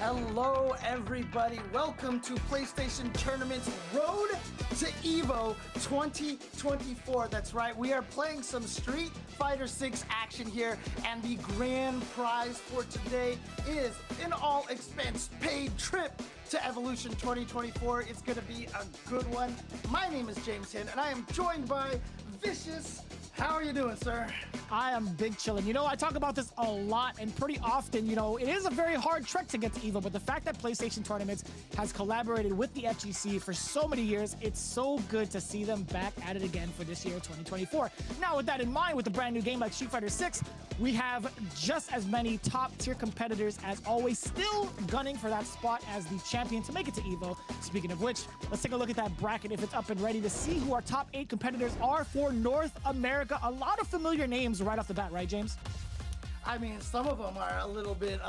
Hello, everybody. Welcome to PlayStation Tournament's Road to Evo 2024. That's right. We are playing some Street Fighter 6 action here, and the grand prize for today is an all-expense-paid trip to Evolution 2024. It's going to be a good one. My name is James Hin, and I am joined by Vicious. How are you doing, sir? I am big chillin'. You know, I talk about this a lot and pretty often. You know, it is a very hard trek to get to Evo, but the fact that PlayStation Tournaments has collaborated with the FGC for so many years, it's so good to see them back at it again for this year, 2024. Now, with that in mind, with a brand new game like Street Fighter 6, we have just as many top-tier competitors as always, still gunning for that spot as the champion to make it to Evo. Speaking of which, let's take a look at that bracket if it's up and ready to see who our top 8 competitors are for North America. A lot of familiar names right off the bat, right, James? I mean, some of them are a little bit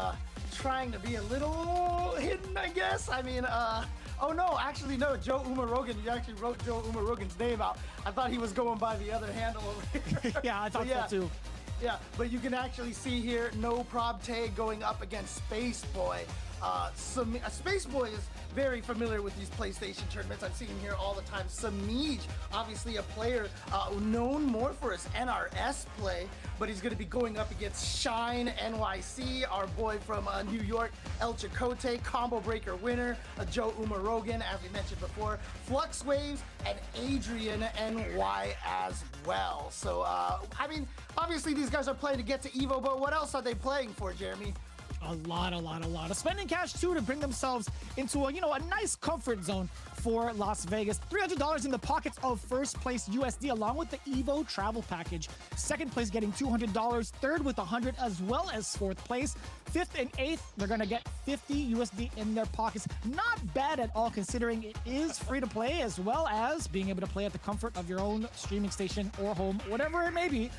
trying to be a little hidden, I guess. I mean, oh no, actually no, Joe Umarogan, you actually wrote Joe Umarogan's name out. I thought he was going by the other handle over here. Yeah, I thought so too. Yeah, but you can actually see here, No Probte going up against Space Boy. Space Boy is very familiar with these PlayStation tournaments. I've seen him here all the time. Samij, obviously a player known more for his NRS play, but he's going to be going up against Shine NYC, our boy from New York, El Chicote, combo breaker winner, Joe Umarogan, as we mentioned before, Flux Waves, and Adrian NY as well. So, I mean, obviously these guys are playing to get to Evo, but what else are they playing for, Jeremy? A lot of spending cash too to bring themselves into a nice comfort zone for Las Vegas. $300 in the pockets of first place USD along with the Evo travel package. Second place getting $200, third with $100 as well as fourth place. Fifth and eighth, they're gonna get $50 USD in their pockets. Not bad at all considering it is free to play as well as being able to play at the comfort of your own streaming station or home, whatever it may be.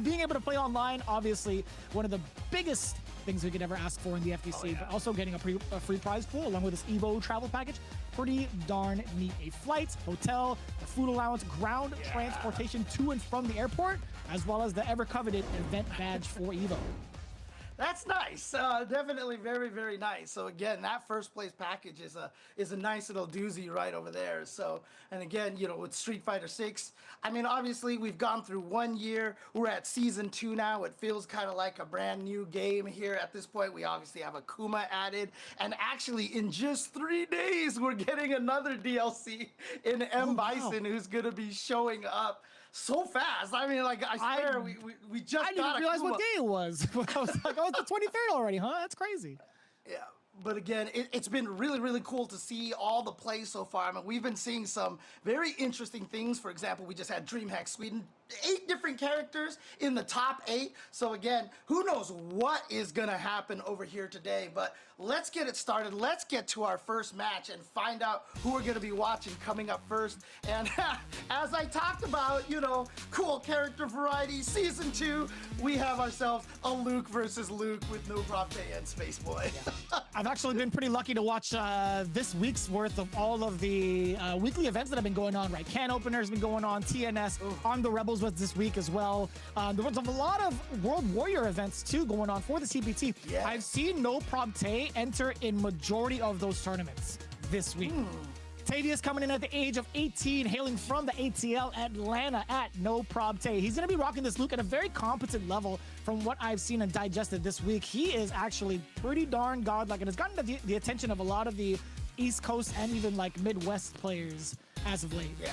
Being able to play online, obviously one of the biggest things we could ever ask for in the FGC, but also getting a free prize pool along with this Evo travel package. Pretty darn neat. A flight, hotel, a food allowance, ground transportation to and from the airport, as well as the ever-coveted event badge for Evo. That's nice. Definitely very, very nice. So again, that first place package is a nice little doozy right over there. So, and again, you know, with Street Fighter 6, I mean, obviously we've gone through 1 year. We're at season 2 now. It feels kind of like a brand new game here at this point. We obviously have Akuma added, and actually in just 3 days, we're getting another DLC in M. Bison, who's going to be showing up so fast. I mean, like, I swear, we just I didn't realize what day it was. I was like, oh, it's the 23rd already, huh? That's crazy. Yeah. But again, it's been really, really cool to see all the plays so far. I mean, we've been seeing some very interesting things. For example, we just had DreamHack Sweden 8 different characters in the top 8. So again, who knows what is gonna happen over here today, but let's get it started. Let's get to our first match and find out who we're gonna be watching coming up first. And as I talked about, you know, cool character variety, season 2, we have ourselves a Luke versus Luke with No Propte and Space Boy. I've actually been pretty lucky to watch this week's worth of all of the weekly events that have been going on, right? Can openers been going on, TNS, on the Rebels was this week as well. There was a lot of World Warrior events too going on for the CPT. Yeah. I've seen No Propte enter in majority of those tournaments this week. Tavius coming in at the age of 18, hailing from the ATL Atlanta at No Propte. He's going to be rocking this Luke at a very competent level from what I've seen and digested this week. He is actually pretty darn godlike and has gotten the attention of a lot of the East Coast and even like Midwest players as of late. Yeah.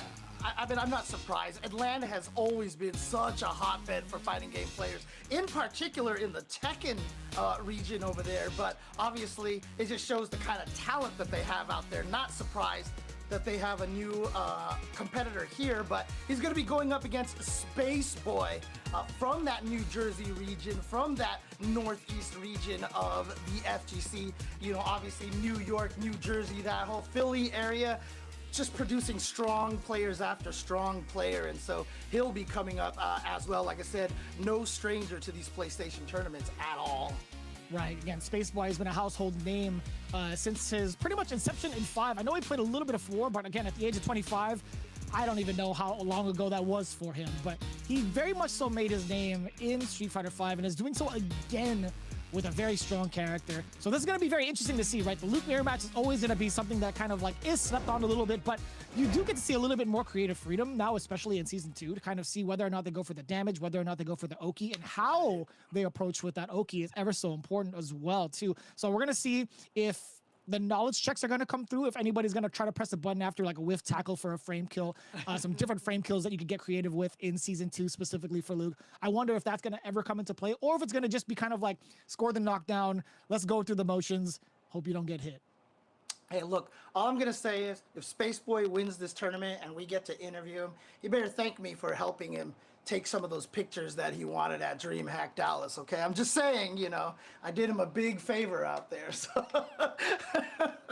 I mean, I'm not surprised. Atlanta has always been such a hotbed for fighting game players, in particular in the Tekken region over there. But obviously, it just shows the kind of talent that they have out there. Not surprised that they have a new competitor here, but he's going to be going up against Space Boy from that New Jersey region, from that Northeast region of the FGC. You know, obviously New York, New Jersey, that whole Philly area, just producing strong players after strong player, and so he'll be coming up as well. Like I said, no stranger to these PlayStation tournaments at all. Right, again, Space Boy has been a household name since his pretty much inception in 5. I know he played a little bit of 4, but again, at the age of 25, I don't even know how long ago that was for him, but he very much so made his name in Street Fighter 5 and is doing so again with a very strong character. So this is going to be very interesting to see, right? The Luke mirror match is always going to be something that kind of like is slept on a little bit, but you do get to see a little bit more creative freedom now, especially in season 2, to kind of see whether or not they go for the damage, whether or not they go for the Oki, and how they approach with that Oki is ever so important as well, too. So we're going to see if the knowledge checks are going to come through, if anybody's going to try to press a button after like a whiff tackle for a frame kill, some different frame kills that you can get creative with in season 2 specifically for Luke. I wonder if that's going to ever come into play, or if it's going to just be kind of like score the knockdown, let's go through the motions, hope you don't get hit. Hey, look, all I'm going to say is if Space Boy wins this tournament and we get to interview him, he better thank me for helping him take some of those pictures that he wanted at DreamHack Dallas, okay? I'm just saying, you know, I did him a big favor out there, so.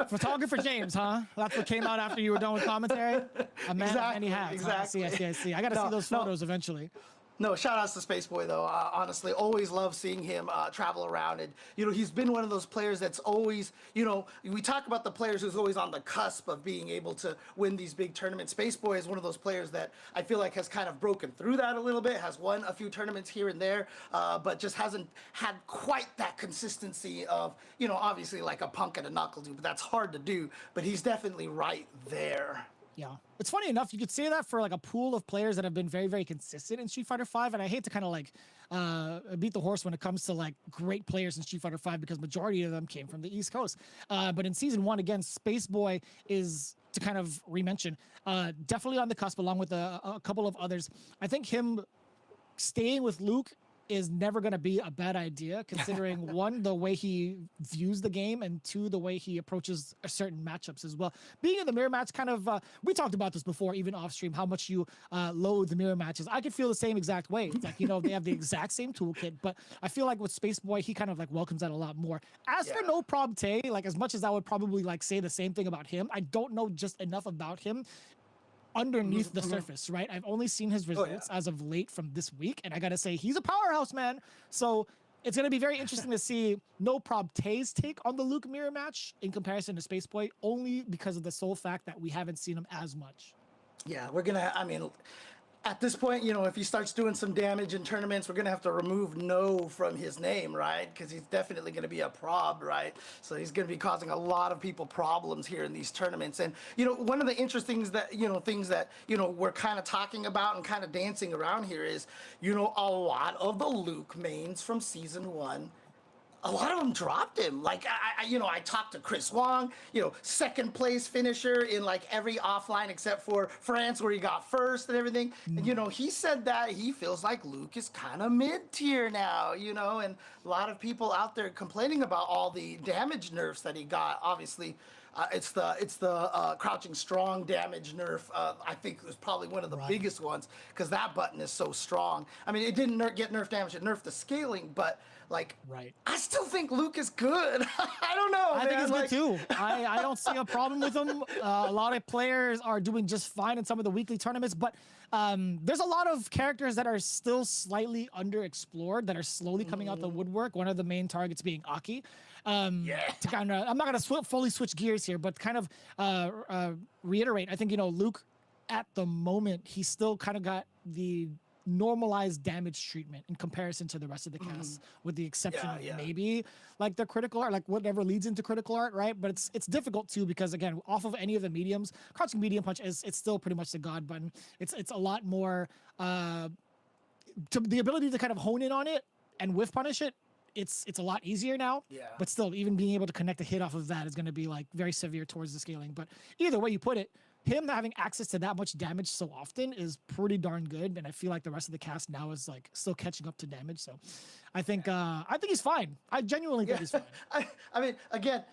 Photographer James, huh? That's what came out after you were done with commentary? A man of many hats. Exactly. Huh? I see. I got to see those photos eventually. No, shout outs to Space Boy though. Honestly, always love seeing him travel around, and you know he's been one of those players that's always, you know, we talk about the players who's always on the cusp of being able to win these big tournaments. Space Boy is one of those players that I feel like has kind of broken through that a little bit, has won a few tournaments here and there, but just hasn't had quite that consistency of, you know, obviously like a Punk and a Knuckle do, but that's hard to do. But he's definitely right there. Yeah. It's funny enough, you could say that for like a pool of players that have been very, very consistent in Street Fighter 5. And I hate to kind of like beat the horse when it comes to like great players in Street Fighter 5 because majority of them came from the East Coast. But in season 1, again, Space Boy is, to kind of re-mention, definitely on the cusp along with a couple of others. I think him staying with Luke is never going to be a bad idea, considering one, the way he views the game, and two, the way he approaches certain matchups as well. Being in the mirror match, kind of, we talked about this before, even off stream, how much you loathe the mirror matches. I could feel the same exact way. It's like, you know, they have the exact same toolkit, but I feel like with Space Boy, he kind of like welcomes that a lot more. As for No Probte, like as much as I would probably like say the same thing about him, I don't know just enough about him underneath the surface, right? I've only seen his results as of late from this week, and I gotta say, he's a powerhouse, man. So it's gonna be very interesting to see No Probte's take on the Luke mirror match in comparison to Space Boy, only because of the sole fact that we haven't seen him as much. Yeah, we're gonna, I mean, at this point, you know, if he starts doing some damage in tournaments, we're going to have to remove No from his name, right? Because he's definitely going to be a prob, right? So he's going to be causing a lot of people problems here in these tournaments. And, you know, one of the interesting things that, we're kind of talking about and kind of dancing around here is, you know, a lot of the Luke mains from season 1, a lot of them dropped him. Like, I talked to Chris Wong, you know, second place finisher in like every offline except for France where he got first and everything. And, you know, he said that he feels like Luke is kind of mid-tier now, you know, and a lot of people out there complaining about all the damage nerfs that he got. Obviously, It's the crouching strong damage nerf. I think it was probably one of the biggest ones because that button is so strong. I mean, it didn't get nerf damage; it nerfed the scaling, but like, I still think Luke is good. I don't know. I man. think he's like, good too. I don't see a problem with him. A lot of players are doing just fine in some of the weekly tournaments, but there's a lot of characters that are still slightly underexplored that are slowly coming out the woodwork. One of the main targets being Aki. To kind of, I'm not gonna fully switch gears here, but kind of reiterate. I think Luke, at the moment, he's still kind of got the normalized damage treatment in comparison to the rest of the cast, with the exception of maybe like the critical art, like whatever leads into critical art, right? But it's difficult too because again, off of any of the mediums, crouching medium punch it's still pretty much the god button. It's a lot more to the ability to kind of hone in on it and whiff punish it. It's a lot easier now, but still, even being able to connect a hit off of that is going to be like very severe towards the scaling. But either way you put it, him not having access to that much damage so often is pretty darn good, and I feel like the rest of the cast now is like still catching up to damage. So, I think he's fine. I genuinely think he's fine. I mean, again,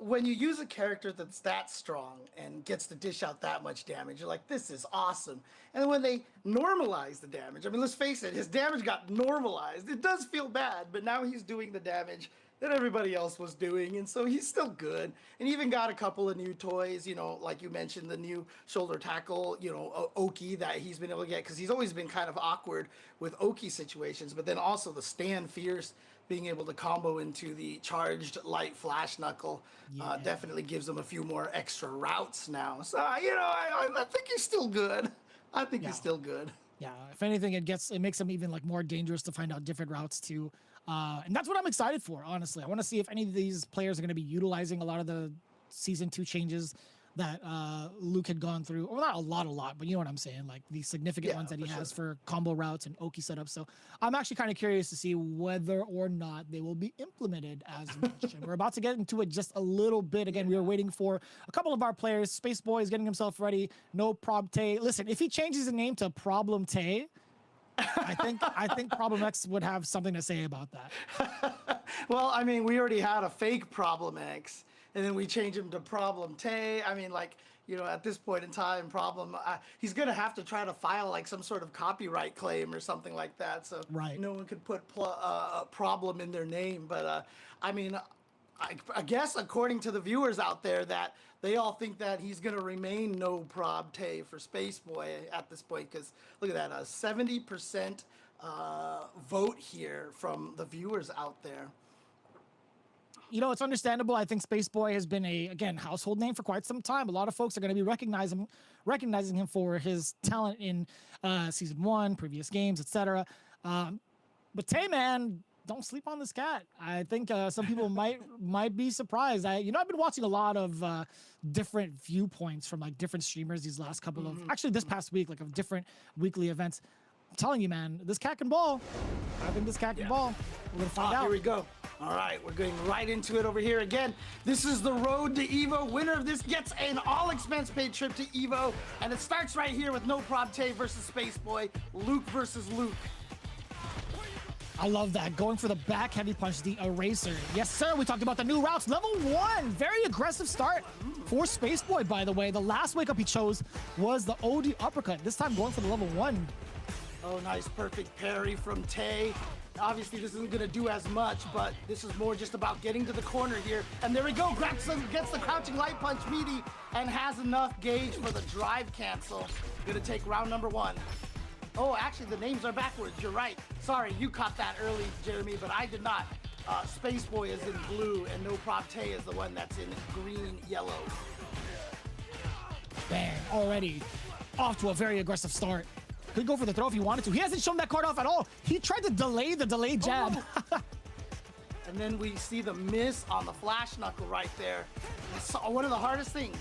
when you use a character that's that strong and gets to dish out that much damage, you're like, this is awesome. And then when they normalize the damage, I mean, let's face it, his damage got normalized. It does feel bad, but now he's doing the damage that everybody else was doing, and so he's still good. And even got a couple of new toys, like you mentioned, the new shoulder tackle, Oki that he's been able to get, because he's always been kind of awkward with Oki situations, but then also the Stand Fierce, being able to combo into the charged light flash knuckle definitely gives him a few more extra routes now. So, I think he's still good. I think he's still good. Yeah, if anything, it makes him even like more dangerous to find out different routes too. And that's what I'm excited for, honestly. I want to see if any of these players are going to be utilizing a lot of the Season 2 changes that Luke had gone through. Well, not a lot, but you know what I'm saying? Like the significant ones that he has for combo routes and Oki setups. So I'm actually kind of curious to see whether or not they will be implemented as much. And we're about to get into it just a little bit. Again, we were waiting for a couple of our players. Space Boy is getting himself ready. No Prob Tay. Listen, if he changes the name to Problem Tay, I think Problem X would have something to say about that. Well, I mean, we already had a fake Problem X, and then we changed him to Problem Tay. I mean, like, at this point in time, he's going to have to try to file like some sort of copyright claim or something like that. So no one could put problem in their name. But I mean, I guess according to the viewers out there that they all think that he's going to remain no Prob Tay for Space Boy at this point, because look at that, a 70% vote here from the viewers out there. It's understandable. I think Space Boy has been again, household name for quite some time. A lot of folks are going to be recognizing him for his talent in Season 1, previous games, etc. But Tay, man, don't sleep on this cat. I think some people might be surprised. I've been watching a lot of different viewpoints from like different streamers these last couple of, actually this past week, like of different weekly events. I'm telling you, man, this cat can ball. I think this cat can ball. We're gonna find out. Here we go. All right, we're going right into it over here again. This is the road to Evo. Winner of this gets an all-expense-paid trip to Evo, and it starts right here with No Prob Tay versus Space Boy, Luke versus Luke. I love that. Going for the back heavy punch, the eraser. Yes, sir. We talked about the new routes. Level 1. Very aggressive start for Space Boy, by the way. The last wake up he chose was the OD uppercut. This time going for the level 1. Oh, nice. Perfect parry from Tay. Obviously, this isn't going to do as much, but this is more just about getting to the corner here. And there we go. Gets the crouching light punch meaty and has enough gauge for the drive cancel. Going to take round number 1. Oh, actually, the names are backwards. You're right. Sorry, you caught that early, Jeremy, but I did not. Space Boy is in blue, and No Prob Tay is the one that's in green, yellow. Bang. Already off to a very aggressive start. Could go for the throw if he wanted to. He hasn't shown that card off at all. He tried to delay the delayed jab. Oh. And then we see the miss on the flash knuckle right there. It's one of the hardest things,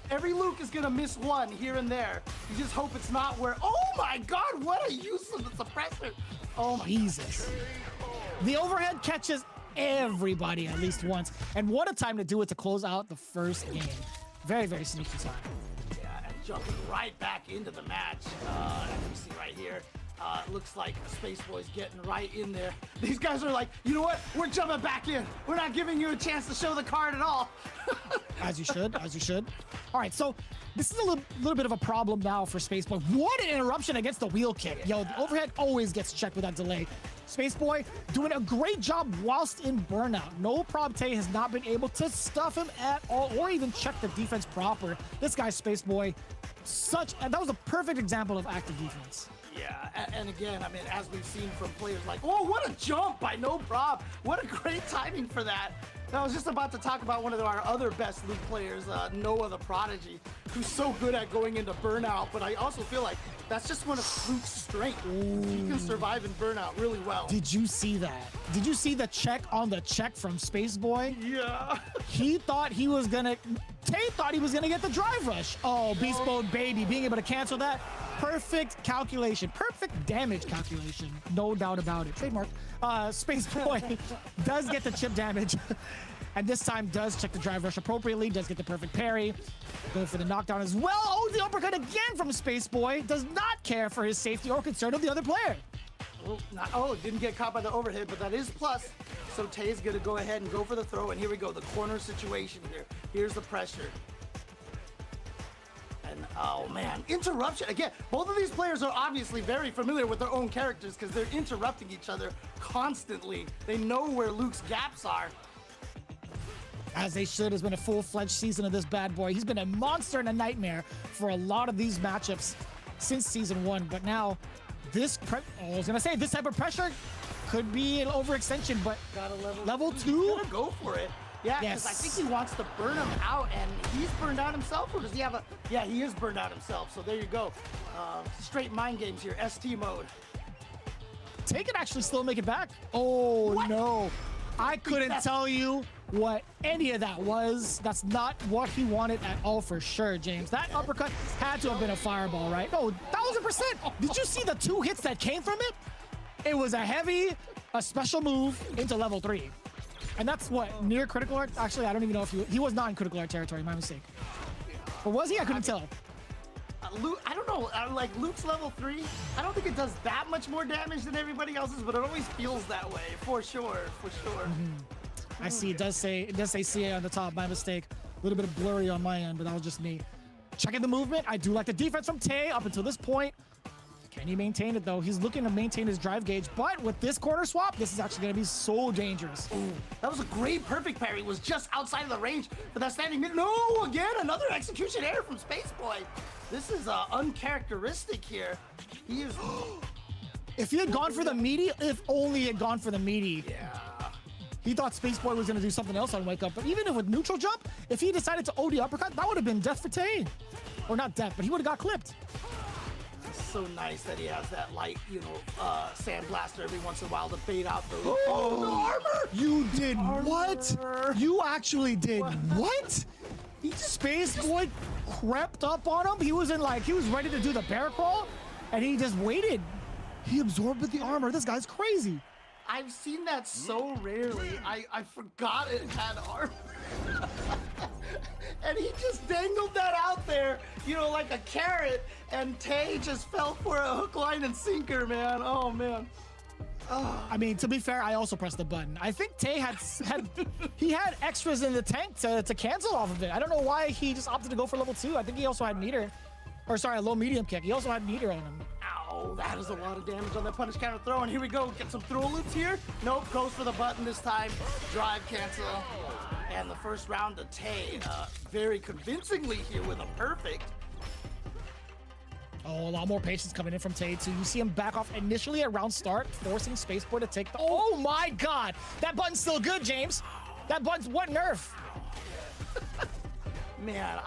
every Luke is gonna miss one here and there. You just hope it's not where, oh my God, what a use of the suppressor. Oh my Jesus. The overhead catches everybody at least once. And what a time to do it to close out the first game. Very, very sneaky time. Yeah, and jumping right back into the match. As we see right here, Looks like Space Boy's getting right in there. These guys are like, you know what? We're jumping back in. We're not giving you a chance to show the card at all. As you should, as you should. All right, so this is a little bit of a problem now for Spaceboy. What an interruption against the wheel kick. Yo, the overhead always gets checked with that delay. Spaceboy doing a great job whilst in burnout. No Probte has not been able to stuff him at all or even check the defense proper. This guy's Spaceboy, that was a perfect example of active defense. Yeah, and again, I mean, as we've seen from players like, oh, what a jump by No Prob. What a great timing for that. I was just about to talk about one of our other best Luke players, Noah the Prodigy, who's so good at going into burnout, but I also feel like that's just one of Luke's strengths. He can survive in burnout really well. Did you see that? Did you see the check on the check from Spaceboy? Yeah. He thought he was gonna, Tay thought he was gonna get the drive rush. Oh, Beast Mode baby, being able to cancel that. Perfect calculation, perfect damage calculation, no doubt about it. Trademark. Spaceboy does get the chip damage, and this time does check the drive rush appropriately, does get the perfect parry, go for the knockdown as well. Oh, the uppercut again from Spaceboy, does not care for his safety or concern of the other player. Didn't get caught by the overhead, but that is plus. So Tay's gonna go ahead and go for the throw, and here we go, the corner situation here. Here's the pressure. And oh man, interruption. Again, both of these players are obviously very familiar with their own characters because they're interrupting each other constantly. They know where Luke's gaps are. As they should. Has been a full-fledged season of this bad boy. He's been a monster and a nightmare for a lot of these matchups since season 1, but now this type of pressure could be an overextension, but got a level 2? Gonna go for it. Yeah, because yes. I think he wants to burn him out, and he's burned out himself, or does he have a... Yeah, he is burned out himself, so there you go. Straight mind games here, ST mode. Tay can actually still make it back. Oh, what? No. I couldn't tell you what any of that was. That's not what he wanted at all for sure, James. That uppercut had to have been a fireball, right? No, 1000%. Did you see the 2 hits that came from it? It was a special move into level 3. And that's what, near critical art? Actually, I don't even know if he was not in critical art territory, my mistake. Or was he? I couldn't tell. Luke, I don't know, like Luke's level 3, I don't think it does that much more damage than everybody else's, but it always feels that way, for sure, for sure. I see, it does say CA on the top, my mistake. A little bit of blurry on my end, but that was just me. Checking the movement, I do like the defense from Tay up until this point. Can he maintain it though? He's looking to maintain his drive gauge, but with this corner swap, this is actually gonna be so dangerous. Ooh, that was a great perfect parry. It was just outside of the range for that standing mid. No, again, another execution error from Spaceboy. This is uncharacteristic here. He is... If he had gone for the meaty, if only he had gone for the meaty. Yeah. He thought Spaceboy was gonna do something else on Wake Up, but even if with neutral jump, if he decided to OD uppercut, that would have been death for Tay. Or not death, but he would have got clipped. So nice that he has that light, sandblaster every once in a while to bait out the... Oh, the armor! You did what? You actually did what? Spaceboy crept up on him. He was ready to do the bear crawl, and he just waited. He absorbed with the armor. This guy's crazy. I've seen that so rarely. I forgot it had armor. And he just dangled that out there, like a carrot, and Tay just fell for a hook, line, and sinker, man. Oh, man. Oh. I mean, to be fair, I also pressed the button. I think Tay had extras in the tank to cancel off of it. I don't know why he just opted to go for level 2. I think he also had meter, or sorry, a low medium kick. He also had meter on him. Ow, that is a lot of damage on that punish counter throw. And here we go, get some throw loops here. Nope, goes for the button this time. Drive cancel. And the first round to Tay, very convincingly here with a perfect. Oh, a lot more patience coming in from Tay too. You see him back off initially at round start, forcing Spaceboy to take the... Oh my God! That button's still good, James. That button's what nerf? Man,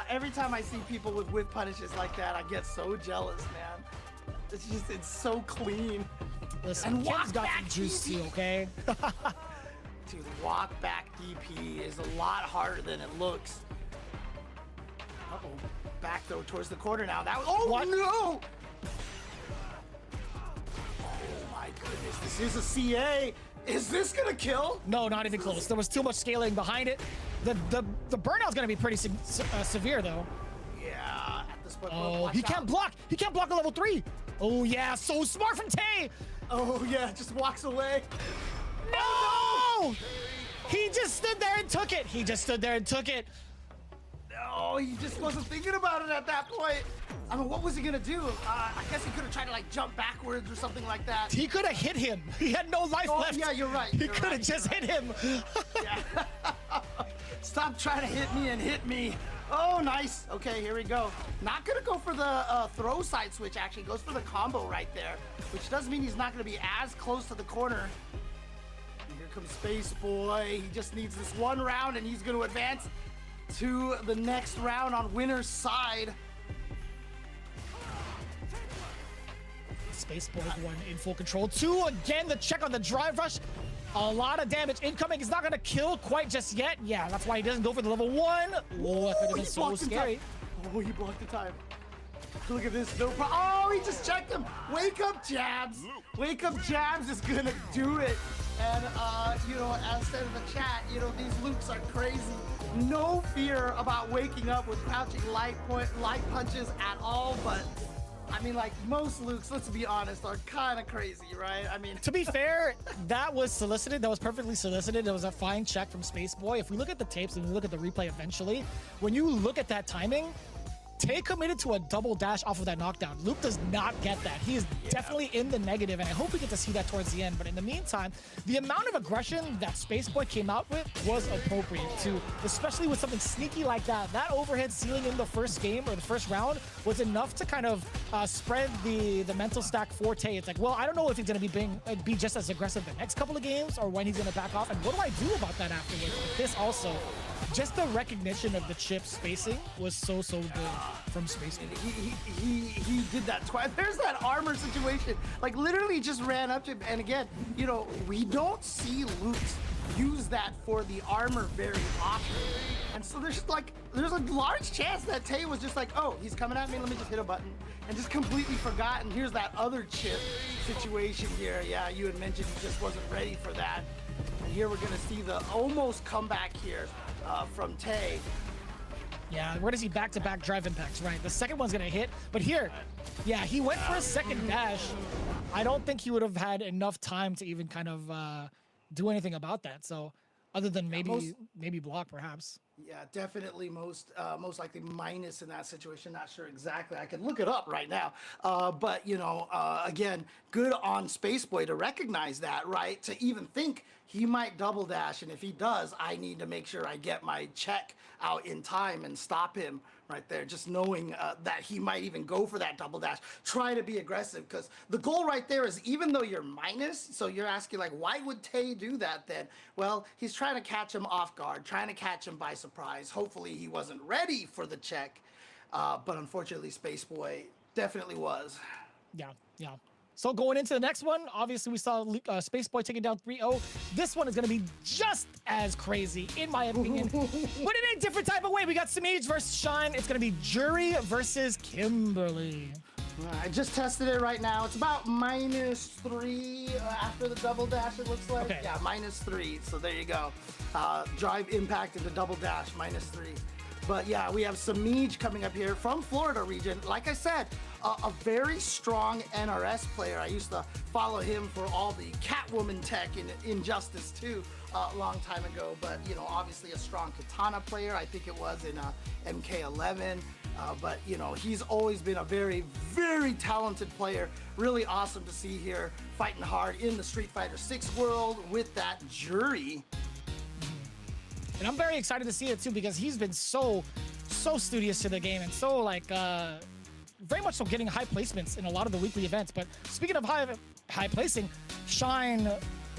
every time I see people with whip punishes like that, I get so jealous, man. It's so clean. Listen, Kim's got some juice too, okay? Dude, walk back DP is a lot harder than it looks. Uh-oh. Back though towards the corner now. That was... Oh, what? No! Oh my goodness, this is a CA. Is this gonna kill? No, not even close. There was too much scaling behind it. The burnout's gonna be pretty severe though. Yeah, at this point. Oh, he can't block. He can't block a level 3. Oh, yeah, so smart from Tay. Oh, yeah, just walks away. No! He just stood there and took it. He just stood there and took it. No, he just wasn't thinking about it at that point. I mean, what was he gonna do? I guess he could have tried to like jump backwards or something like that. He could have hit him. He had no life left. Yeah, you're right. He could have just hit him. Yeah. Stop trying to hit me and hit me. Oh, nice. Okay, here we go. Not gonna go for the throw side switch, actually. Goes for the combo right there, which does mean he's not gonna be as close to the corner. And here comes Space Boy. He just needs this one round and he's gonna advance to the next round on winner's side. Space Boy 1 in full control. 2 again, the check on the drive rush. A lot of damage incoming. He's not gonna kill quite just yet. Yeah, that's why he doesn't go for the level 1. Oh, that could have been so scary. Oh, he blocked the time. Look at this, no problem. Oh, he just checked him. Wake up, Jabs. Wake up, Jabs is gonna do it. And, you know, as said in the chat, you know, these Lukes are crazy. No fear about waking up with crouching light punches at all, but I mean, like, most Lukes, let's be honest, are kind of crazy, right? I mean, to be fair, that was solicited. That was perfectly solicited. It was a fine check from Space Boy. If we look at the tapes and we look at the replay eventually, when you look at that timing, Tay committed to a double dash off of that knockdown. Luke does not get that. He is definitely in the negative, and I hope we get to see that towards the end. But in the meantime, the amount of aggression that Space Boy came out with was appropriate too, especially with something sneaky like that. That overhead ceiling in the first game or the first round was enough to kind of spread the mental stack for Tay. It's like, well, I don't know if he's going to be just as aggressive the next couple of games or when he's going to back off. And what do I do about that afterwards? But this also, just the recognition of the chip spacing was so good from Space Boy. He did that twice. There's that armor situation. Like, literally just ran up to him. And again, you know, we don't see Lukes use that for the armor very often. And so there's a large chance that Tay was just like, oh, he's coming at me, let me just hit a button. And just completely forgot. And here's that other chip situation here. Yeah, you had mentioned he just wasn't ready for that. And here we're gonna see the almost comeback here from Tay. Yeah, where does he back-to-back drive impacts, right? The second one's gonna hit, but here, yeah, he went for a second dash. I don't think he would have had enough time to even kind of do anything about that. So, other than maybe block, perhaps. Yeah, definitely most likely minus in that situation. Not sure exactly. I can look it up right now. But you know, again, good on Space Boy to recognize that, right? To even think he might double dash, and if he does, I need to make sure I get my check out in time and stop him right there. Just knowing that he might even go for that double dash, try to be aggressive, because the goal right there is, even though you're minus, so you're asking like, why would Tay do that then? Well, he's trying to catch him off guard, trying to catch him by surprise. Hopefully he wasn't ready for the check, but unfortunately Space Boy definitely was. Yeah. So going into the next one, obviously we saw Space Boy taking down 3-0. This one is going to be just as crazy, in my opinion, but in a different type of way. We got Samij versus Shine. It's going to be Jury versus Kimberly. I just tested it right now. It's about -3 after the double dash, it looks like. Okay. Yeah, -3. So there you go. Drive impact into double dash, -3. But yeah, we have Samij coming up here from Florida region. Like I said, a very strong NRS player. I used to follow him for all the Catwoman tech in Injustice 2 a long time ago. But, you know, obviously a strong katana player. I think it was in MK11. But, you know, he's always been a very, very talented player. Really awesome to see here, fighting hard in the Street Fighter 6 world with that Jury. And I'm very excited to see it too, because he's been so studious to the game and so like very much so getting high placements in a lot of the weekly events. But speaking of high placing, Shine,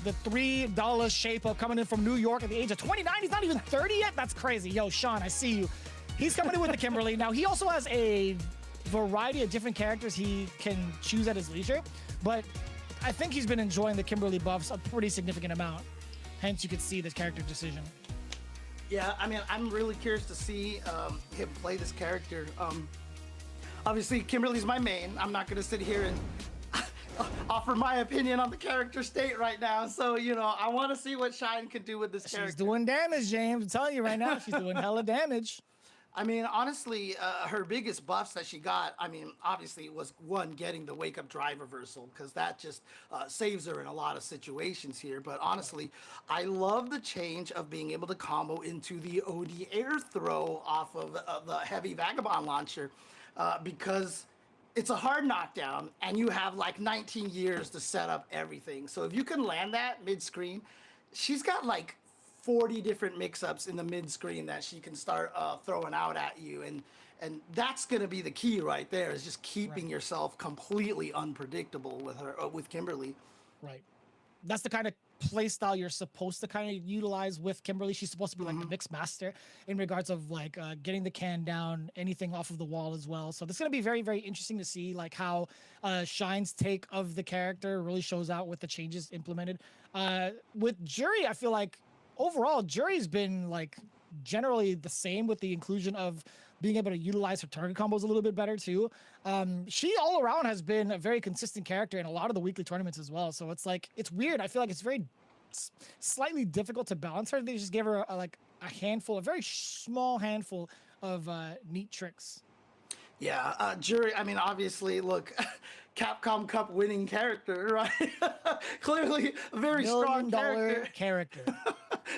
the $3 shape-up coming in from New York at the age of 29. He's not even 30 yet. That's crazy. Yo, Sean, I see you. He's coming in with the Kimberly. Now, he also has a variety of different characters he can choose at his leisure, but I think he's been enjoying the Kimberly buffs a pretty significant amount. Hence, you could see this character decision. Yeah, I mean, I'm really curious to see him play this character. Obviously, Kimberly's my main. I'm not going to sit here and offer my opinion on the character state right now. So, you know, I want to see what Shine can do with this character. She's doing damage, James. I'm telling you right now, she's doing hella damage. I mean, honestly, her biggest buffs that she got, I mean, obviously was one, getting the wake up drive reversal, because that just saves her in a lot of situations here. But honestly, I love the change of being able to combo into the OD air throw off of the heavy Vagabond launcher, because it's a hard knockdown and you have like 19 years to set up everything. So if you can land that mid screen, she's got like 40 different mix-ups in the mid-screen that she can start throwing out at you, and that's going to be the key right there, is just keeping yourself completely unpredictable with her, with Kimberly. Right. That's the kind of play style you're supposed to kind of utilize with Kimberly. She's supposed to be like the mix master in regards of like getting the can down, anything off of the wall as well. So this is going to be very, very interesting to see like how Shine's take of the character really shows out with the changes implemented. With Jury, I feel like overall, Jury's been like generally the same with the inclusion of being able to utilize her target combos a little bit better too. She all around has been a very consistent character in a lot of the weekly tournaments as well. So it's like, it's weird. I feel like it's very slightly difficult to balance her. They just gave her like a handful, a very small handful of neat tricks. Yeah, Jury, I mean, obviously, look, Capcom Cup winning character, right? Clearly a very strong character.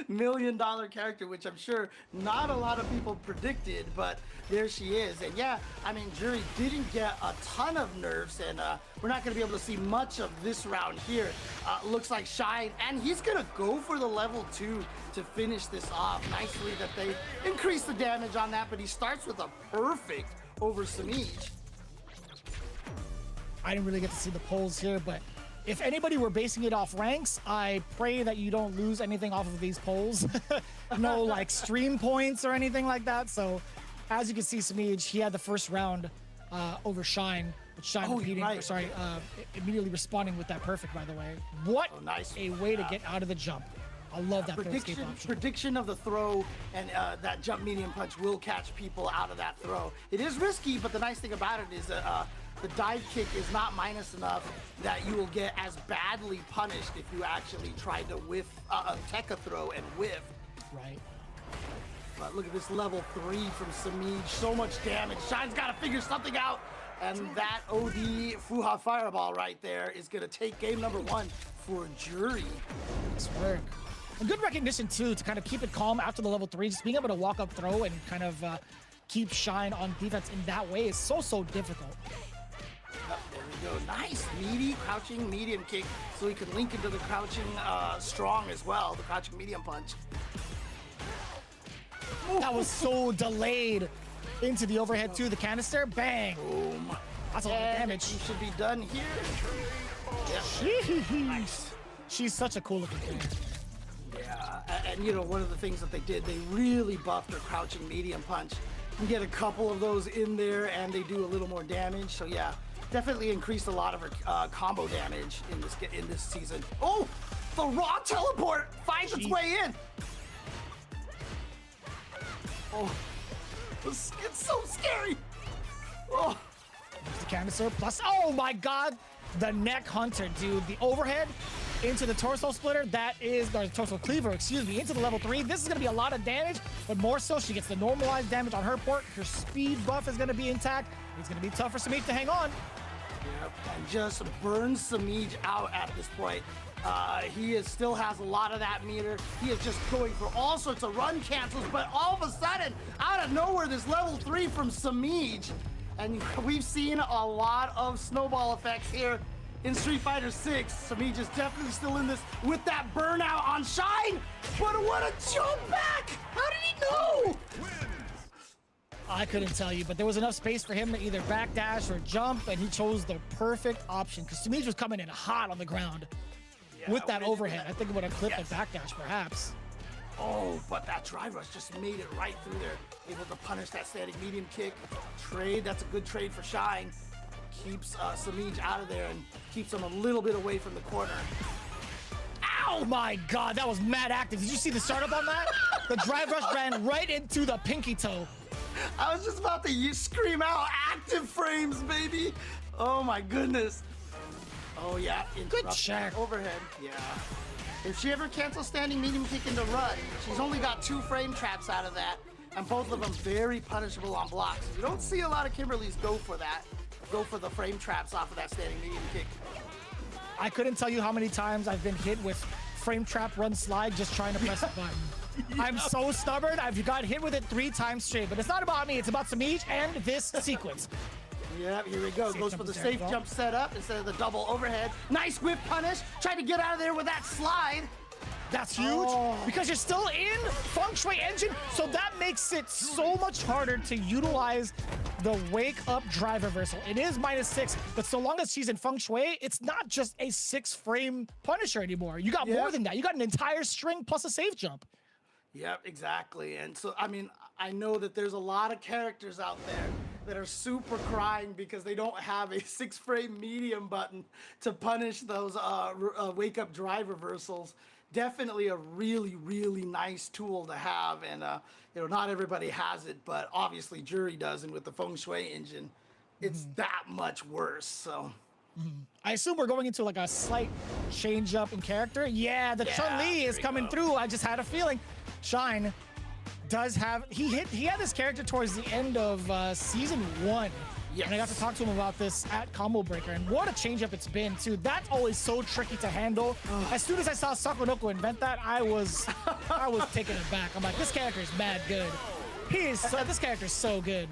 $1 million character, which I'm sure not a lot of people predicted, but there she is. And yeah, I mean, Jury didn't get a ton of nerfs, and we're not going to be able to see much of this round here. Looks like Shine, and he's going to go for the level 2 to finish this off. Nicely that they increase the damage on that, but he starts with a perfect over Samij. I didn't really get to see the polls here, but if anybody were basing it off ranks, I pray that you don't lose anything off of these polls. No like stream points or anything like that. So as you can see, Samij, he had the first round over Shine, with Shine repeating, immediately responding with that perfect, by the way. What nice. A way to get out of the jump. I love that prediction of the throw, and that jump medium punch will catch people out of that throw. It is risky, but the nice thing about it is that the dive kick is not minus enough that you will get as badly punished if you actually try to whiff tech a throw and whiff. Right. But look at this level 3 from Samij. So much damage. Shine's got to figure something out. And that OD Fuha Fireball right there is going to take game number 1 for Jury. Nice work. And good recognition, too, to kind of keep it calm after the level 3. Just being able to walk up throw and kind of keep Shine on defense in that way is so difficult. There we go. Nice. Meaty, crouching, medium kick. So he can link into the crouching strong as well. The crouching medium punch. That was so delayed into the overhead, too. The canister. Bang. Boom. That's a lot of damage. He should be done here. Yep. Nice. She's such a cool looking thing. Yeah, and you know, one of the things that they did, they really buffed her crouching medium punch. You get a couple of those in there and they do a little more damage. So yeah, definitely increased a lot of her combo damage in this season. Oh, the raw teleport finds its way in. Oh, it's so scary. Oh, there's the canister plus, oh my God, the neck hunter, dude. The overhead into the torso splitter, or torso cleaver, excuse me, into the level 3. This is gonna be a lot of damage, but more so, she gets the normalized damage on her port. Her speed buff is gonna be intact. It's gonna be tough for Samij to hang on. Yep, and just burns Samij out at this point. He still has a lot of that meter. He is just going for all sorts of run cancels, but all of a sudden, out of nowhere, this level 3 from Samij. And we've seen a lot of snowball effects here in Street Fighter 6. Samij is definitely still in this with that burnout on Shine. But what a jump back! How did he know? I couldn't tell you, but there was enough space for him to either backdash or jump, and he chose the perfect option because Samij was coming in hot on the ground with that overhead. I think it would have clipped the backdash, perhaps. Oh, but that drive rush just made it right through there. Able to punish that standing medium kick. Trade, that's a good trade for Shine. Keeps Samij out of there and keeps him a little bit away from the corner. Ow, my God, that was mad active. Did you see the startup on that? The drive rush ran right into the pinky toe. I was just about to scream out active frames, baby. Oh my goodness. Oh yeah, good check. Overhead, yeah. If she ever cancels standing medium kick into run, she's only got 2 frame traps out of that. and both of them very punishable on blocks. You don't see a lot of Kimberlys go for that. Go for the frame traps off of that standing medium kick. I couldn't tell you how many times I've been hit with frame trap run slide just trying to press a button. I'm so stubborn. I've got hit with it 3 times straight, but it's not about me. It's about Samij and this sequence. Yep, here we go. Safe Goes jump for the is there safe as well. jump setup instead of the double overhead. Nice whip punish. Tried to get out of there with that slide. That's huge because you're still in Feng Shui engine, so that makes it so much harder to utilize the wake up drive reversal. It is -6, but so long as she's in Feng Shui, it's not just a 6-frame punisher anymore. You got more than that. You got an entire string plus a safe jump. Yep, exactly. And so, I mean, I know that there's a lot of characters out there that are super crying because they don't have a 6-frame medium button to punish those wake up drive reversals. Definitely a really, really nice tool to have, and you know, not everybody has it, but obviously Jury does, and with the Feng Shui engine, it's that much worse. So I assume we're going into like a slight change up in character. Yeah, the Chun-Li is coming through. I just had a feeling. Shine does have he had this character towards the end of season 1. And I got to talk to him about this at Combo Breaker, and what a change-up it's been, too. That's always so tricky to handle. As soon as I saw Sakonoko invent that, I was taken aback. I'm like, this character is mad good. This character is so good.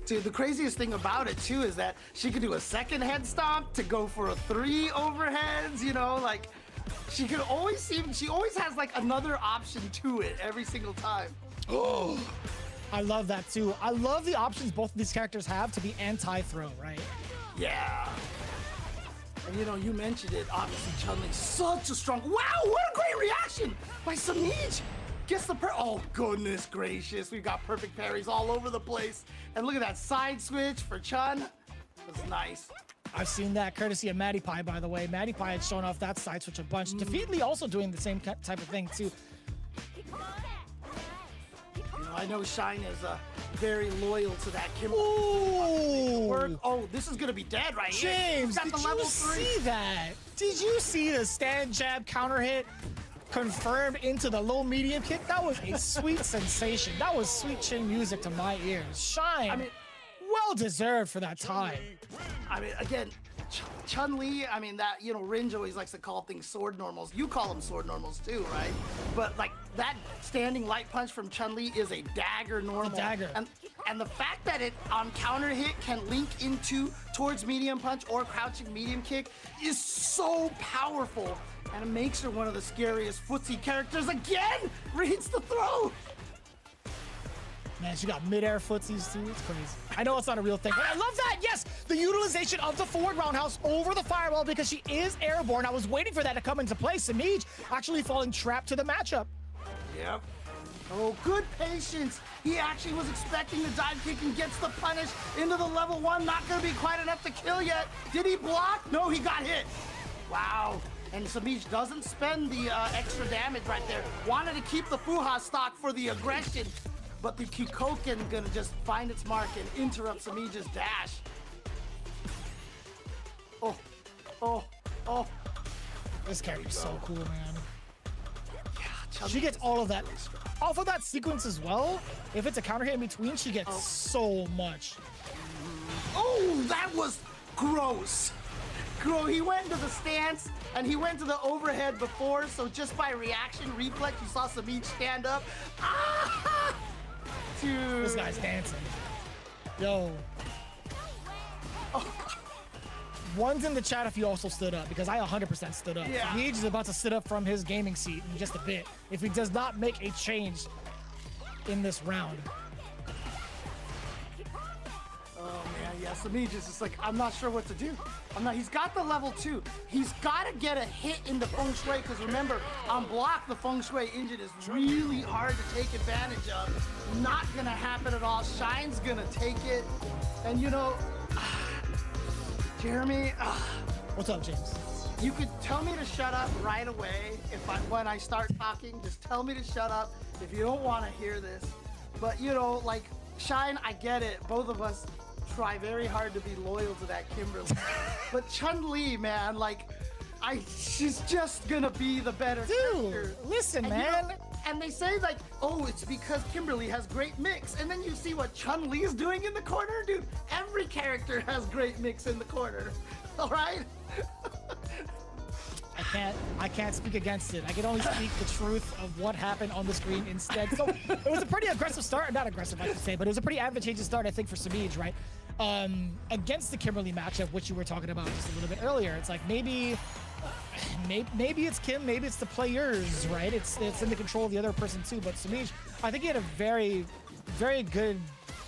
Dude, the craziest thing about it, too, is that she could do a second head stomp to go for a 3 overheads, you know, like, she always has, like, another option to it every single time. Oh. I love that too. I love the options both of these characters have to be anti-throw, right? Yeah. And you know, you mentioned it, obviously Chun-Li, such a strong, wow, what a great reaction by Samij. Gets the oh goodness gracious, we've got perfect parries all over the place. And look at that side switch for Chun. That's nice. I've seen that courtesy of Matty Pie, by the way. Matty Pie had shown off that side switch a bunch. Defeatedly also doing the same type of thing too. I know Shine is very loyal to that Kimberly. Ooh. Oh, this is gonna be dead right here. James, did you see that? Did you see the stand jab counter hit confirmed into the low medium kick? That was a sweet sensation. That was sweet chin music to my ears. Shine, I mean, well deserved for that time. I mean, again, Chun-Li, I mean, that, you know, Ringe always likes to call things sword normals. You call them sword normals too, right? But like that standing light punch from Chun-Li is a dagger normal. A dagger. And the fact that it on counter hit can link into towards medium punch or crouching medium kick is so powerful. And it makes her one of the scariest footsie characters. Again, reads the throw. Man, she got mid-air footsies too. It's crazy. I know it's not a real thing, but I love that. Yes, the utilization of the forward roundhouse over the fireball because she is airborne. I was waiting for that to come into play. Samij actually falling trapped to the matchup. Yep. Oh, good patience. He actually was expecting the dive kick and gets the punish into the level 1. Not going to be quite enough to kill yet. Did he block? No, he got hit. Wow. And Samij doesn't spend the extra damage right there. Wanted to keep the Fuha stock for the aggression. But the Kikoken gonna just find its mark and interrupt Samij's dash. Oh. This character's so cool, man. Yeah, she gets all of that. Off of that sequence as well, if it's a counter hit in between, she gets so much. Oh, that was gross. He went into the stance and he went to the overhead before, so just by reaction, reflex, you saw Samij stand up. Ah! Dude. This guy's dancing. Yo. One's in the chat if you also stood up, because I 100% stood up. Yeah. Samij is about to sit up from his gaming seat in just a bit if he does not make a change in this round. Oh man, yeah, Samij is just like, I'm not sure what to do. He's got the level 2. He's got to get a hit in the Feng Shui, because remember, on block, the Feng Shui engine is really hard to take advantage of. Not gonna happen at all. Shine's gonna take it. And you know, Jeremy, What's up, James? you could tell me to shut up right away when I start talking. Just tell me to shut up if you don't want to hear this. But you know, like, Shine, I get it. Both of us try very hard to be loyal to that Kimberly. But Chun-Li, man, like, she's just gonna be the better character. Dude, listen, And, man. you know, And they say like, oh, it's because Kimberly has great mix. And then you see what Chun-Li is doing in the corner, dude. Every character has great mix in the corner. All right. I can't speak against it. I can only speak the truth of what happened on the screen instead. So it was a pretty aggressive start. Not aggressive, I should say, but it was a pretty advantageous start, I think, for Samij, right? Against the Kimberly matchup, which you were talking about just a little bit earlier. It's like maybe it's Kim, maybe it's the players, right? It's in the control of the other person too. But Samij, I think he had a very, very good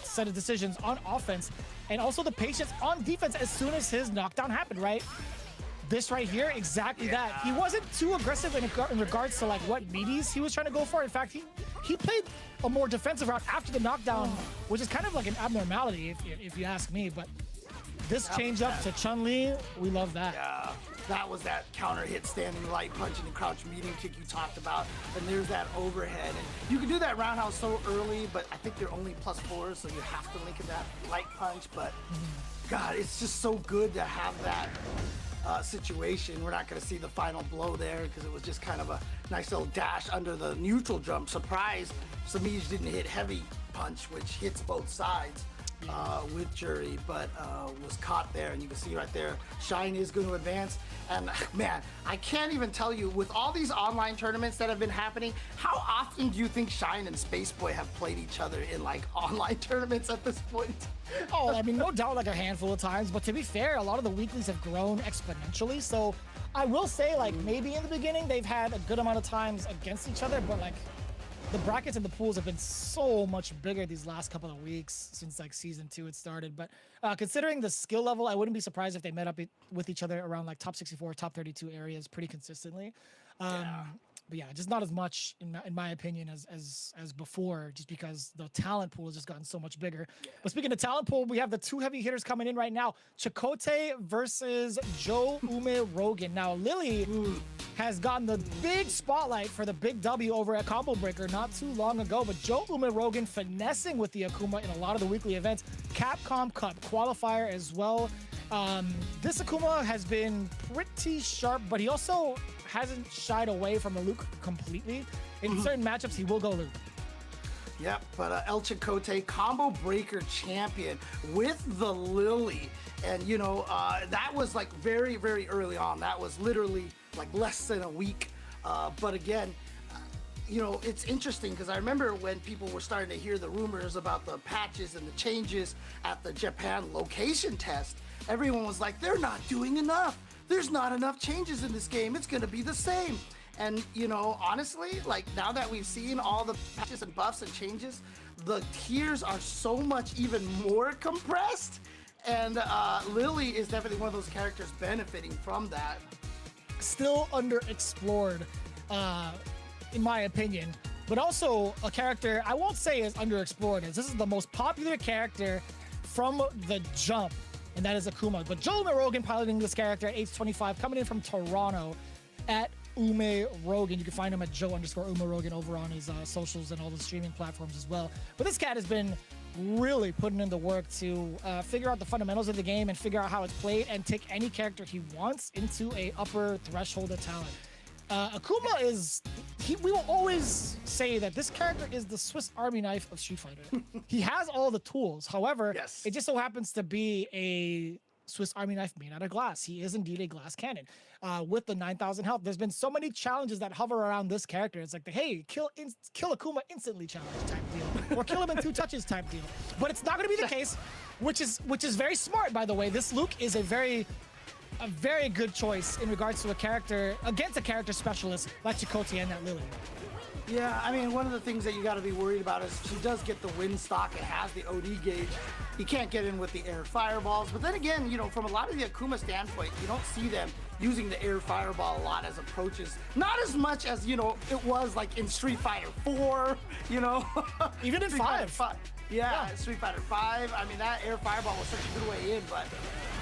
set of decisions on offense and also the patience on defense as soon as his knockdown happened, right? This right here, exactly that. He wasn't too aggressive in regards to like what meaties he was trying to go for. In fact, he played a more defensive route after the knockdown, which is kind of like an abnormality if you ask me. But this change up to Chun-Li, we love that. Yeah, that was that counter hit, standing light punch, and the crouch medium kick you talked about. And there's that overhead. And you can do that roundhouse so early, but I think they're only +4, so you have to link in that light punch. But God, it's just so good to have that situation. We're not going to see the final blow there because it was just kind of a nice little dash under the neutral jump. Surprise, Samij didn't hit heavy punch, which hits both sides with Jury, but was caught there. And you can see right there, Shine is going to advance. And man, I can't even tell you, with all these online tournaments that have been happening, how often do you think Shine and Spaceboy have played each other in like online tournaments at this point? Oh, I mean, no doubt like a handful of times, but to be fair, a lot of the weeklies have grown exponentially. So I will say, like, maybe in the beginning they've had a good amount of times against each other, but like the brackets and the pools have been so much bigger these last couple of weeks since like season 2 had started. But considering the skill level, I wouldn't be surprised if they met up with each other around like top 64, top 32 areas pretty consistently. But yeah, just not as much in my opinion as before, just because the talent pool has just gotten so much bigger. But speaking of talent pool, we have the 2 heavy hitters coming in right now. Chakotay versus Joe Ume Rogan. Now, Lily has gotten the big spotlight for the big W over at Combo Breaker not too long ago, but Joe Ume Rogan finessing with the Akuma in a lot of the weekly events. Capcom Cup qualifier as well. This Akuma has been pretty sharp, but he also hasn't shied away from the Luke completely. In certain matchups, he will go Luke. Yep, but El Chicote, Combo Breaker champion with the Lily. And, you know, that was like very, very early on. That was literally like less than a week. But again, you know, it's interesting because I remember when people were starting to hear the rumors about the patches and the changes at the Japan location test, everyone was like, they're not doing enough. There's not enough changes in this game. It's going to be the same. And, you know, honestly, like now that we've seen all the patches and buffs and changes, the tiers are so much even more compressed. And Lily is definitely one of those characters benefiting from that. Still underexplored, in my opinion, but also a character I won't say is underexplored. This is the most popular character from the jump, and that is Akuma. But Joe Ume Rogan piloting this character at age 25, coming in from Toronto at Ume Rogan. You can find him at Joe_Ume Rogan over on his socials and all the streaming platforms as well. But this cat has been really putting in the work to figure out the fundamentals of the game and figure out how it's played and take any character he wants into a upper threshold of talent. Akuma is, we will always say that this character is the Swiss Army knife of Street Fighter. He has all the tools. However, it just so happens to be a Swiss Army knife made out of glass. He is indeed a glass cannon with the 9,000 health. There's been so many challenges that hover around this character. It's like the, hey, kill Akuma instantly challenge type deal, or kill him in 2 touches type deal. But it's not going to be the case, which is very smart, by the way. This Luke is a very good choice in regards to a character against a character specialist like Chakotay and that Lily. Yeah, I mean, one of the things that you got to be worried about is she does get the win stock and has the OD gauge. You can't get in with the air fireballs. But then again, you know, from a lot of the Akuma standpoint, you don't see them using the air fireball a lot as approaches. Not as much as, you know, it was like in Street Fighter 4, you know. Even in 5. Yeah, Street Fighter 5. I mean, that air fireball was such a good way in, but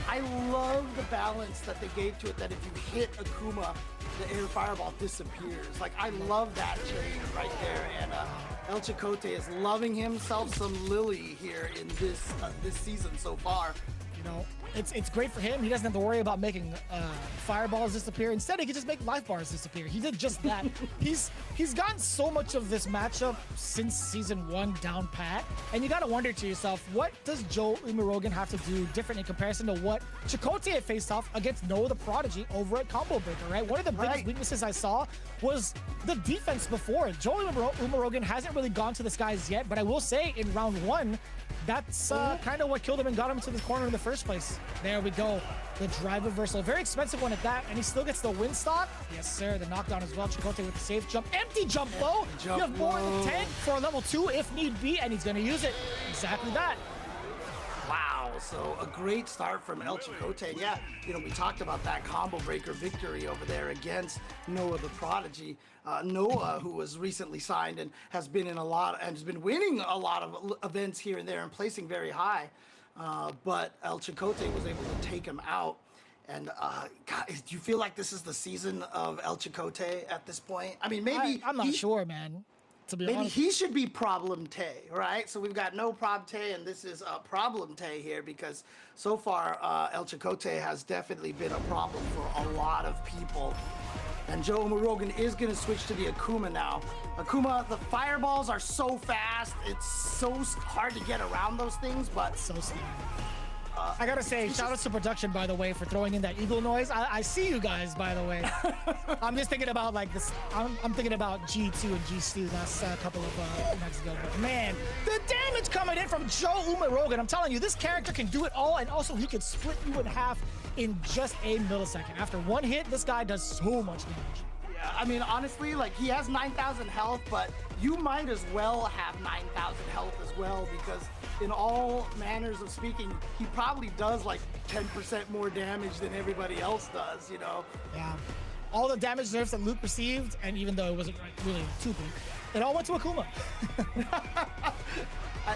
I love the balance that they gave to it, that if you hit Akuma, the air fireball disappears. Like, I love that change right there. And El Chicote is loving himself some Lily here in this season so far. You know, it's great for him. He doesn't have to worry about making fireballs disappear. Instead, he can just make life bars disappear. He did just that. he's gotten so much of this matchup since season 1 down pat, and you gotta wonder to yourself, what does Joe Umarogan have to do different in comparison to what Chakotay had faced off against Noah the Prodigy over at Combo Breaker, right? One of the biggest weaknesses I saw was the defense before. Joe Umarogan hasn't really gone to the skies yet, but I will say in round 1, that's kind of what killed him and got him to the corner in the first place. There we go. The drive reversal. Very expensive one at that, and he still gets the win stock. Yes, sir. The knockdown as well. Chakotay with the safe jump. Empty jump low. You have more in the tank for a level 2 if need be, and he's going to use it. Exactly that. Wow, so a great start from El Chakotay. Yeah, you know, we talked about that combo breaker victory over there against Noah the Prodigy. Noah, who was recently signed and has been in a lot and has been winning a lot of events here and there and placing very high. But El Chakotay was able to take him out. And God, do you feel like this is the season of El Chakotay at this point? I mean, maybe I'm not sure, man. To be honest, he should be Problem Tay, right? So we've got no Prob Tay, and this is Problem Tay here, because so far El Chakotay has definitely been a problem for a lot of people. And Joe Umarogan is going to switch to the Akuma now. Akuma, the fireballs are so fast, it's so hard to get around those things, but so slow. I gotta say, shout out to production, by the way, for throwing in that eagle noise. I see you guys, by the way. I'm just thinking about like this. I'm thinking about G2 and G2. That's a couple of nights ago. But man, the damage coming in from Joe Umarogan. I'm telling you, this character can do it all, and also he can split you in half in just a millisecond. After one hit, this guy does so much damage. Yeah, I mean, honestly, like, he has 9,000 health, but you might as well have 9,000 health as well, because in all manners of speaking, he probably does like 10% more damage than everybody else does, you know? Yeah. All the damage nerfs that Luke received, and even though it wasn't really too big, it all went to Akuma.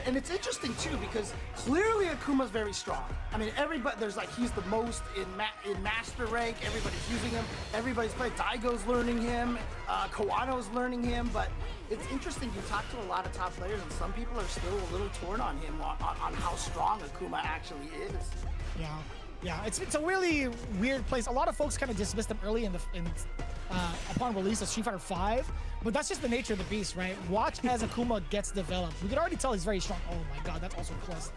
And it's interesting too, because clearly Akuma's very strong. I mean, everybody, there's like, he's the most in master rank. Everybody's using him. Everybody's playing. Daigo's learning him. Kawano's learning him. But it's interesting. You talk to a lot of top players, and some people are still a little torn on him on how strong Akuma actually is. Yeah. Yeah, it's a really weird place. A lot of folks kind of dismissed him early upon release of Street Fighter V, but that's just the nature of the beast, right? Watch as Akuma gets developed. We can already tell he's very strong. Oh my God, that's also a plus.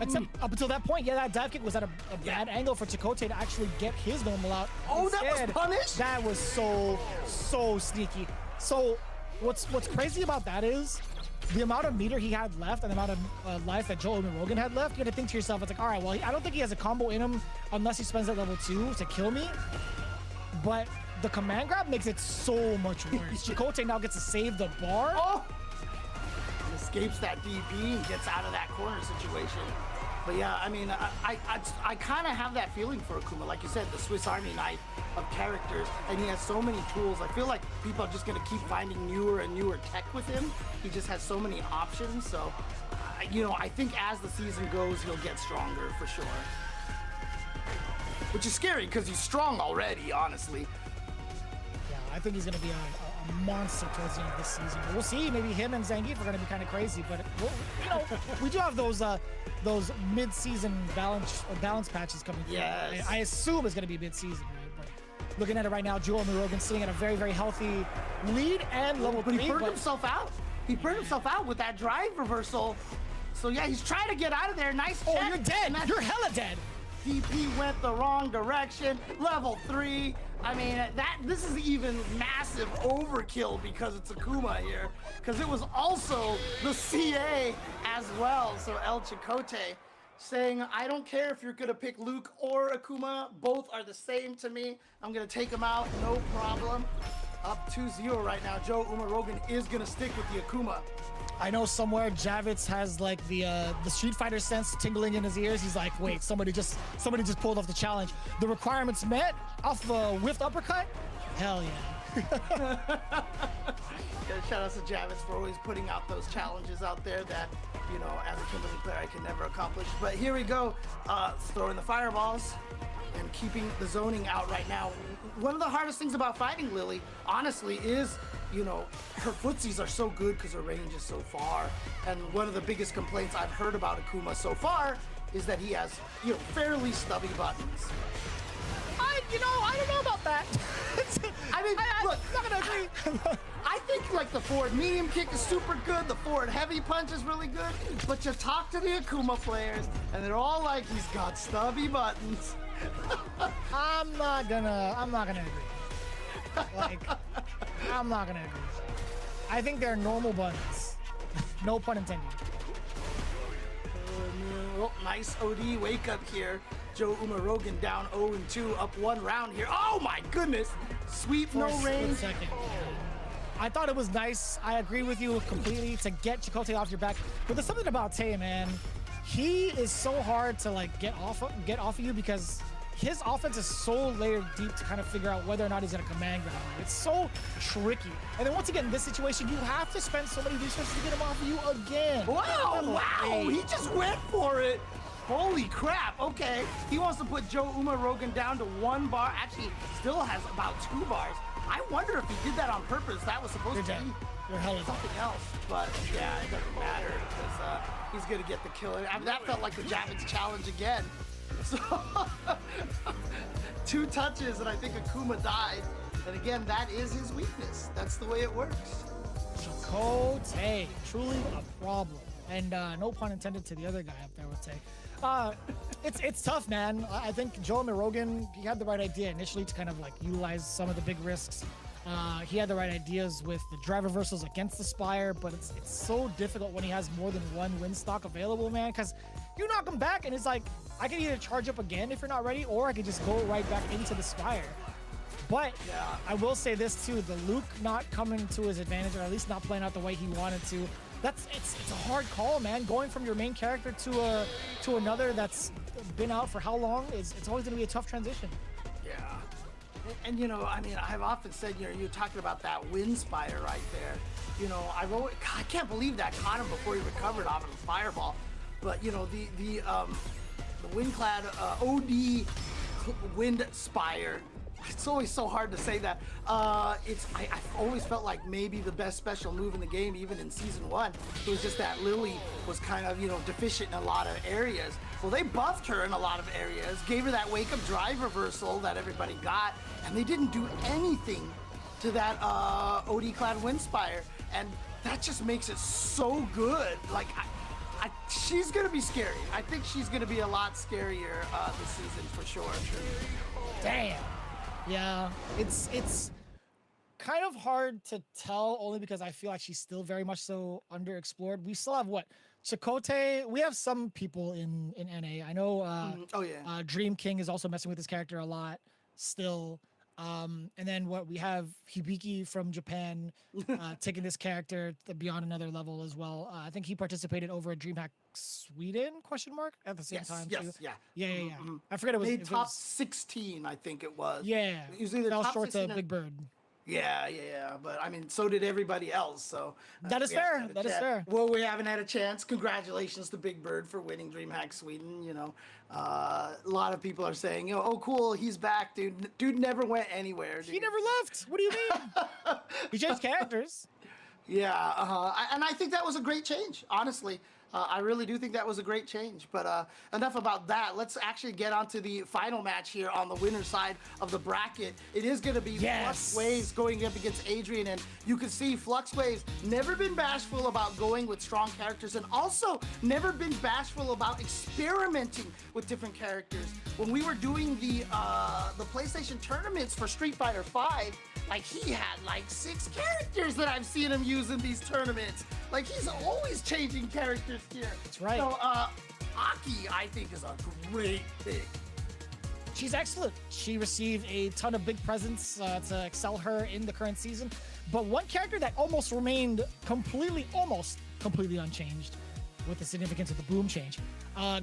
Except up until that point, yeah, that dive kick was at a bad angle for Chakotay to actually get his normal out. Oh, that was punished? That was so sneaky. So what's crazy about that is the amount of meter he had left and the amount of life that Joe Umarogan had left. You got to think to yourself, it's like, all right, well, I don't think he has a combo in him unless he spends at level 2 to kill me. But the command grab makes it so much worse. Chakotay now gets to save the bar. Oh! And escapes that DP and gets out of that corner situation. But yeah, I mean, I kind of have that feeling for Akuma. Like you said, the Swiss Army knife of characters, and he has so many tools. I feel like people are just going to keep finding newer and newer tech with him. He just has so many options. So, you know, I think as the season goes, he'll get stronger for sure. Which is scary because he's strong already, honestly. Yeah, I think he's going to be a monster towards the end of this season. We'll see. Maybe him and Zangief are going to be kind of crazy, but you know, we do have those mid-season balance patches coming through. Yes. I assume it's going to be mid-season, right? But looking at it right now, Joe Umarogan sitting at a very, very healthy lead and level 3. But he burned himself out. He burned himself out with that drive reversal. So yeah, he's trying to get out of there. Nice check. Oh, you're dead. You're hella dead. DP went the wrong direction. Level 3. I mean, this is even massive overkill because it's Akuma here. Because it was also the CA as well. So El Chakotay saying, I don't care if you're going to pick Luke or Akuma. Both are the same to me. I'm going to take them out. No problem. Up 2-0 right now. Joe Umarogan is going to stick with the Akuma. I know somewhere Javits has like the Street Fighter sense tingling in his ears. He's like, wait, somebody just pulled off the challenge. The requirements met off the whiffed uppercut? Hell yeah. Shout out to Javits for always putting out those challenges out there that, you know, as a Kimberly player, I can never accomplish. But here we go, throwing the fireballs and keeping the zoning out right now. One of the hardest things about fighting Lily, honestly, is, you know, her footsies are so good because her range is so far. And one of the biggest complaints I've heard about Akuma so far is that he has, fairly stubby buttons. I don't know about that. I mean, look, I'm not gonna agree. I think like the forward medium kick is super good, the forward heavy punch is really good, but you talk to the Akuma players and they're all like, he's got stubby buttons. I'm not gonna agree. Like, I'm not gonna agree. I think they're normal buttons. No pun intended. Oh, nice OD wake up here. Joe Umarogan down 0-2, up 1 round here. Oh my goodness! Sweep, no range. Second. I thought it was nice. I agree with you completely to get Chakotay off your back. But there's something about Tay, man. He is so hard to like get off of you because his offense is so layered deep to kind of figure out whether or not he's gonna command grab you. It's so tricky. And then once you get in this situation, you have to spend so many resources to get him off of you again. Wow! He just went for it. Holy crap, okay. He wants to put Joe Umarogan down to 1 bar. Actually, still has about 2 bars. I wonder if he did that on purpose. That was supposed to be something else. But yeah, it doesn't matter because he's going to get the kill. I mean, that felt like the Javits challenge again. So, 2 touches and I think Akuma died. And again, that is his weakness. That's the way it works. Chakotay, truly a problem. And no pun intended to the other guy up there with Tay. It's tough, man. I think Joe Umarogan, he had the right idea initially to kind of like utilize some of the big risks. He had the right ideas with the drive reversals against the Spire, but it's so difficult when he has more than 1 win stock available, man, because you knock him back and it's like, I can either charge up again if you're not ready, or I can just go right back into the Spire. But yeah, I will say this too, the Luke not coming to his advantage, or at least not playing out the way he wanted to, it's a hard call, man. Going from your main character to another that's been out for how long it's always going to be a tough transition. Yeah. And I mean, I've often said, you're talking about that wind spider right there. I can't believe that caught him before he recovered off of the fireball. But the wind-clad OD wind spire. It's always so hard to say that. I've always felt like maybe the best special move in the game, even in season 1. It was just that Lily was kind of, deficient in a lot of areas. Well, they buffed her in a lot of areas, gave her that wake-up drive reversal that everybody got, and they didn't do anything to that OD-clad Windspire, and that just makes it so good. Like, she's gonna be scary. I think she's gonna be a lot scarier this season for sure. Damn. Yeah, it's kind of hard to tell only because I feel like she's still very much so underexplored. We still have Chakotay. We have some people in NA. I know Dream King is also messing with this character a lot still. And then we have Hibiki from Japan taking this character beyond another level as well. I think he participated over at DreamHack Sweden ? At the same time. Yes, too. yeah. Yeah. Mm-hmm. I forget it was. Made top 16, I think it was. Yeah. It was either fell top short 16 to Big Bird. Yeah. But I mean, so did everybody else. So that is fair. That is fair. Well, we haven't had a chance. Congratulations to Big Bird for winning DreamHack Sweden. A lot of people are saying, oh, cool, he's back, dude. Dude never went anywhere. Dude. He never left. What do you mean? He changed characters. Yeah, and I think that was a great change, honestly. I really do think that was a great change. But enough about that. Let's actually get onto the final match here on the winner's side of the bracket. It is going to be Fluxwaves going up against Adrian. And you can see Fluxwaves never been bashful about going with strong characters and also never been bashful about experimenting with different characters. When we were doing the PlayStation tournaments for Street Fighter V, like he had like 6 characters that I've seen him use in these tournaments. Like he's always changing characters here. That's right. So Aki, I think, is a great pick. She's excellent. She received a ton of big presents to excel her in the current season. But one character that almost remained almost completely unchanged with the significance of the boom change.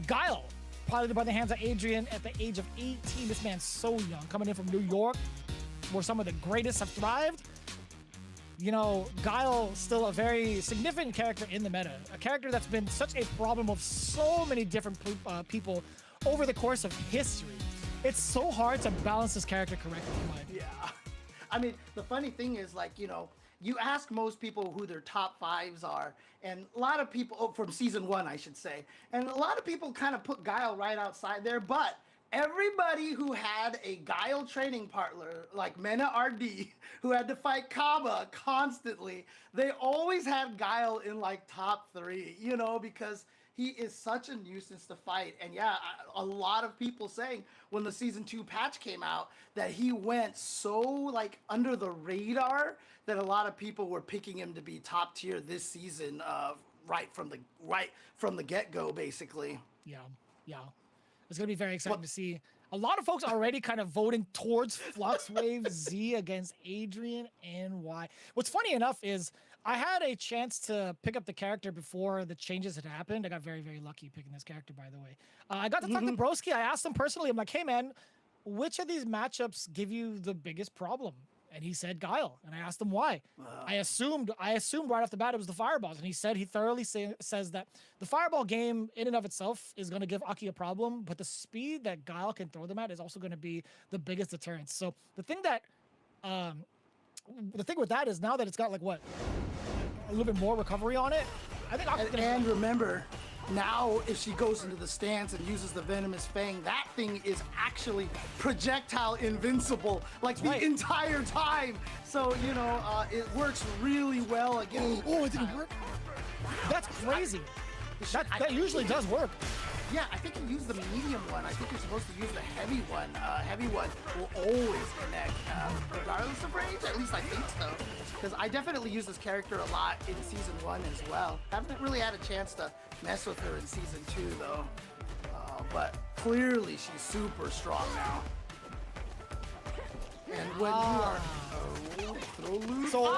Guile, piloted by the hands of Adrian at the age of 18. This man's so young, coming in from New York, where some of the greatest have thrived. Guile still a very significant character in the meta. A character that's been such a problem of so many different people over the course of history. It's so hard to balance this character correctly. Yeah. I mean, the funny thing is, like, you ask most people who their top fives are, and a lot of people, from season 1, I should say, and a lot of people kind of put Guile right outside there, but everybody who had a Guile training partner, like Mena RD, who had to fight Kaba constantly, they always had Guile in like top 3, you know, because he is such a nuisance to fight. And yeah, a lot of people saying when the season 2 patch came out that he went so like under the radar that a lot of people were picking him to be top tier this season, right from the get-go, basically. Yeah, yeah. It's going to be very exciting to see. A lot of folks already kind of voting towards Fluxwave Z against Adrian NY. What's funny enough is I had a chance to pick up the character before the changes had happened. I got very, very lucky picking this character, by the way. I got to talk to Broski. I asked him personally, I'm like, hey, man, which of these matchups give you the biggest problem? And he said Guile. And I asked him why. I assumed right off the bat it was the fireballs. And he said he thoroughly says that the fireball game in and of itself is going to give Aki a problem, but the speed that Guile can throw them at is also going to be the biggest deterrence. So the thing with that is now that it's got like what, a little bit more recovery on it, I think Aki's and remember, now if she goes into the stance and uses the Venomous Fang, that thing is actually projectile invincible like the entire time. So, you know, it works really well against... Oh, it didn't work? That's crazy. That usually does work. Yeah, I think you use the medium one. I think you're supposed to use the heavy one. Heavy one will always connect, regardless of range. At least I think so. Because I definitely use this character a lot in season 1 as well. Haven't really had a chance to mess with her in season 2 though. But clearly she's super strong now. And when you are throw loose. So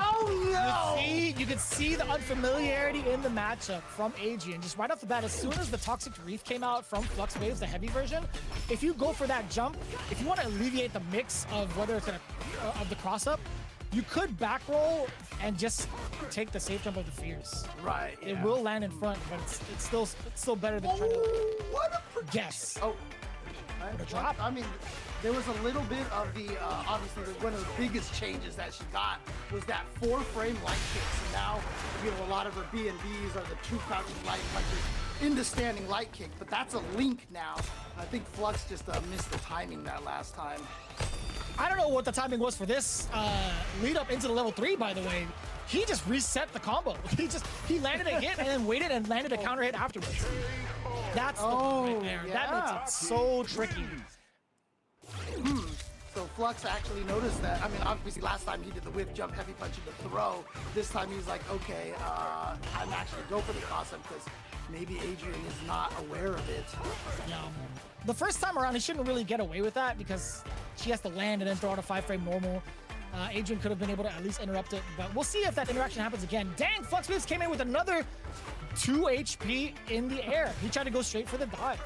you can see the unfamiliarity in the matchup from Adrian. Just right off the bat, as soon as the Toxic Reef came out from Flux Waves, the heavy version, if you go for that jump, if you want to alleviate the mix of whether it's gonna of the cross up, you could back roll and just take the safe jump of the Fierce. Right. It will land in front, but it's still better than trying to guess. Oh, what a drop. I mean, there was a little bit of the, obviously, one of the biggest changes that she got was that 4-frame light kicks. And now, you know, a lot of her B&Bs are the 2 crouching light punches into standing light kick, but that's a link now. I think Flux just missed the timing that last time. I don't know what the timing was for this lead up into the level 3, by the way. He just reset the combo. He landed a hit and then waited and landed a counter hit afterwards. That's the right there. Yeah. That makes it so tricky. So Flux actually noticed that. I mean, obviously last time he did the whip jump, heavy punch, and the throw. This time he's like, okay, I'm actually go for the cross-up because maybe Adrian is not aware of it. Yeah. The first time around, he shouldn't really get away with that because she has to land and then throw out a 5-frame normal. Adrian could have been able to at least interrupt it, but we'll see if that interaction happens again. Dang, Flux Waves came in with another 2 HP in the air. He tried to go straight for the dive.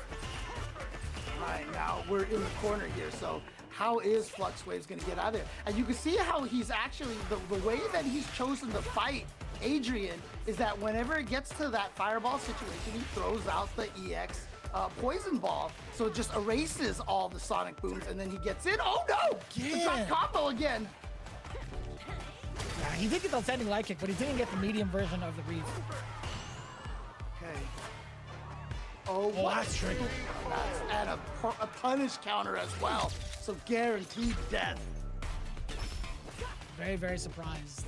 Right, now we're in the corner here, so how is Flux Waves going to get out of there? And you can see how he's actually, the way that he's chosen to fight Adrian is that whenever it gets to that fireball situation, he throws out the EX poison ball. So it just erases all the sonic booms, and then he gets in. Oh no! The drop combo again! Yeah, he did get the standing light kick, but he didn't get the medium version of the Reef. Okay. Oh, that's tricky. And a punish counter as well. So guaranteed death. Very, very surprised.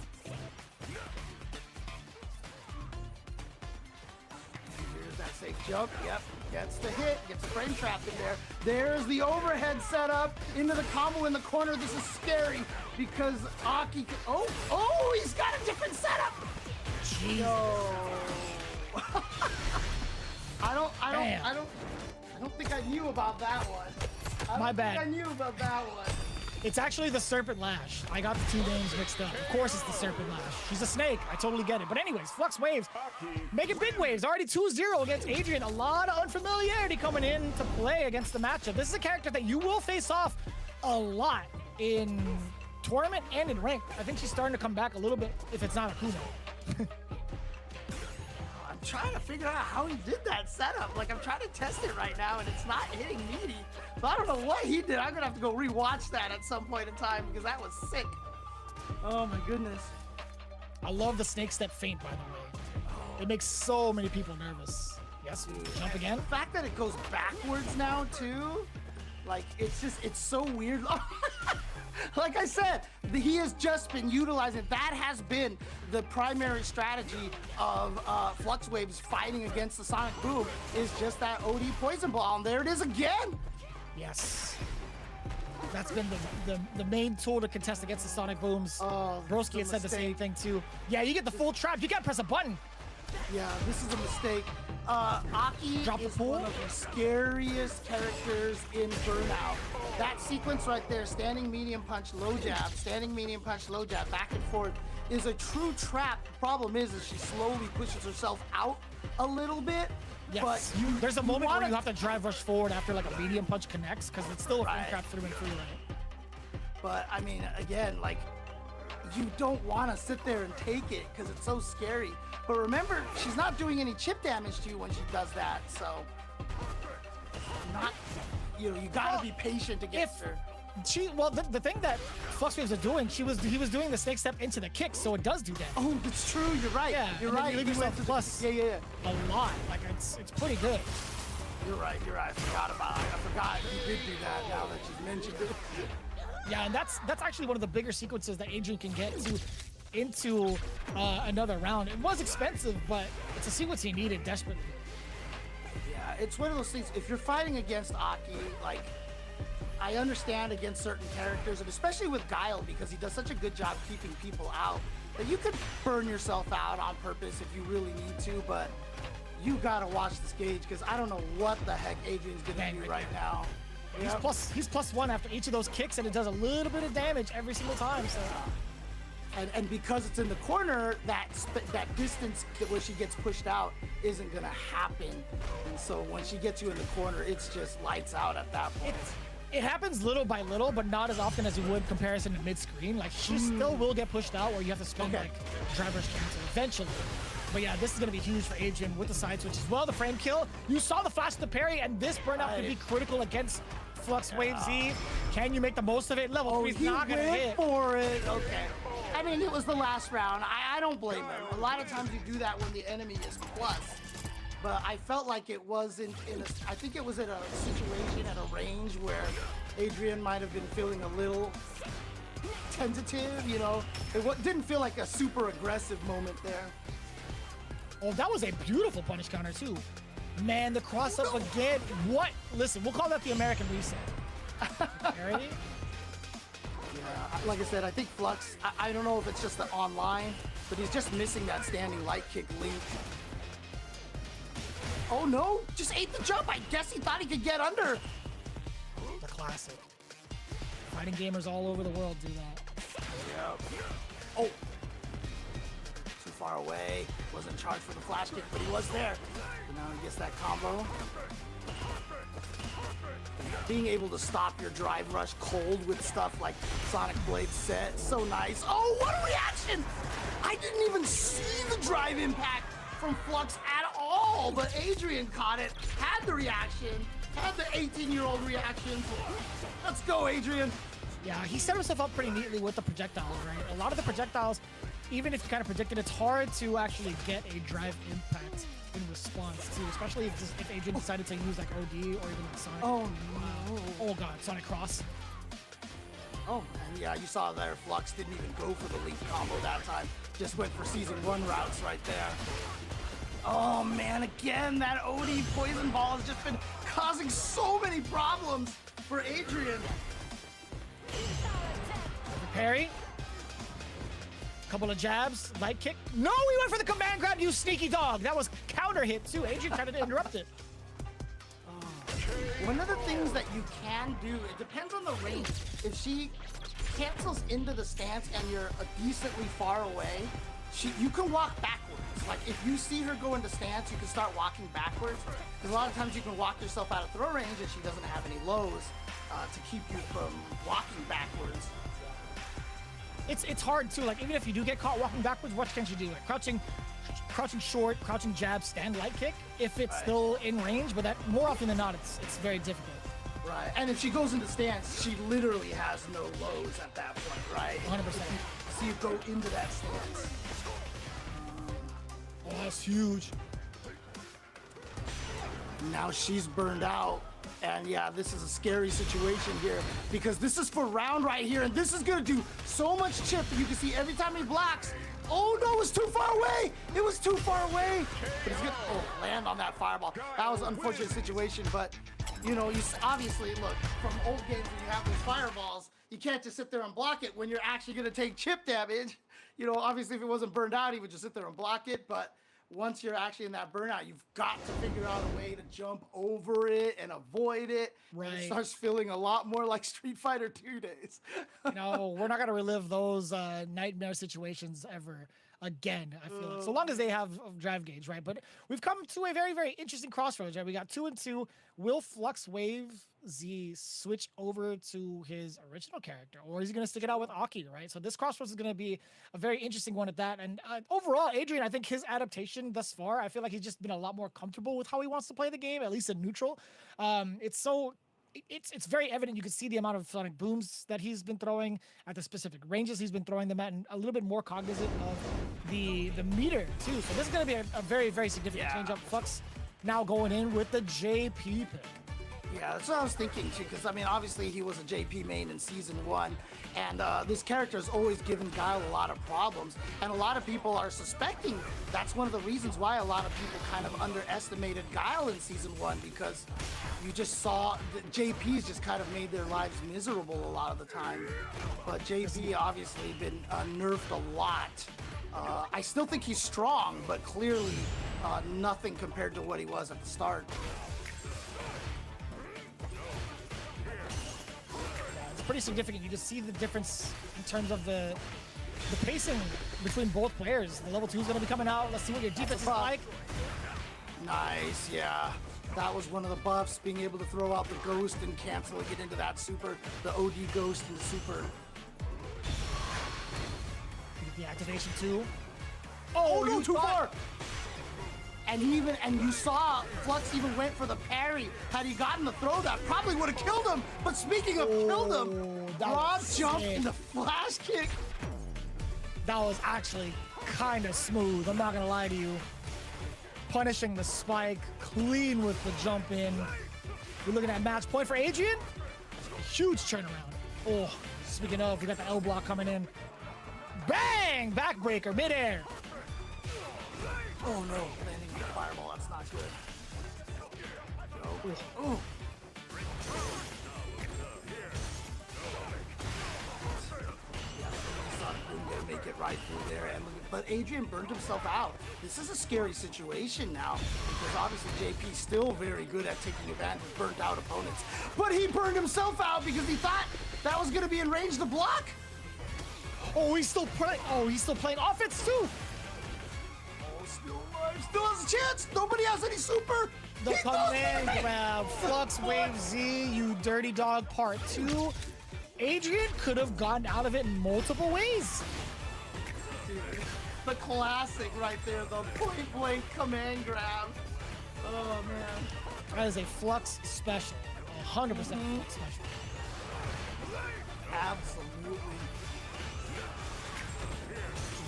Here's that safe jump. Yep. Gets the hit. Gets the frame trapped in there. There's the overhead setup into the combo in the corner. This is scary because Aki can, oh, he's got a different setup. Jeez. No. I don't think I knew about that one. My bad. I knew about that one. It's actually the Serpent Lash. I got the 2 names mixed up. Of course it's the Serpent Lash. She's a snake. I totally get it. But anyways, Flux Waves making big waves. Already 2-0 against Adrian. A lot of unfamiliarity coming in to play against the matchup. This is a character that you will face off a lot in tournament and in ranked. I think she's starting to come back a little bit if it's not a Kuno. I'm trying to figure out how he did that setup. Like, I'm trying to test it right now, and it's not hitting meaty. So I don't know what he did. I'm gonna have to go rewatch that at some point in time because that was sick. Oh my goodness. I love the snake step feint, by the way. It makes so many people nervous. Yes, jump again. The fact that it goes backwards now too, like it's so weird. Like I said, he has just been utilizing. That has been the primary strategy of Fluxwave's fighting against the Sonic Boom. Is just that OD poison ball, and there it is again. Yes. That's been the main tool to contest against the Sonic Booms. Oh, Broski had said the same thing too. Yeah, you get the full trap. You gotta press a button. Yeah, this is a mistake. Aki is one of the scariest characters in Burnout. That sequence right there, standing medium punch, low jab, standing medium punch, low jab, back and forth, is a true trap. The problem is she slowly pushes herself out a little bit. Yes. But there's a moment where you have to drive rush forward after like a medium punch connects, because it's still a frame trap through and through, right? But I mean, again, like, you don't want to sit there and take it because it's so scary. But remember, she's not doing any chip damage to you when she does that, so you gotta be patient against her. The thing that Fluxwaves are doing, he was doing the snake step into the kick, so it does do damage. Oh, that's true. You're right. Yeah, you're right. You leave yourself plus a lot. Like it's pretty good. You're right. I forgot about it. I forgot he did do that. Now that you've mentioned it. Yeah, and that's actually one of the bigger sequences that Adrian can get into another round. It was expensive, but it's a sequence he needed desperately. Yeah, it's one of those things. If you're fighting against Aki, like, I understand against certain characters, and especially with Guile, because he does such a good job keeping people out, that you could burn yourself out on purpose if you really need to, but you gotta watch this gauge, because I don't know what the heck Adrian's gonna do right now. He's plus one after each of those kicks, and it does a little bit of damage every single time. So, and because it's in the corner, that distance where she gets pushed out isn't gonna happen. And so when she gets you in the corner, it's just lights out at that point. It happens little by little, but not as often as you would in comparison to mid-screen. Like, she still will get pushed out where you have to spend like driver's cancel eventually. But yeah, this is gonna be huge for Adrian with the side switch as well. The frame kill, you saw the flash to parry, and this burnout could be critical against Fluxwave Z. Can you make the most of it? Level 3 is not gonna hit. For it. Okay. I mean, it was the last round. I don't blame him. A lot of times you do that when the enemy is plus. But I felt like it wasn't I think it was in a situation at a range where Adrian might have been feeling a little tentative, you know? It didn't feel like a super aggressive moment there. Oh, that was a beautiful punish counter too. Man, the cross up again. What? Listen, we'll call that the American reset. Ready? Yeah, like I said, I think Flux, I don't know if it's just the online, but he's just missing that standing light kick link. Oh no, just ate the jump. I guess he thought he could get under. The classic. Fighting gamers all over the world do that. Yeah. Oh. Too far away. Wasn't charged for the flash kick, but he was there. So now he gets that combo. Being able to stop your drive rush cold with stuff like Sonic Blade set, so nice. Oh, what a reaction! I didn't even see the drive impact from Flux at all, but Adrian caught it, had the reaction, had the 18-year-old reaction. Let's go, Adrian. Yeah, he set himself up pretty neatly with the projectiles, right? A lot of the projectiles, even if you kind of predict it, it's hard to actually get a drive impact in response too, especially if Adrian decided to use like OD or even like Sonic. Oh no. Oh god, Sonic Cross. Oh, and yeah, you saw there, Flux didn't even go for the leaf combo that time. Just went for Season 1 routes right there. Oh man, again, that OD poison ball has just been causing so many problems for Adrian. Parry. Couple of jabs, light kick. No, he went for the command grab, you sneaky dog. That was counter hit too. Adrian tried to interrupt it. One of the things that you can do, it depends on the range. If she cancels into the stance and you're decently far away, you can walk backwards. Like if you see her go into stance, you can start walking backwards. Because a lot of times you can walk yourself out of throw range and she doesn't have any lows to keep you from walking backwards. It's hard too. Like even if you do get caught walking backwards, what can you do? Like crouching short, crouching jab, stand light kick. If it's still in range, but that more often than not, it's very difficult. Right. And if she goes into stance, she literally has no lows at that point, right? 100%. So you go into that stance. That's huge. Now she's burned out. And yeah, this is a scary situation here because this is for round right here, and this is gonna do so much chip. You can see every time he blocks. Oh no, it was too far away. It was too far away. But he's gonna land on that fireball. That was an unfortunate situation, but you know, you obviously look from old games when you have those fireballs, you can't just sit there and block it when you're actually gonna take chip damage. You know, obviously if it wasn't burned out, he would just sit there and block it, but once you're actually in that burnout, you've got to figure out a way to jump over it and avoid it. Right. And it starts feeling a lot more like Street Fighter 2 days. You know, we're not going to relive those nightmare situations ever again, I feel like. So long as they have drive gauge, right? But we've come to a very, very interesting crossroads, right? We got 2 and 2. Will Flux Wave Z switch over to his original character, or is he going to stick it out with Aki, right? So this crossroads is going to be a very interesting one at that. And overall, Adrian, I think his adaptation thus far, I feel like he's just been a lot more comfortable with how he wants to play the game, at least in neutral. It's very evident. You can see the amount of sonic booms that he's been throwing at the specific ranges he's been throwing them at, and a little bit more cognizant of the meter too. So this is going to be a very, very significant change up. Flux now going in with the JP pick. Yeah, that's what I was thinking too, because I mean, obviously he was a JP main in season 1, and this character has always given Guile a lot of problems, and a lot of people are suspecting that's one of the reasons why a lot of people kind of underestimated Guile in season 1, because you just saw that JP's just kind of made their lives miserable a lot of the time. But JP obviously been nerfed a lot. I still think he's strong, but clearly nothing compared to what he was at the start. Pretty significant. You can see the difference in terms of the pacing between both players. The level 2 is going to be coming out. Let's see what your defense is like. Nice, yeah. That was one of the buffs, being able to throw out the ghost and canceling it into that super, the OD ghost and the super. The activation too. Oh, no, too far! And you saw Flux even went for the parry. Had he gotten the throw, that probably would have killed him. But speaking of killed him, Rob jumped in the flash kick. That was actually kind of smooth. I'm not gonna lie to you. Punishing the spike, clean with the jump in. We're looking at match point for Adrian. Huge turnaround. Oh, speaking of, we got the L block coming in. Bang! Backbreaker midair. Oh no, landing the fireball, that's not good. Ooh. Gonna make it right through there, but Adrian burned himself out. This is a scary situation now, because obviously JP's still very good at taking advantage of burnt out opponents. But he burned himself out because he thought that was gonna be in range to block. Oh, he's still playing offense too. Still has a chance. Nobody has any super. The command grab, Flux Wave Z, you dirty dog, part 2. Adrian could have gotten out of it in multiple ways. Dude, the classic right there, the point blank command grab. Oh man. That is a Flux special. 100% Flux special. Absolutely.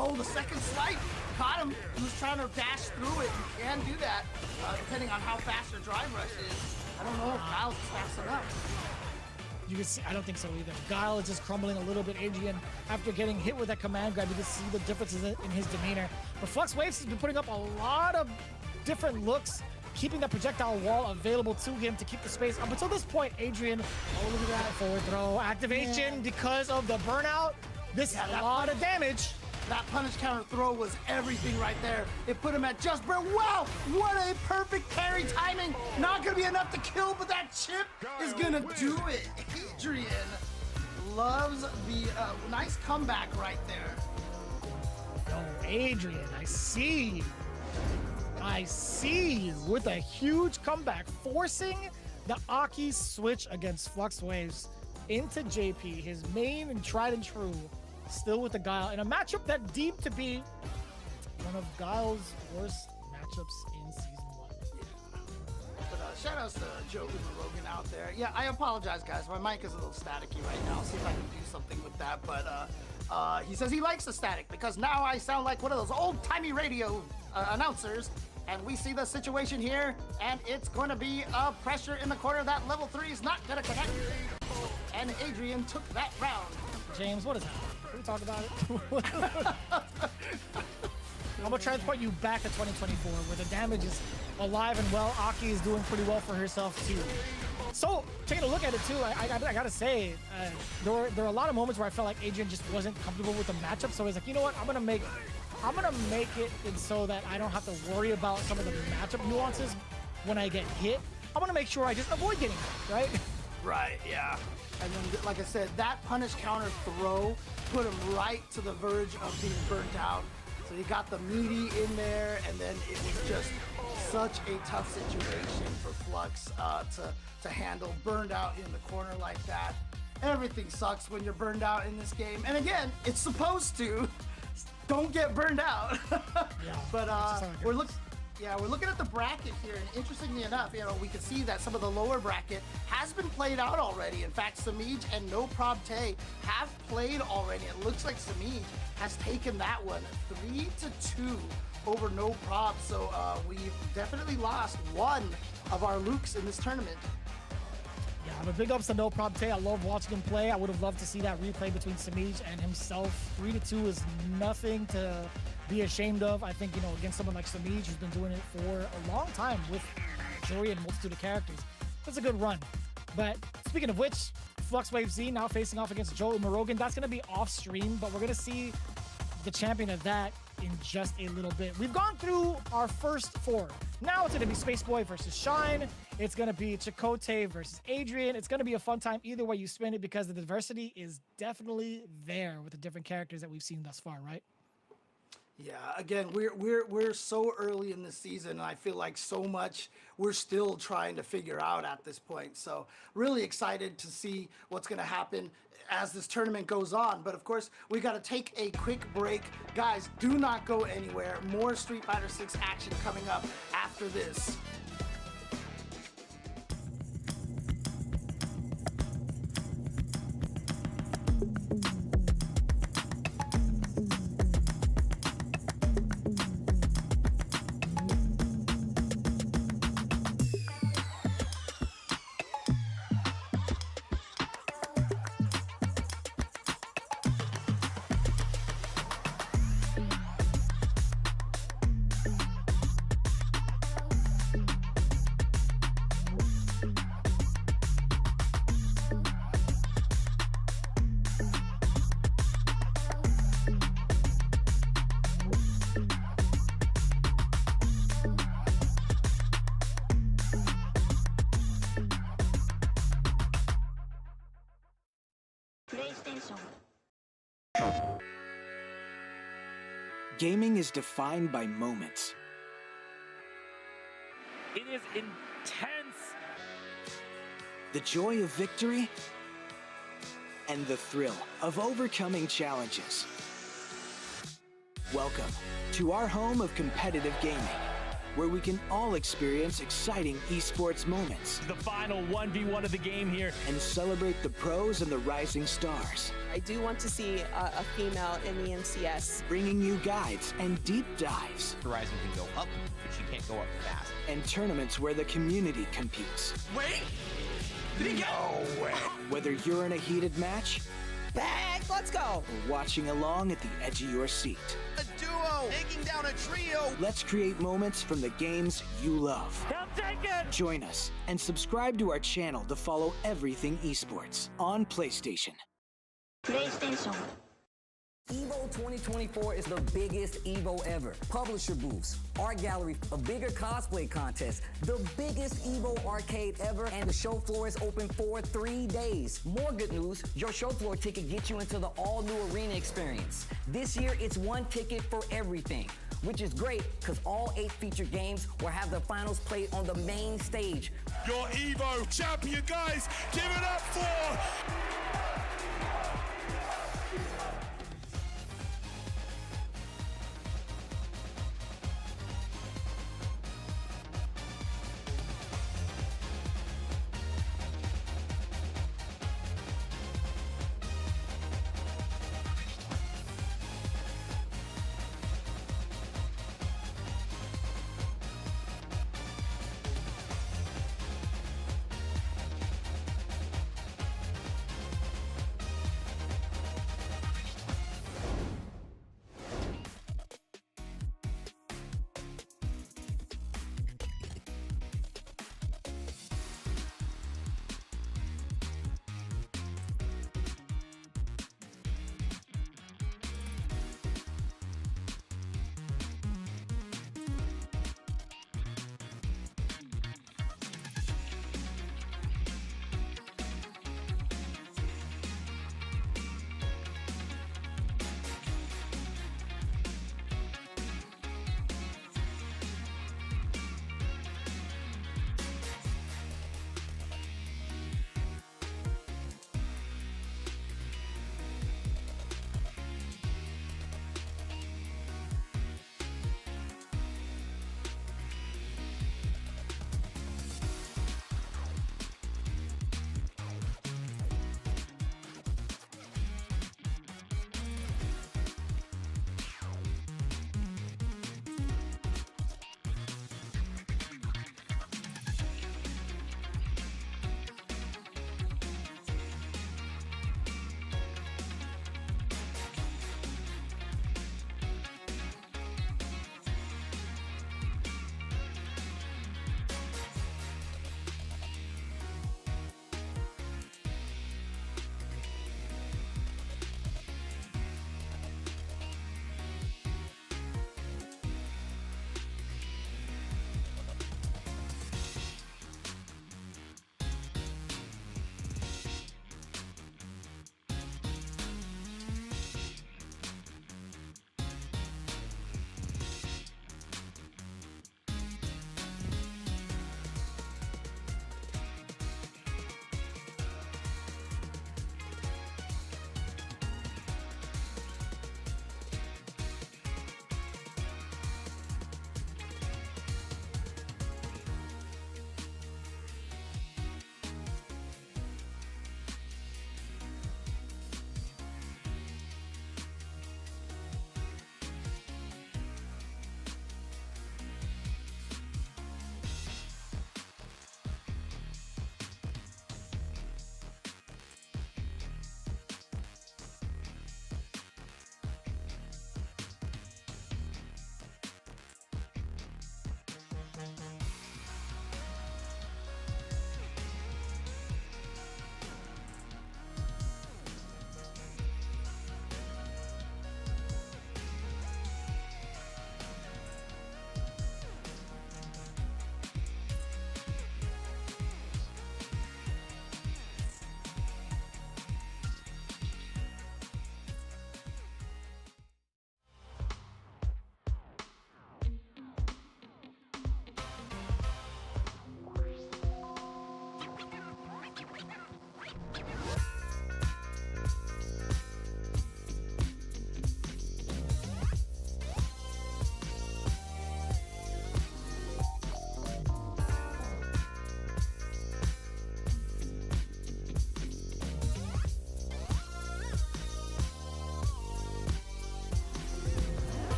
Oh, the second swipe caught him. He was trying to dash through it. You can do that, depending on how fast your drive rush is. I don't know if Guile's fast enough. You can see, I don't think so either. Guile is just crumbling a little bit. Adrian, after getting hit with that command grab, you can see the differences in his demeanor. But Flux Waves has been putting up a lot of different looks, keeping that projectile wall available to him to keep the space. Up until this point, Adrian, oh, look at that forward throw activation because of the burnout. This is a lot of damage. That punish counter throw was everything right there. It put him at just burn. Wow, what a perfect parry timing. Not gonna be enough to kill, but that chip is gonna do it. Adrian loves the nice comeback right there. Yo, Adrian, I see you with a huge comeback, forcing the Aki switch against Flux Waves into JP, his main and tried and true. Still with the Guile in a matchup that deemed to be one of Guile's worst matchups in season 1. Yeah. But shout outs to Joe Uber Rogan out there. Yeah, I apologize, guys. My mic is a little staticky right now. I'll see if I can do something with that. But He says he likes the static because now I sound like one of those old-timey radio announcers. And we see the situation here, and it's going to be a pressure in the corner. That level 3 is not going to connect. And Adrian took that round. James, what is that? Can we talk about it? I'm going to transport you back to 2024, where the damage is alive and well. Aki is doing pretty well for herself, too. So, taking a look at it, too, I got to say, there were a lot of moments where I felt like Adrian just wasn't comfortable with the matchup. So he's like, you know what, I'm gonna make it so that I don't have to worry about some of the matchup nuances when I get hit. I'm gonna make sure I just avoid getting hit, right? Right, yeah. And then, like I said, that punish counter throw put him right to the verge of being burnt out. So he got the meaty in there, and then it was just such a tough situation for Flux to handle. Burned out in the corner like that. Everything sucks when you're burned out in this game. And again, it's supposed to. Don't get burned out. Yeah, but we're looking at the bracket here, and interestingly enough, we can see that some of the lower bracket has been played out already. In fact, Samij and No Prob Tay have played already. It looks like Samij has taken that one 3-2 over No Prob. So we've definitely lost one of our Lukes in this tournament. Yeah, but big ups to No Prob Tay. I love watching him play. I would have loved to see that replay between Samij and himself. 3-2 is nothing to be ashamed of. I think, against someone like Samij, who's been doing it for a long time with Jory and multitude of characters, that's a good run. But speaking of which, Flux Wave Z now facing off against Joe Morogan. That's going to be off stream, but we're going to see the champion of that in just a little bit. We've gone through our first four. Now it's going to be Spaceboy versus Shine. It's going to be Chakotay versus Adrian. It's going to be a fun time either way you spin it, because the diversity is definitely there with the different characters that we've seen thus far, right? Yeah, again, we're so early in the season, and I feel like so much we're still trying to figure out at this point. So really excited to see what's going to happen as this tournament goes on. But of course, we got to take a quick break. Guys, do not go anywhere. More Street Fighter 6 action coming up after this. PlayStation. Gaming is defined by moments. It is intense. The joy of victory and the thrill of overcoming challenges. Welcome to our home of competitive gaming, where we can all experience exciting esports moments The final 1v1 of the game here. and celebrate the pros and the rising stars, I do want to see a female in the MCS. bringing you guides and deep dives Horizon can go up, but she can't go up fast. and tournaments where the community competes. Wait! Did he get? No way! Whether you're in a heated match Back, let's go. or watching along at the edge of your seat, A duo taking down a trio. let's create moments from the games you love. He'll take it. Join us and subscribe to our channel to follow everything esports on PlayStation. PlayStation. Evo 2024 is the biggest Evo ever. Publisher booths, art gallery, a bigger cosplay contest, the biggest Evo arcade ever, and the show floor is open for 3 days. More good news, your show floor ticket gets you into the all-new arena experience. This year, it's one ticket for everything, which is great because all 8 featured games will have the finals played on the main stage. Your Evo champion, guys. Give it up for...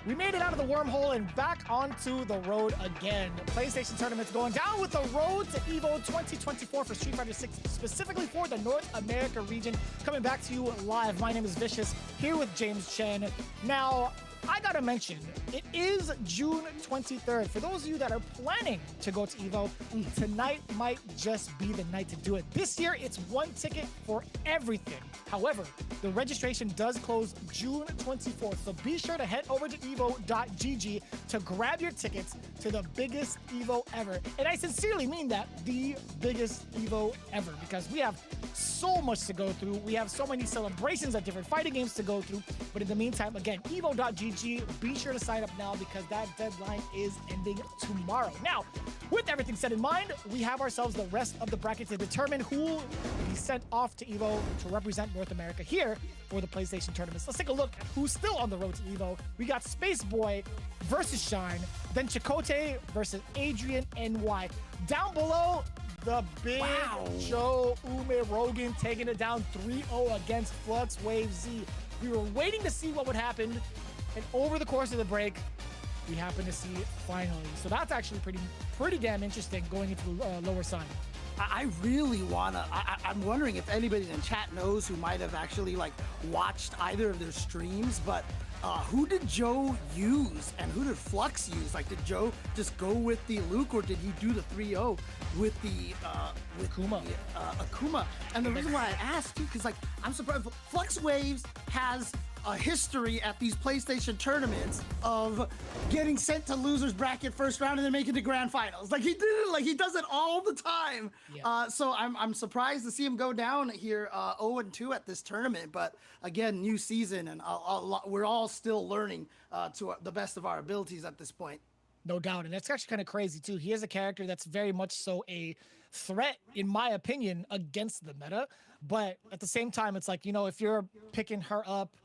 We made it out of the wormhole and back onto the road again. PlayStation tournament's going down with the road to Evo 2024 for Street Fighter 6, specifically for the North America region. Coming back to you live. My name is Vicious, here with James Chen. Now, I gotta mention, it is June 23rd. For those of you that are planning to go to Evo, tonight might just be the night to do it. This year, it's one ticket for everything. However, the registration does close June 24th, so be sure to head over to evo.gg to grab your tickets to the biggest Evo ever. And I sincerely mean that, the biggest Evo ever, because we have so much to go through. We have so many celebrations of different fighting games to go through. But in the meantime, again, evo.gg, be sure to sign up now because that deadline is ending tomorrow. Now, with everything said in mind, we have ourselves the rest of the bracket to determine who will be sent off to Evo to represent North America here for the PlayStation tournaments. Let's take a look at who's still on the road to Evo. We got Space Boy versus Shine, then Chakotay versus Adrian NY. Down below, the big Joe Ume Rogan taking it down 3-0 against Flux Wave Z. We were waiting to see what would happen, and over the course of the break, we happened to see it finally. So that's actually pretty damn interesting going into the lower side. I really wanna. I'm wondering if anybody in chat knows who might have actually like watched either of their streams, but who did Joe use and who did Flux use? Like, did Joe just go with the Luke, or did he do the 3-0 with the Akuma? Akuma. And the reason why I asked too, because like I'm surprised. Flux Waves has a history at these PlayStation tournaments of getting sent to losers bracket first round and then making the grand finals. Like he did it, like he does it all the time. Yeah. So I'm surprised to see him go down here 0-2 at this tournament. But again, new season, and we're all still learning to the best of our abilities at this point. No doubt. And that's actually kind of crazy too. He is a character that's very much so a threat, in my opinion, against the meta. But at the same time, it's like, you know, if you're picking her up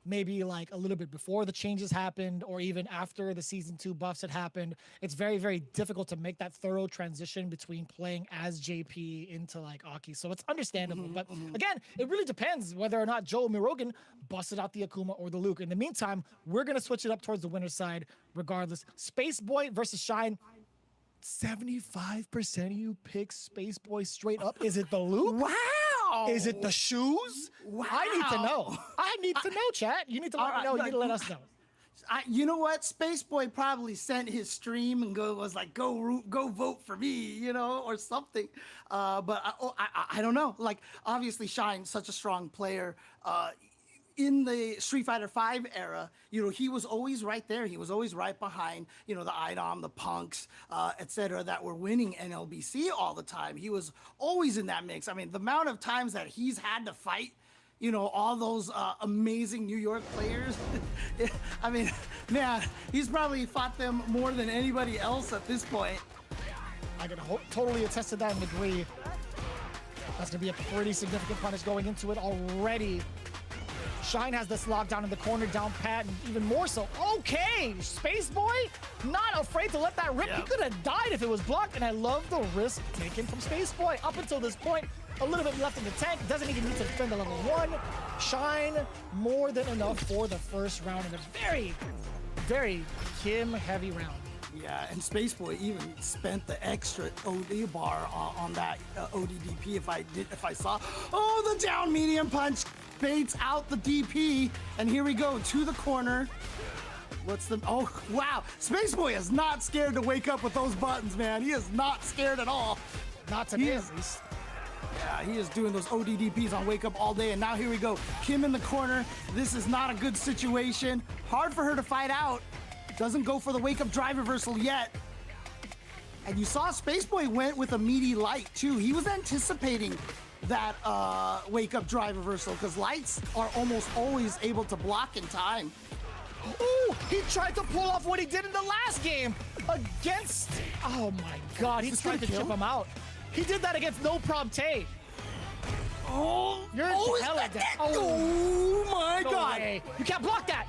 maybe like a little bit before the changes happened or even after the season 2 buffs had happened, it's very, very difficult to make that thorough transition between playing as JP into like Aki. So it's understandable. But again, it really depends whether or not Joe Mirogan busted out the Akuma or the Luke. In the meantime, we're going to switch it up towards the winner's side regardless. Space Boy versus Shine. 75% of you pick Space Boy straight up. Is it the Luke? Wow. Is it the shoes? Wow. I need to know. I need to know, chat. You need to let me know. You need to let us know. You know what? Space Boy probably sent his stream and was like, go vote for me, you know, or something. But I don't know. Like, obviously, Shine's such a strong player. In the Street Fighter V era, you know, he was always right there. He was always right behind, you know, the IDOM, the Punks, etc., that were winning NLBC all the time. He was always in that mix. I mean, the amount of times that he's had to fight, you know, all those amazing New York players. I mean, man, he's probably fought them more than anybody else at this point. I can totally attest to that and agree. That's going to be a pretty significant punish going into it already. Shine has this lockdown in the corner, down pat, and even more so. Okay, Space Boy, not afraid to let that rip. He could have died if it was blocked, and I love the risk taken from Space Boy. Up until this point, a little bit left in the tank. Doesn't even need to defend the level 1. Shine, more than enough for the first round in a very, very Kim-heavy round. Yeah, and Space Boy even spent the extra OD bar on that ODDP if I saw. Oh, the down medium punch baits out the DP, and here we go to the corner. What's the, oh, wow. Space Boy is not scared to wake up with those buttons, man. He is not scared at all. Not to me, at least. Yeah, he is doing those ODDPs on Wake Up all day, and now here we go. Kim in the corner. This is not a good situation. Hard for her to fight out. Doesn't go for the Wake Up drive reversal yet. And you saw Space Boy went with a meaty light, too. He was anticipating that Wake Up drive reversal because lights are almost always able to block in time. Ooh, he tried to pull off what he did in the last game against, oh my God, he tried to chip him out. He did that against No Prob Tay. Oh, You're hella dead. Oh my God. Way. You can't block that.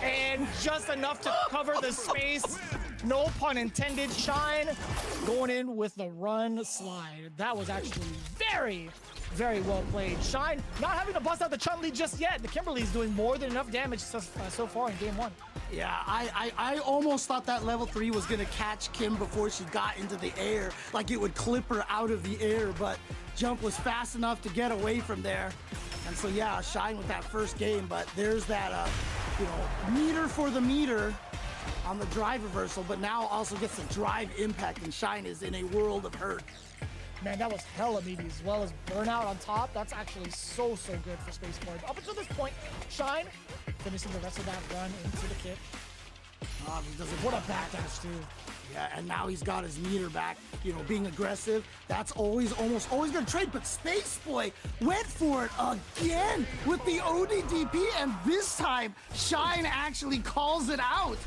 And just enough to cover the space. No pun intended. Shine going in with the run slide. That was actually very, very well played. Shine not having to bust out the Chun-Li just yet. The Kimberly's doing more than enough damage so far in game 1. Yeah, I almost thought that level 3 was gonna catch Kim before she got into the air, like it would clip her out of the air, but Jump was fast enough to get away from there. And so yeah, Shine with that first game, but there's that, meter for the meter on the drive reversal, but now also gets the drive impact, and Shine is in a world of hurt. Man, that was hella meaty, as well as burnout on top. That's actually so good for Space Boy. But up until this point, Shine finishing the rest of that run into the kit. He doesn't What a backdash, too. Yeah, and now he's got his meter back, being aggressive. That's almost always gonna trade, but Space Boy went for it again with the ODDP, and this time, Shine actually calls it out.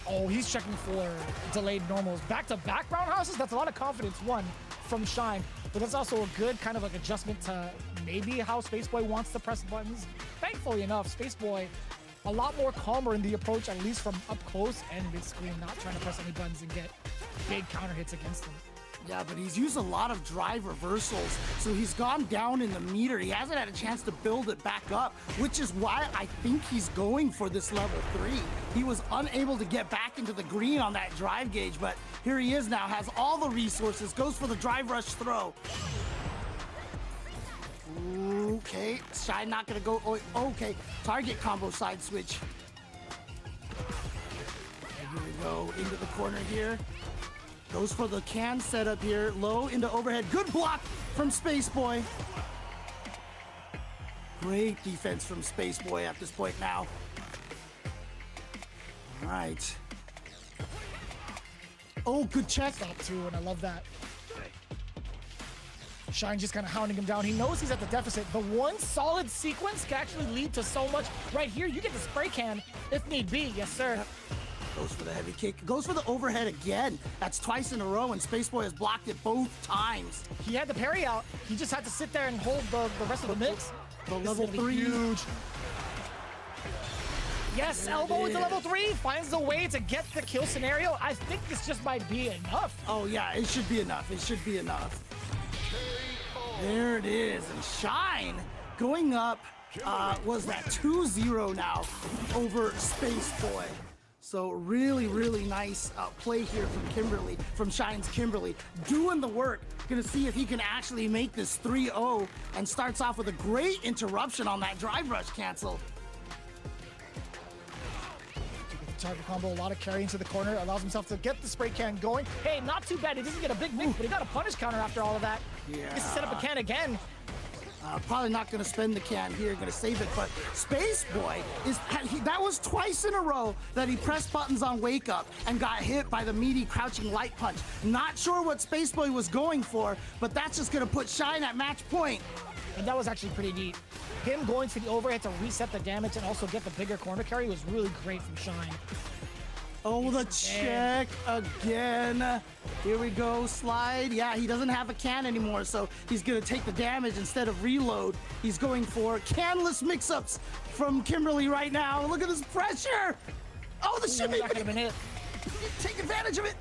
Oh, he's checking for delayed normals. Back-to-back roundhouses? That's a lot of confidence, one, from Shine. But that's also a good kind of like adjustment to maybe how Space Boy wants to press buttons. Thankfully enough, Space Boy a lot more calmer in the approach, at least from up close and mid-screen, not trying to press any buttons and get big counter hits against them. Yeah, but he's used a lot of drive reversals, so he's gone down in the meter. He hasn't had a chance to build it back up, which is why I think he's going for this level 3. He was unable to get back into the green on that drive gauge, but here he is now, has all the resources, goes for the drive rush throw. Okay, Shine not gonna go, okay, target combo side switch. And here we go, into the corner here. Goes for the can setup here, low into overhead. Good block from Space Boy. Great defense from Space Boy at this point now. All right. Oh, good check. Stop too, and I love that. Shine just kind of hounding him down. He knows he's at the deficit, but one solid sequence can actually lead to so much. Right here, you get the spray can if need be. Yes, sir. Goes for the heavy kick. Goes for the overhead again. That's twice in a row, and Space Boy has blocked it both times. He had the parry out. He just had to sit there and hold the rest of the mix. The level 3. Huge. Yes, elbow into level 3. Finds a way to get the kill scenario. I think this just might be enough. Oh, yeah, it should be enough. It should be enough. There it is. And Shine going up, was that 2-0 now over Space Boy. So really, really nice play here from Shine's Kimberly. Doing the work. Gonna see if he can actually make this 3-0, and starts off with a great interruption on that drive rush cancel. Target combo, a lot of carry into the corner, allows himself to get the spray can going. Hey, not too bad. He doesn't get a big move, but he got a punish counter after all of that. Yeah. Gets to set up a can again. Probably not going to spend the can here, going to save it, but Space Boy, that was twice in a row that he pressed buttons on Wake Up and got hit by the meaty crouching light punch. Not sure what Space Boy was going for, but that's just going to put Shine at match point. And that was actually pretty neat. Him going for the overhead to reset the damage and also get the bigger corner carry was really great from Shine. Oh, the check again. Here we go, slide. Yeah, he doesn't have a can anymore, so he's gonna take the damage instead of reload. He's going for canless mix-ups from Kimberly right now. Look at this pressure. Oh, the shimmy. That could have been hit. Take advantage of it.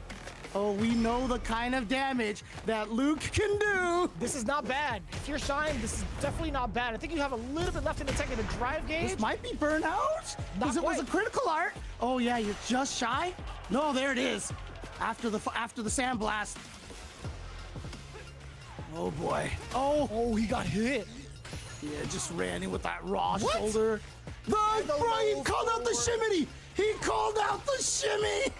Oh, we know the kind of damage that Luke can do. This is not bad. If you're Shine, this is definitely not bad. I think you have a little bit left in the tank of the drive gauge. This might be burnout. Because it was a critical art. Oh yeah, you're just shy. No, there it is. After the sandblast. Oh boy. Oh, he got hit. Yeah, just ran in with that raw shoulder. He called out the shimmy. He called out the shimmy.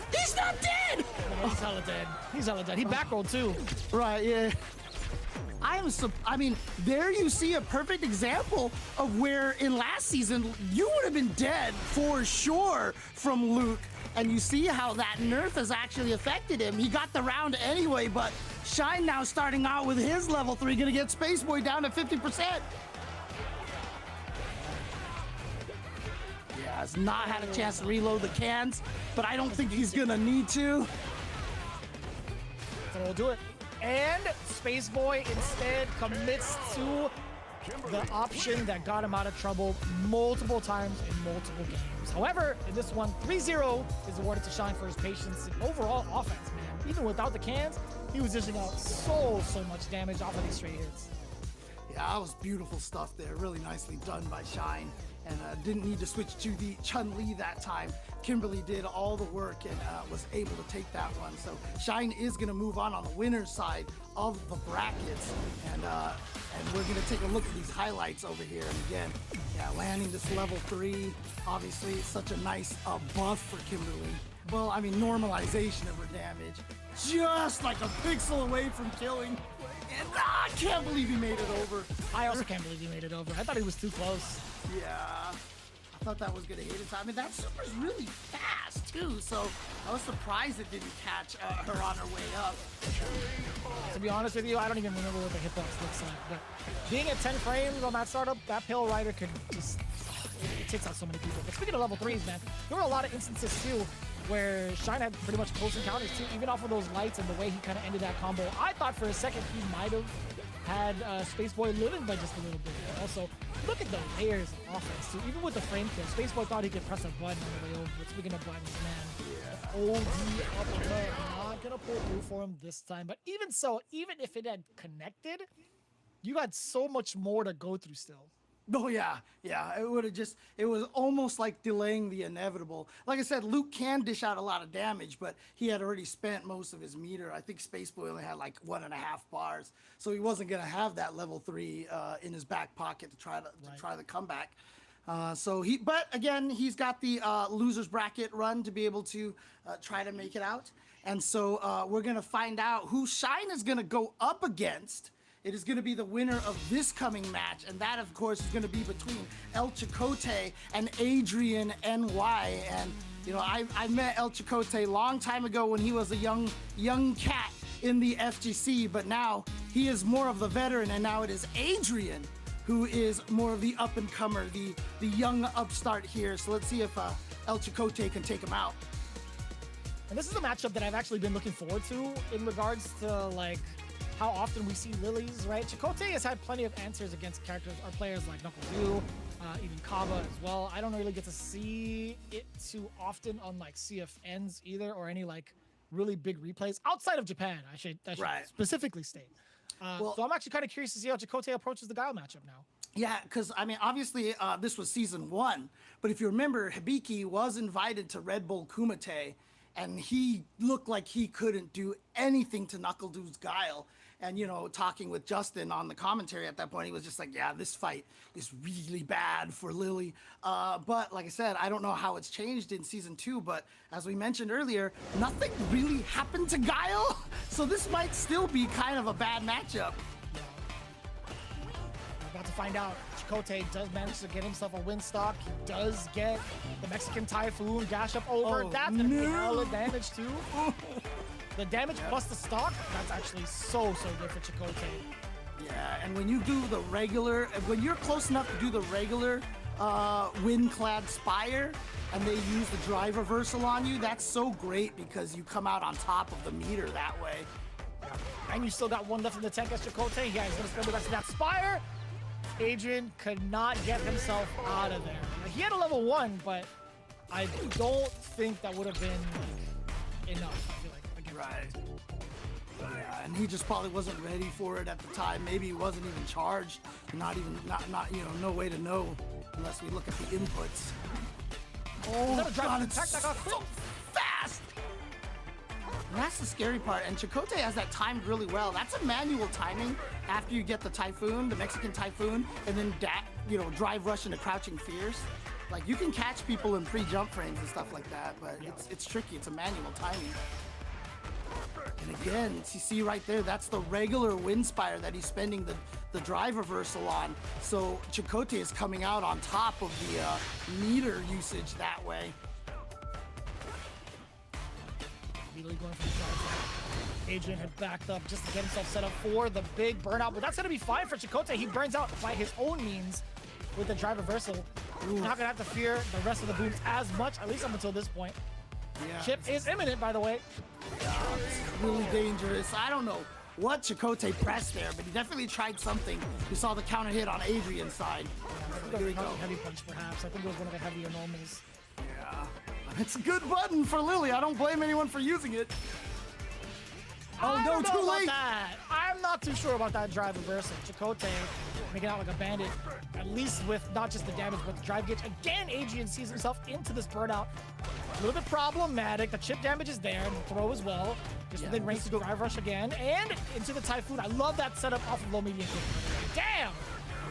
He's not dead! No, he's hella dead. He's hella dead. He backrolled too. Right, yeah. I mean, there you see a perfect example of where in last season, you would have been dead for sure from Luke. And you see how that nerf has actually affected him. He got the round anyway, but Shine now starting out with his level 3, gonna get Space Boy down to 50%. Has not had a chance to reload the cans, but I don't think he's gonna need to. So we'll do it. And Space Boy instead commits to the option that got him out of trouble multiple times in multiple games. However, in this one, 3-0 is awarded to Shine for his patience and overall offense, man. Even without the cans, he was dishing out so much damage off of these straight hits. Yeah, that was beautiful stuff there. Really nicely done by Shine. And didn't need to switch to the Chun-Li that time. Kimberly did all the work and was able to take that one. So Shine is going to move on the winner's side of the brackets. And we're going to take a look at these highlights over here. And again, yeah, landing this level 3. Obviously, it's such a nice buff for Kimberly. Well, I mean, normalization of her damage. Just like a pixel away from killing. And I can't believe he made it over. I also can't believe he made it over. I thought he was too close. Yeah, I thought that was gonna hit it. I mean, that super's really fast too, so I was surprised it didn't catch her on her way up. To be honest with you, I don't even remember what the hitbox looks like, but being at 10 frames on that startup, that Pale Rider could just, it takes out so many people. But speaking of level 3s, man, there were a lot of instances too where Shine had pretty much close encounters too, even off of those lights and the way he kind of ended that combo. I thought for a second he might have had Spaceboy living by just a little bit. But also, look at the layers of offense too. Even with the frame kill, Spaceboy thought he could press a button on the way over. But speaking of buttons, man, OD uppercut, not gonna pull through for him this time. But even so, even if it had connected, you got so much more to go through still. Oh yeah, it would have it was almost like delaying the inevitable. Like I said, Luke can dish out a lot of damage, but he had already spent most of his meter. I think Spaceboy only had like 1.5 bars, so he wasn't gonna have that level 3 in his back pocket to try the comeback. But again, he's got the losers bracket run to be able to try to make it out. And so we're gonna find out who Shine is gonna go up against. It is going to be the winner of this coming match, and that, of course, is going to be between El Chicote and Adrian NY. And you know, I met El Chicote a long time ago when he was a young cat in the FGC, but now he is more of the veteran, and now it is Adrian who is more of the up-and-comer, the young upstart here. So let's see if El Chicote can take him out. And this is a matchup that I've actually been looking forward to in regards to like how often we see Lilies, right? Chicote has had plenty of answers against characters or players like Knuckle Dew, even Kaba as well. I don't really get to see it too often on like CFNs either, or any like really big replays outside of Japan. I should specifically state. So I'm actually kind of curious to see how Chicote approaches the Guile matchup now. Yeah, because I mean, obviously this was season 1, but if you remember, Hibiki was invited to Red Bull Kumite, and he looked like he couldn't do anything to Knuckle Dew's Guile. And, you know, talking with Justin on the commentary at that point, he was just like, yeah, this fight is really bad for Lily. But like I said, I don't know how it's changed in season 2, but as we mentioned earlier, nothing really happened to Guile. So this might still be kind of a bad matchup. We're about to find out. Chicote does manage to get himself a win stock. He does get the Mexican Typhoon gash up over. That's going to be hella damage too. The damage plus the stock, that's actually so good for Chicote. Yeah, and when you do the regular, when you're close enough to do the regular Wind-Clad Spire, and they use the drive reversal on you, that's so great because you come out on top of the meter that way. And you still got one left in the tank as Chicote. Yeah, he's going to spend the rest of that Spire. Adrian could not get himself out of there. He had a level 1, but I don't think that would have been like, enough, I feel like. Right. Yeah, and he just probably wasn't ready for it at the time. Maybe he wasn't even charged. Not you know, no way to know unless we look at the inputs. Oh, God, it's so fast! And that's the scary part. And Chicote has that timed really well. That's a manual timing after you get the Typhoon, the Mexican Typhoon, and then drive rush into Crouching Fierce. Like, you can catch people in pre-jump frames and stuff like that, but it's tricky. It's a manual timing. And again, you see right there, that's the regular Wind Spire that he's spending the drive reversal on. So Chicote is coming out on top of the meter usage that way. Immediately going for the drive. Adrian had backed up just to get himself set up for the big burnout, but that's going to be fine for Chicote. He burns out by his own means with the drive reversal. Not going to have to fear the rest of the booms as much, at least up until this point. Yeah. Chip is imminent, by the way. It's really dangerous. I don't know what Chicote pressed there, but he definitely tried something. We saw the counter hit on Adrian's side. Here we go. Heavy punch, perhaps. I think it was one of the heavier normals. Yeah. It's a good button for Lily. I don't blame anyone for using it. Oh, no, too late. I'm not too sure about that drive reversal. Chicote making out like a bandit, at least with not just the damage, but the drive gauge. Again, Adrian sees himself into this burnout. A little bit problematic. The chip damage is there, and the throw as well. Just within range to go drive rush again, and into the Typhoon. I love that setup off of low medium kick. Damn!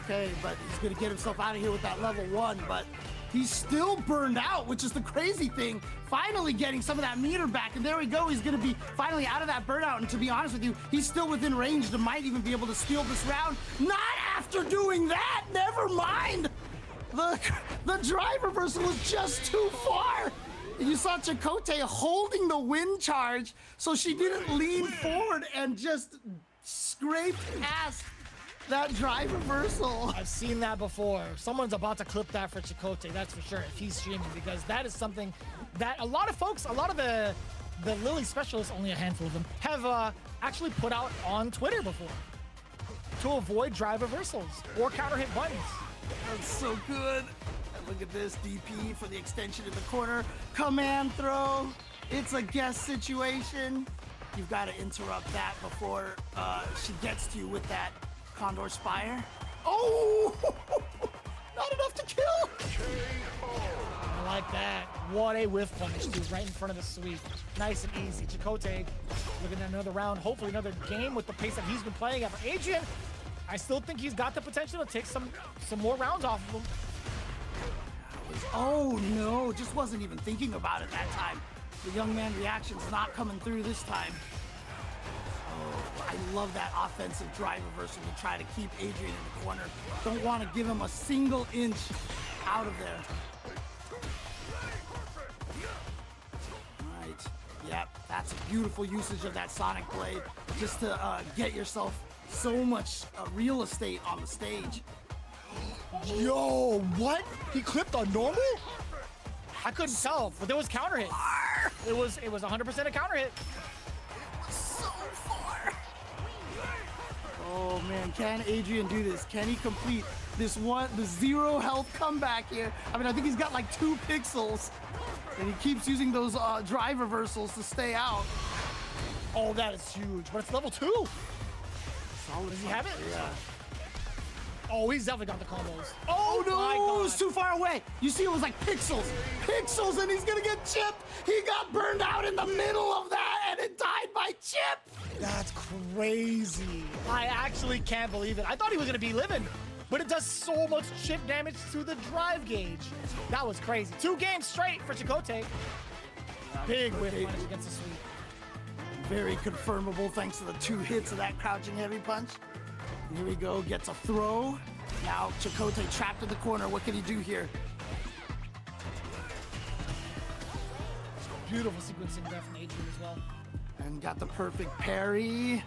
Okay, but he's gonna get himself out of here with that level 1, but he's still burned out, which is the crazy thing. Finally getting some of that meter back, and there we go. He's gonna be finally out of that burnout, and to be honest with you, he's still within range to might even be able to steal this round. Not after doing that, never mind! The drive reversal was just too far! You saw Chakotay holding the wind charge, so she didn't lean forward and just scraped past that drive reversal. I've seen that before. Someone's about to clip that for Chakotay, that's for sure, if he's streaming, because that is something that a lot of folks, a lot of the Lily specialists, only a handful of them, have actually put out on Twitter before to avoid drive reversals or counter hit buttons. That's so good. And look at this DP for the extension in the corner. Command throw. It's a guess situation. You've got to interrupt that before she gets to you with that Condor Spire. Oh! Not enough to kill! I like that. What a whiff punish, dude, right in front of the sweep. Nice and easy. Chakotay looking at another round, hopefully another game with the pace that he's been playing at. For Adrian, I still think he's got the potential to take some more rounds off of him. Oh no, just wasn't even thinking about it that time. The young man reaction's not coming through this time. Oh, I love that offensive drive reversal to try to keep Adrian in the corner. Don't want to give him a single inch out of there. Right, yep, that's a beautiful usage of that Sonic Blade just to get yourself so much real estate on the stage. Yo, what? He clipped on normal? I couldn't tell, but there was counter hit. It was 100% a counter hit. So far. Oh man, can Adrian do this? Can he complete the 0 health comeback here? I mean, I think he's got like 2 pixels, and he keeps using those drive reversals to stay out. Oh, that is huge, but it's level 2. Solid. Does he have it? Yeah. Oh, he's definitely got the combos. Oh no, my God. it's too far away. You see, it was like pixels, and he's gonna get chipped. He got burned out in the middle of that, and it died by chip. That's crazy. I actually can't believe it. I thought he was gonna be living, but it does so much chip damage to the drive gauge. That was crazy. 2 games straight for Chakotay. Big whiff punish against the sweep. Very confirmable thanks to the 2 hits of that crouching heavy punch. Here we go, gets a throw. Now Chakotay trapped in the corner. What can he do here? Beautiful sequencing there from Adrian as well. And got the perfect parry.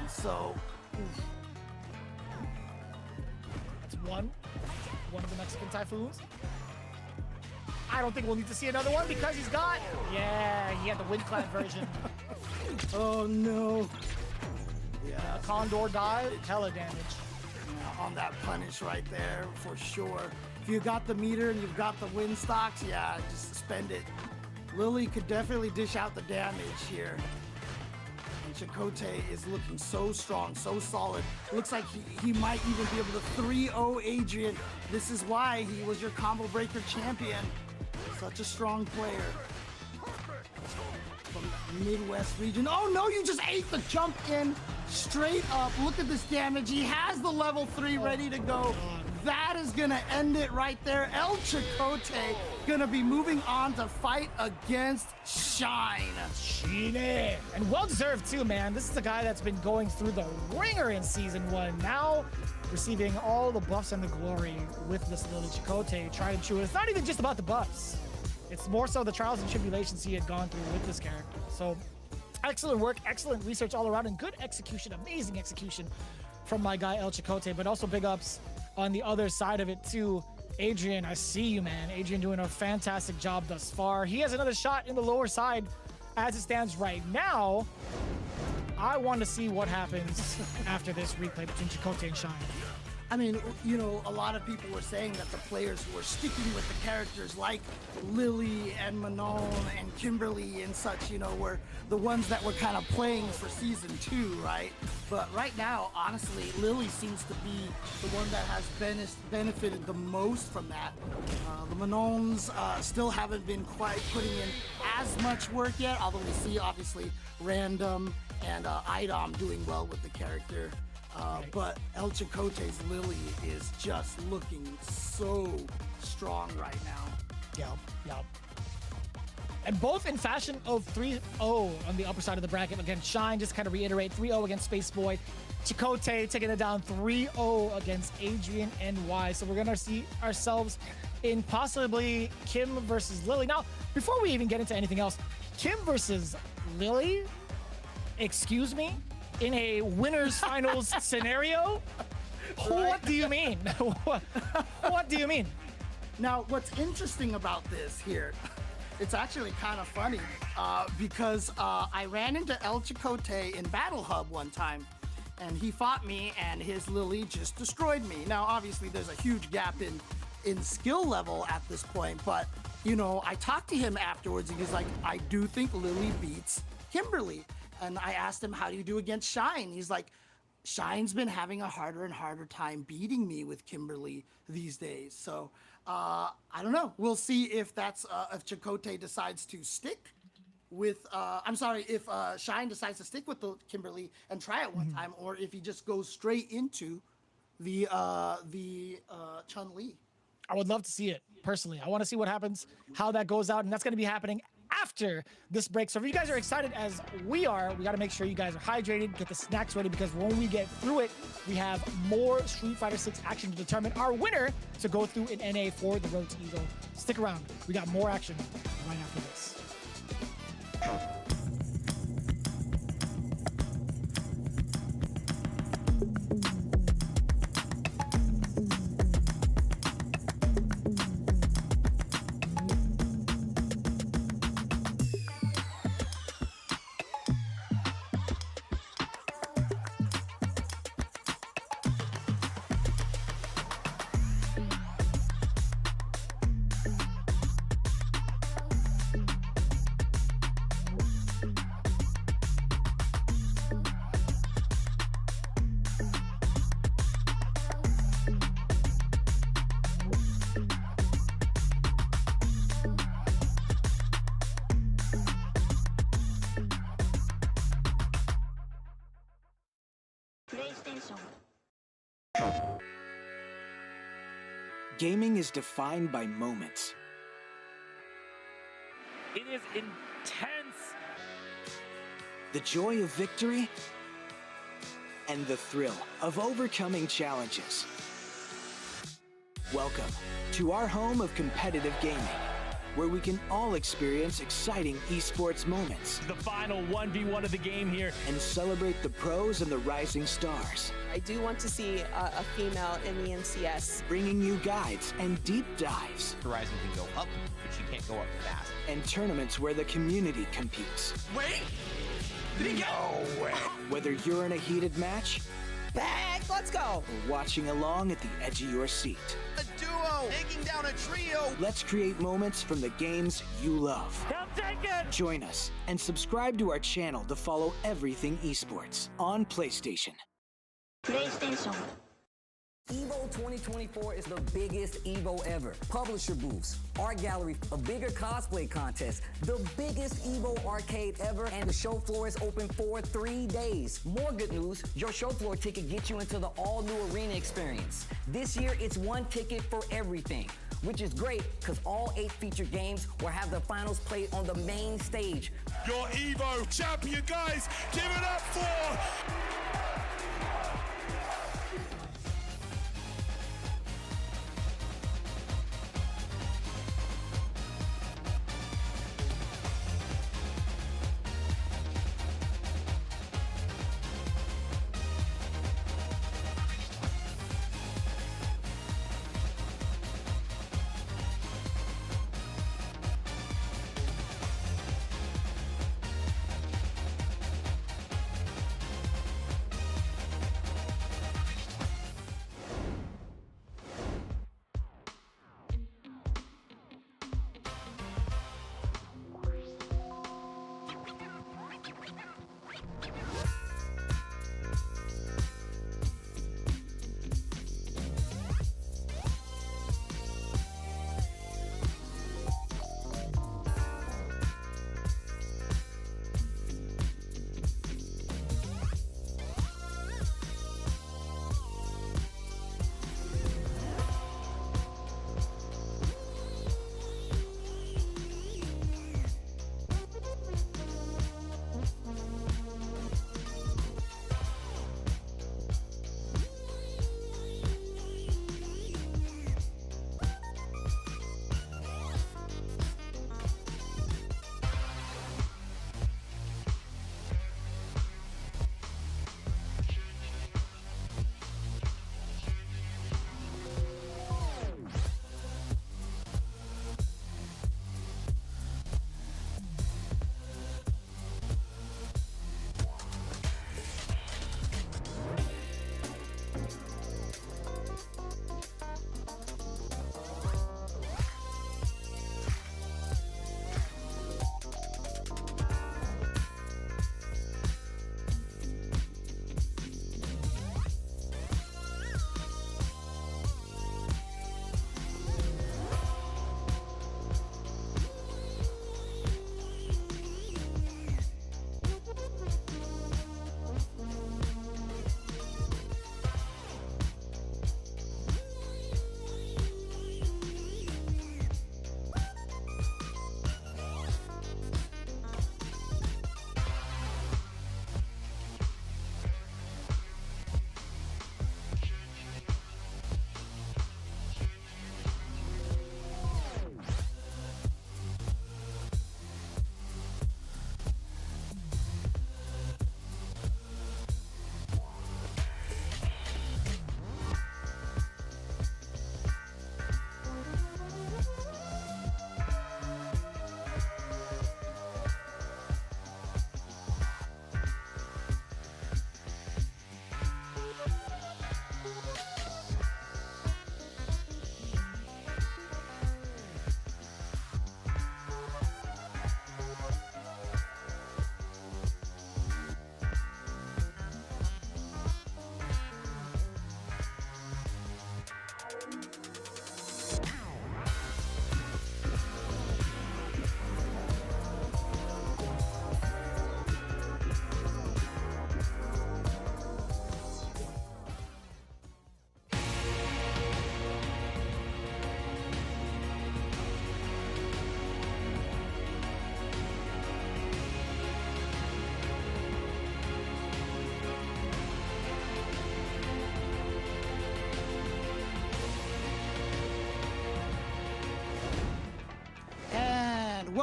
And so, That's one of the Mexican Typhoons. I don't think we'll need to see another one because he's got, yeah, he had the wind-clad version. oh no. Yeah, Condor dive, hella damage. yeah, on that punish right there, for sure. If you got the meter and you've got the wind stocks, yeah, just spend it. Lily could definitely dish out the damage here. And Chakotay is looking so strong, so solid. Looks like he might even be able to 3-0 Adrian. This is why he was your combo breaker champion. Such a strong player. From the Midwest region. Oh no, you just ate the jump in straight up. Look at this damage. He has the level 3 ready to go. That is gonna end it right there. El Chakotay gonna be moving on to fight against Shine. Shine. And well deserved too, man. This is a guy that's been going through the ringer in season 1. Now receiving all the buffs and the glory with this Lily Chakotay, tried and true. And it's not even just about the buffs. It's more so the trials and tribulations he had gone through with this character. So excellent work, excellent research all around, and good execution, amazing execution from my guy El Chakotay, but also big ups on the other side of it too. Adrian, I see you, man. Adrian doing a fantastic job thus far. He has another shot in the lower side as it stands right now. I want to see what happens after this replay between Chakotay and Shine. I mean, you know, a lot of people were saying that the players who were sticking with the characters like Lily and Manon and Kimberly and such, you know, were the ones that were kind of playing for season 2, right? But right now, honestly, Lily seems to be the one that has benefited the most from that. The Manons still haven't been quite putting in as much work yet, although we see, obviously, Random and Idom doing well with the character. But El Chicote's Lily is just looking so strong right now. Yep. And both in fashion of 3-0 on the upper side of the bracket. Again, Shine, just kind of reiterate, 3-0 against Spaceboy. Chicote taking it down 3-0 against Adrian NY. So we're going to see ourselves in possibly Kim versus Lily. Now, before we even get into anything else, Kim versus Lily? Excuse me? In a winners finals scenario? What do you mean? What do you mean? Now, what's interesting about this here, it's actually kind of funny because I ran into El Chicote in Battle Hub one time, and he fought me, and his Lily just destroyed me. Now, obviously, there's a huge gap in skill level at this point, but, you know, I talked to him afterwards, and he's like, I do think Lily beats Kimberly. And I asked him, how do you do against Shine? He's like, Shine's been having a harder and harder time beating me with Kimberly these days. So I don't know. We'll see if that's if Chicote decides to stick with if Shine decides to stick with the Kimberly and try it one time, or if he just goes straight into the Chun-Li. I would love to see it personally. I want to see what happens, how that goes out, and that's going to be happening after this break. So if you guys are excited as we are, we got to make sure you guys are hydrated, get the snacks ready, because when we get through it, we have more Street Fighter 6 action to determine our winner to go through in NA for the road to Evo. Stick around. We got more action right after this. PlayStation. Gaming is defined by moments. It is intense. The joy of victory and the thrill of overcoming challenges. Welcome to our home of competitive gaming, where we can all experience exciting esports moments The final 1v1 of the game here. and celebrate the pros and the rising stars, I do want to see a female in the NCS. bringing you guides and deep dives Horizon can go up, but she can't go up fast. and tournaments where the community competes. Wait! Did he No way. Whether you're in a heated match Back, let's go. or watching along at the edge of your seat, A duo taking down a trio. let's create moments from the games you love. Come take it! Join us and subscribe to our channel to follow everything esports on PlayStation. PlayStation. Evo 2024 is the biggest Evo ever. Publisher booths, art gallery, a bigger cosplay contest, the biggest Evo arcade ever, and the show floor is open for 3 days. More good news, your show floor ticket gets you into the all-new arena experience. This year, it's one ticket for everything, which is great because all 8 featured games will have the finals played on the main stage. Your Evo champion, guys. Give it up for...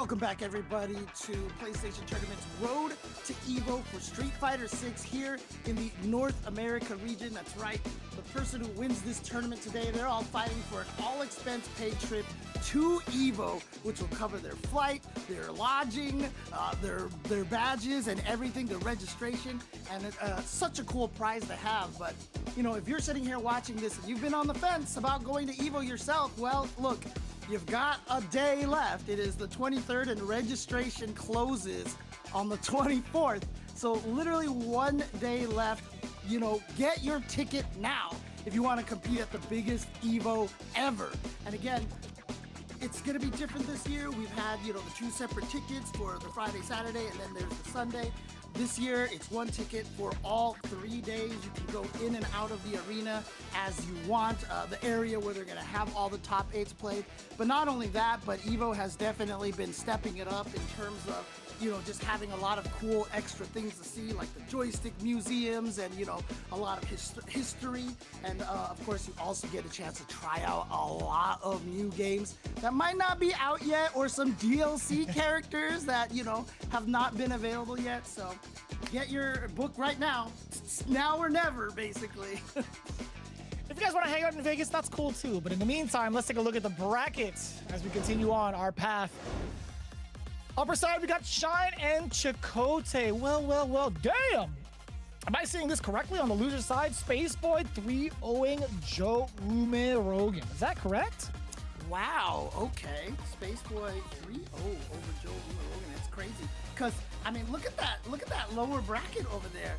Welcome back, everybody, to PlayStation Tournament's Road to Evo for Street Fighter 6 here in the North America region. That's right. The person who wins this tournament today, they're all fighting for an all-expense-paid trip to Evo, which will cover their flight, their lodging, their badges, and everything, their registration. And it's such a cool prize to have. But, you know, if you're sitting here watching this and you've been on the fence about going to Evo yourself, well, look, you've got a day left. It is the 23rd and registration closes on the 24th. So literally 1 day left. You know, get your ticket now if you want to compete at the biggest Evo ever. And again, it's going to be different this year. We've had, you know, the 2 separate tickets for the Friday, Saturday, and then there's the Sunday. This year, it's 1 ticket for all 3 days. You can go in and out of the arena as you want, the area where they're going to have all the top 8s played. But not only that, but Evo has definitely been stepping it up in terms of, you know, just having a lot of cool extra things to see, like the joystick museums and, you know, a lot of history. And of course, you also get a chance to try out a lot of new games that might not be out yet, or some DLC characters that, you know, have not been available yet. So get your book right now. It's now or never, basically. If you guys want to hang out in Vegas, that's cool too. But in the meantime, let's take a look at the brackets as we continue on our path. Upper side, we got Shine and Chakotay. Well, damn. Am I seeing this correctly? On the loser side, Spaceboy 3-0ing Joe Rogan. Is that correct? Wow, okay. Spaceboy 3-0 over Joe Rogan. That's crazy. Because, I mean, look at that lower bracket over there.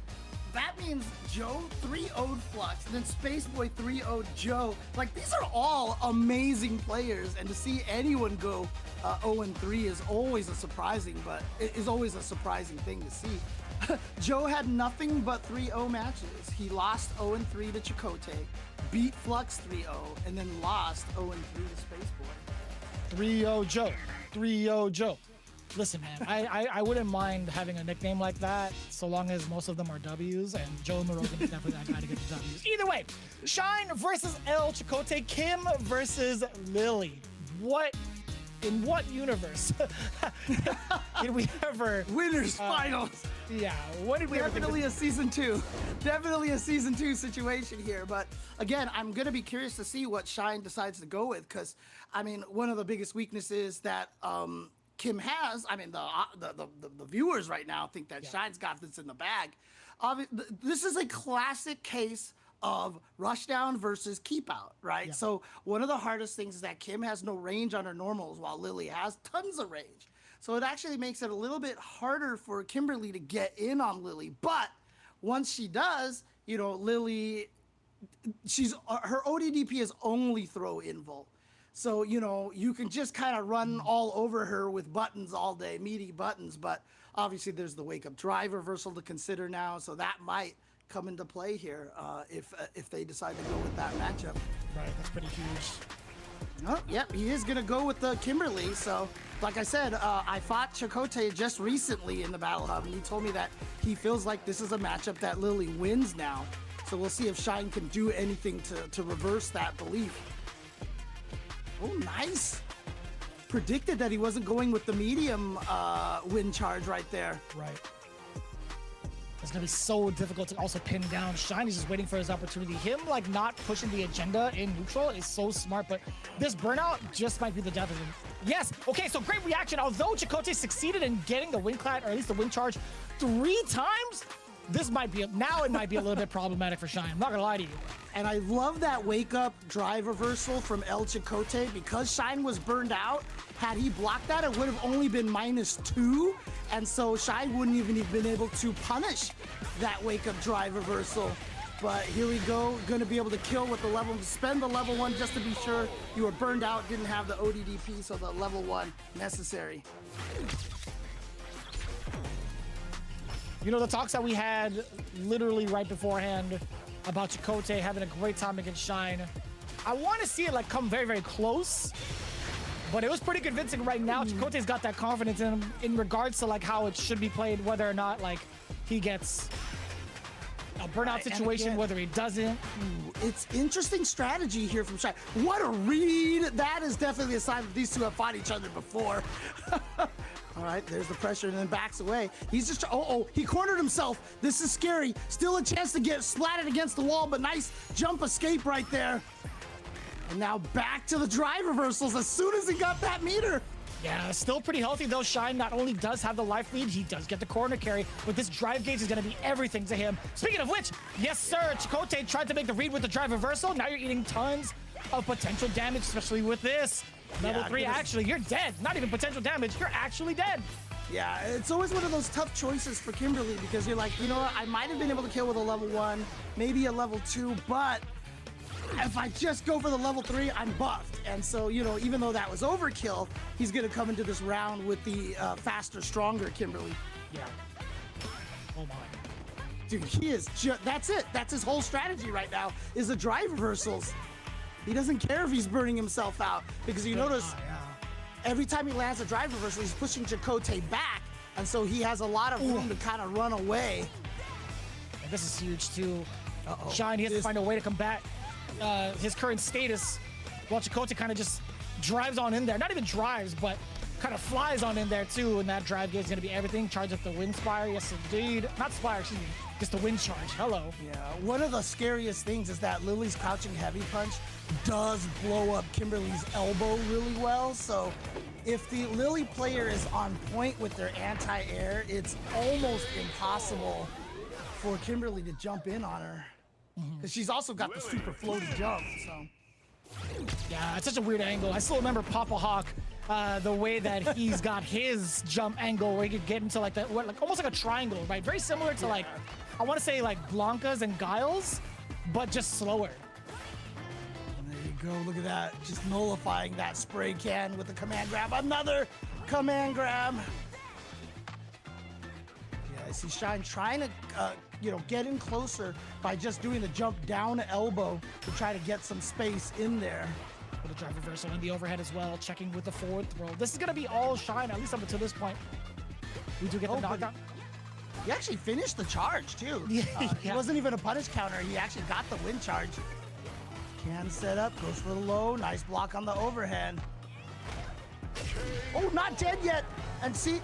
That means Joe 3-0'd Flux, and then Spaceboy 3-0'd Joe. Like, these are all amazing players, and to see anyone go 0-3 is always a surprising, but it is always a surprising thing to see. Joe had nothing but 3-0 matches. He lost 0-3 to Chakotay, beat Flux 3-0, and then lost 0-3 to Spaceboy. 3-0 Joe. 3-0 Joe. Listen, man, I wouldn't mind having a nickname like that, so long as most of them are W's, and Joe Rogan is definitely that guy to get the W's. Either way, Shine versus L, Chakotay, Kim versus Lily. In what universe did we ever... Winners finals. Yeah, what did we ever Definitely a season 2. Definitely a season 2 situation here. But again, I'm going to be curious to see what Shine decides to go with, because, I mean, one of the biggest weaknesses that Kim has, I mean, the viewers right now think that Shine's got this in the bag. This is a classic case of rushdown versus keep out, right? Yeah. So one of the hardest things is that Kim has no range on her normals, while Lily has tons of range. So it actually makes it a little bit harder for Kimberly to get in on Lily. But once she does, you know, Lily, her ODDP is only throw invul. So, you know, you can just kind of run all over her with buttons all day, meaty buttons. But obviously there's the wake-up drive reversal to consider now, so that might come into play here if they decide to go with that matchup. Right, that's pretty huge. Oh, yep, he is going to go with the Kimberly. So, like I said, I fought Chakotay just recently in the Battle Hub, and he told me that he feels like this is a matchup that Lily wins now. So we'll see if Shine can do anything to reverse that belief. Oh, nice. Predicted that he wasn't going with the medium win charge right there. Right. It's going to be so difficult to also pin down Shine. He's just waiting for his opportunity. Him, like, not pushing the agenda in neutral is so smart, but this burnout just might be the death of him. Yes. Okay, so great reaction. Although Chakotay succeeded in getting the win clat, or at least the win charge, 3 times, this might be, now it might be a little bit problematic for Shine. I'm not going to lie to you. And I love that wake-up drive reversal from El Chakotay, because Shine was burned out. Had he blocked that, it would have only been -2, and so Shine wouldn't even have been able to punish that wake-up drive reversal. But here we go, gonna be able to kill with the level, spend the level 1 just to be sure. You were burned out, didn't have the ODDP, so the level 1 necessary. You know, the talks that we had literally right beforehand about Chakotay having a great time against Shine, I want to see it like come very, very close, but it was pretty convincing right now. Chakotay's got that confidence in him in regards to like how it should be played, whether or not like he gets a burnout situation, again, whether he doesn't. It's interesting strategy here from Shine. What a read! That is definitely a sign that these two have fought each other before. All right, there's the pressure and then backs away. He's just, he cornered himself. This is scary. Still a chance to get splatted against the wall, but nice jump escape right there. And now back to the drive reversals as soon as he got that meter. Yeah, still pretty healthy though. Shine not only does have the life lead, he does get the corner carry, but this drive gauge is going to be everything to him. Speaking of which, yes sir, Chakotay tried to make the read with the drive reversal. Now you're eating tons of potential damage, especially with this. Level 3, actually, you're dead. Not even potential damage, you're actually dead. Yeah, it's always one of those tough choices for Kimberly because you're like, you know what, I might have been able to kill with a level 1, maybe a level 2, but if I just go for the level 3, I'm buffed. And so, you know, even though that was overkill, he's gonna come into this round with the faster, stronger Kimberly. Yeah. Oh my. Dude, he is just, that's it. That's his whole strategy right now, is the drive reversals. He doesn't care if he's burning himself out because you notice every time he lands a drive reversal, he's pushing Chakotay back. And so he has a lot of room to kind of run away. And this is huge too. Shine, he has to find a way to combat his current status while Chakotay kind of just drives on in there. Not even drives, but kind of flies on in there too. And that drive gauge is going to be everything. Charge up the wind spire. Yes, indeed. Not spire, excuse me. Just the wind charge. Hello. Yeah, one of the scariest things is that Lily's crouching heavy punch does blow up Kimberly's elbow really well. So if the Lily player is on point with their anti-air, it's almost impossible for Kimberly to jump in on her. Because she's also got the super floaty jump, so. Yeah, it's such a weird angle. I still remember Papa Hawk, the way that he's got his jump angle where he could get into like that, like almost like a triangle, right? Very similar to like, I want to say like Blanca's and Guile's, but just slower. And there you go, look at that. Just nullifying that spray can with the command grab. Another command grab. Yeah, I see Shine trying to, you know, get in closer by just doing the jump down elbow to try to get some space in there. With a drive reversal and the overhead as well, checking with the forward throw. This is going to be all Shine, at least up until this point. We do get the knockdown. He actually finished the charge, too. He wasn't even a punish counter. He actually got the win charge. Can set up, goes for the low. Nice block on the overhead. Oh, not dead yet. And see,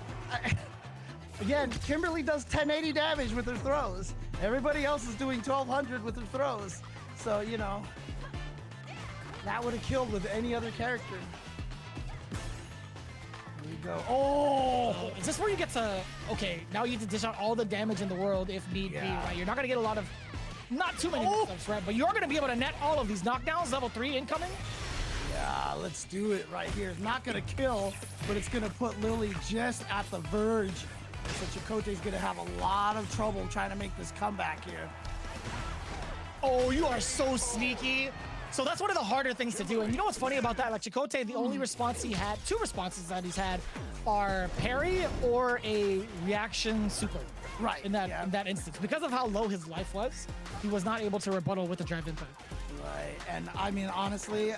again, Kimberly does 1080 damage with her throws. Everybody else is doing 1200 with her throws. So, you know, that would have killed with any other character. There you go. Oh! Is this where you get to, okay, now you have to dish out all the damage in the world if need be, right? You're not going to get a lot of, not too many mix-ups, right? But you're going to be able to net all of these knockdowns, level 3 incoming. Yeah, let's do it right here. It's not going to kill, but it's going to put Lily just at the verge. So Chakotay's going to have a lot of trouble trying to make this comeback here. Oh, you are so sneaky. So that's one of the harder things to do. And you know what's funny about that? Like Chakotay, the only response he had, 2 responses that he's had are parry or a reaction super. Right. In that instance. Because of how low his life was, he was not able to rebuttal with the drive impact. Right. And I mean, honestly,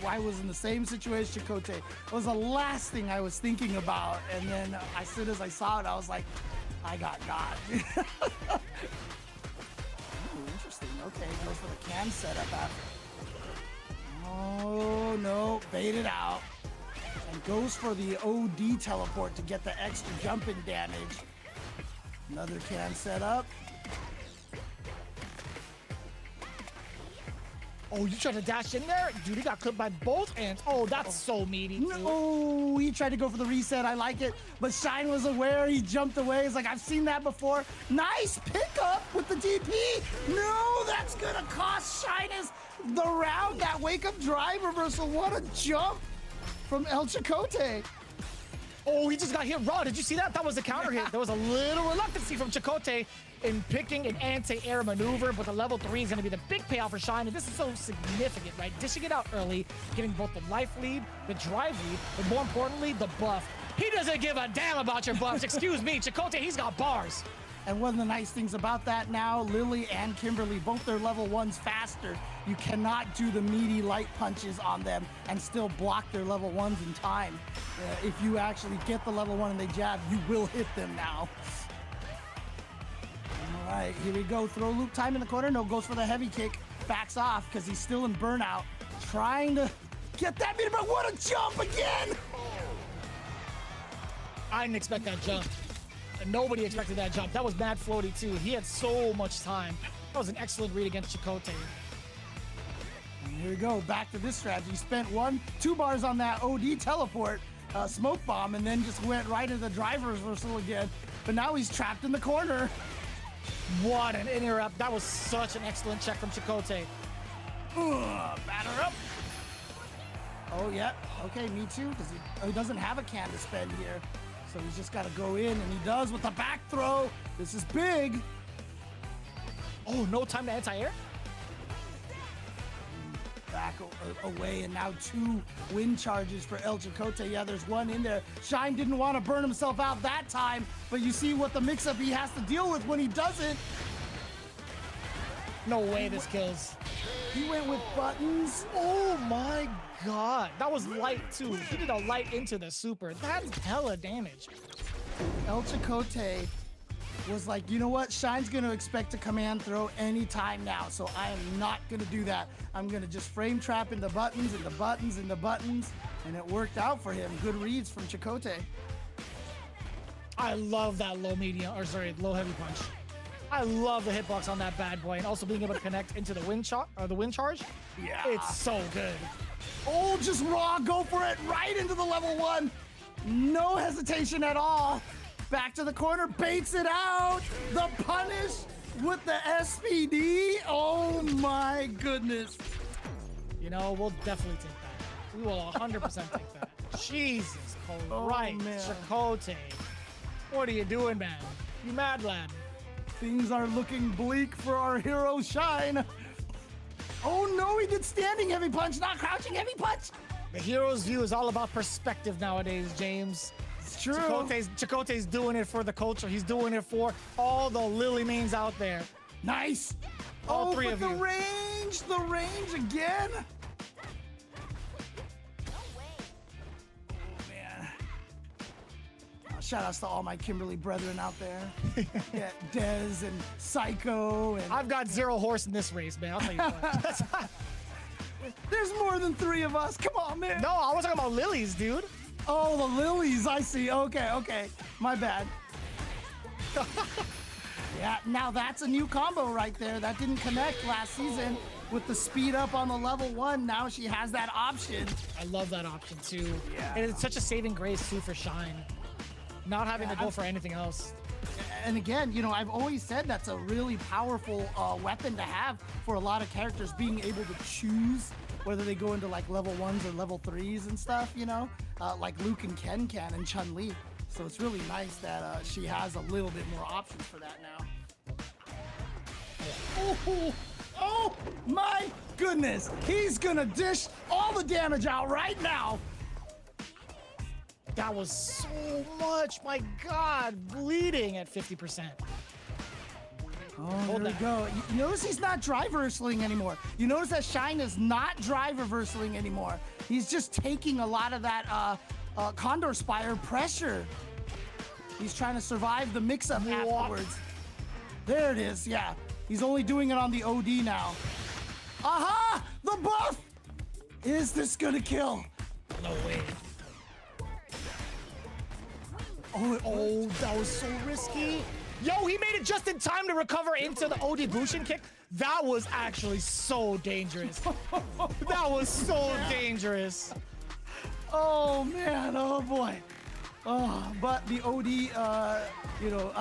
I was in the same situation Chakotay. It was the last thing I was thinking about. And then as soon as I saw it, I was like, I got God. Interesting. Okay, goes for the cam setup after. Oh, no, bait it out. And goes for the OD teleport to get the extra jumping damage. Another can set up. Oh, you tried to dash in there? Dude, he got clipped by both hands. Oh, that's so meaty. No, he tried to go for the reset. I like it. But Shine was aware. He jumped away. He's like, I've seen that before. Nice pickup with the DP. No, that's going to cost Shyness the round. That wake-up drive reversal. What a jump from El Chakotay. Oh, he just got hit raw. Did you see that? That was a counter hit. There was a little reluctancy from Chakotay in picking an anti-air maneuver, but the level 3 is going to be the big payoff for Shine, and this is so significant, right? Dishing it out early, getting both the life lead, the drive lead, but more importantly, the buff. He doesn't give a damn about your buffs. Excuse me, Chakotay, he's got bars. And one of the nice things about that now, Lily and Kimberly, both their level 1s faster. You cannot do the meaty light punches on them and still block their level 1s in time. If you actually get the level 1 and they jab, you will hit them now. All right, here we go. Throw loop time in the corner. No, goes for the heavy kick. Backs off because he's still in burnout. Trying to get that meter, but what a jump again! I didn't expect that jump. Nobody expected that jump. That was mad floaty too. He had so much time. That was an excellent read against Chakotay. And here we go, back to this strategy. Spent 2 bars on that OD teleport, smoke bomb, and then just went right into the driver reversal again. But now he's trapped in the corner. What an interrupt. That was such an excellent check from Chakotay. Batter up. Oh, yeah. Okay, me too, because he doesn't have a can to spend here. So he's just got to go in, and he does with the back throw. This is big. Oh, no time to anti-air? Back away, and now 2 wind charges for El Chakotay. Yeah, there's one in there. Shine didn't want to burn himself out that time, but you see what the mix-up he has to deal with when he doesn't. No way this kills. He went with buttons. Oh my god. That was light too. He did a light into the super. That's hella damage. El Chakotay was like, you know what? Shine's going to expect a command throw anytime now, so I am not going to do that. I'm going to just frame trap into buttons, into buttons, into buttons, and it worked out for him. Good reads from Chakotay. I love that low heavy punch. I love the hitbox on that bad boy, and also being able to connect into the wind charge. Yeah. It's so good. Oh, just raw, go for it, right into the level 1. No hesitation at all. Back to the corner, baits it out. The punish with the SPD. Oh my goodness. You know, we'll definitely take that. We will 100% take that. Jesus Christ, man. Chakotay. What are you doing, man? You mad, lad? Things are looking bleak for our hero Shine. Oh no, he did standing heavy punch, not crouching heavy punch. The hero's view is all about perspective nowadays, James. It's true. Chakotay's doing it for the culture. He's doing it for all the Lily mains out there. Nice. All 3 of you. The range again. Oh man. Shout outs to all my Kimberly brethren out there. Yeah, Dez and Psycho and I've got 0 horse in this race, man. I'll tell you what. there's more than 3 of us. Come on, man. No, I was talking about lilies, dude. Oh, the lilies. I see. Okay. My bad. Yeah, now that's a new combo right there. That didn't connect last season with the speed up on the level 1. Now she has that option. I love that option too. Yeah. And it's such a saving grace too for Shine. Not having to go for anything else. And again, you know, I've always said that's a really powerful weapon to have for a lot of characters, being able to choose whether they go into like level 1s or level 3s and stuff, you know, like Luke and Ken can and Chun-Li. So it's really nice that she has a little bit more options for that now. Oh my goodness. He's gonna dish all the damage out right now. That was so much, my God, bleeding at 50%. Oh, there we go. You notice he's not drive reversling anymore. You notice that Shine is not drive reversling anymore. He's just taking a lot of that Condor Spire pressure. He's trying to survive the mix-up afterwards. There it is, yeah. He's only doing it on the OD now. Aha! The buff! Is this gonna kill? No way. Oh, that was so risky. Yo, he made it just in time to recover into the OD Bushin kick. That was actually so dangerous. That was so dangerous. Oh man, oh boy. Oh, but the OD,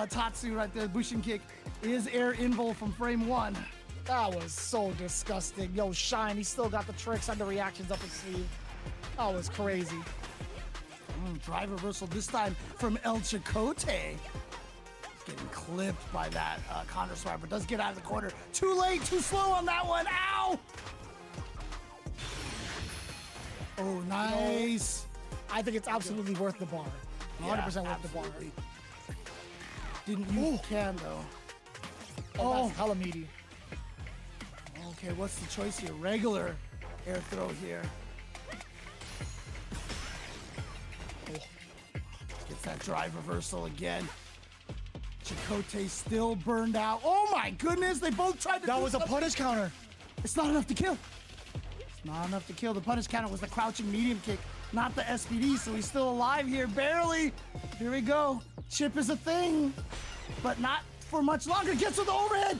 Tatsu right there, Bushin kick, is air invul from frame 1. That was so disgusting. Yo, Shine, he still got the tricks and the reactions up his sleeve. That was crazy. Drive reversal this time from El Chakotay. Getting clipped by that Condor Spire, but does get out of the corner. Too late, too slow on that one. Ow! Oh, nice. I think it's absolutely worth the bar. 100% worth the bar. Didn't use the can though. Oh, that's hella meaty. Okay, what's the choice here? Regular air throw here. Gets that drive reversal again. Chakotay still burned out. Oh my goodness, they both tried to That do was a something. punish counter. It's not enough to kill. It's not enough to kill. The punish counter was the crouching medium kick, not the SPD, so he's still alive here, barely. Here we go. Chip is a thing, but not for much longer. Gets to the overhead.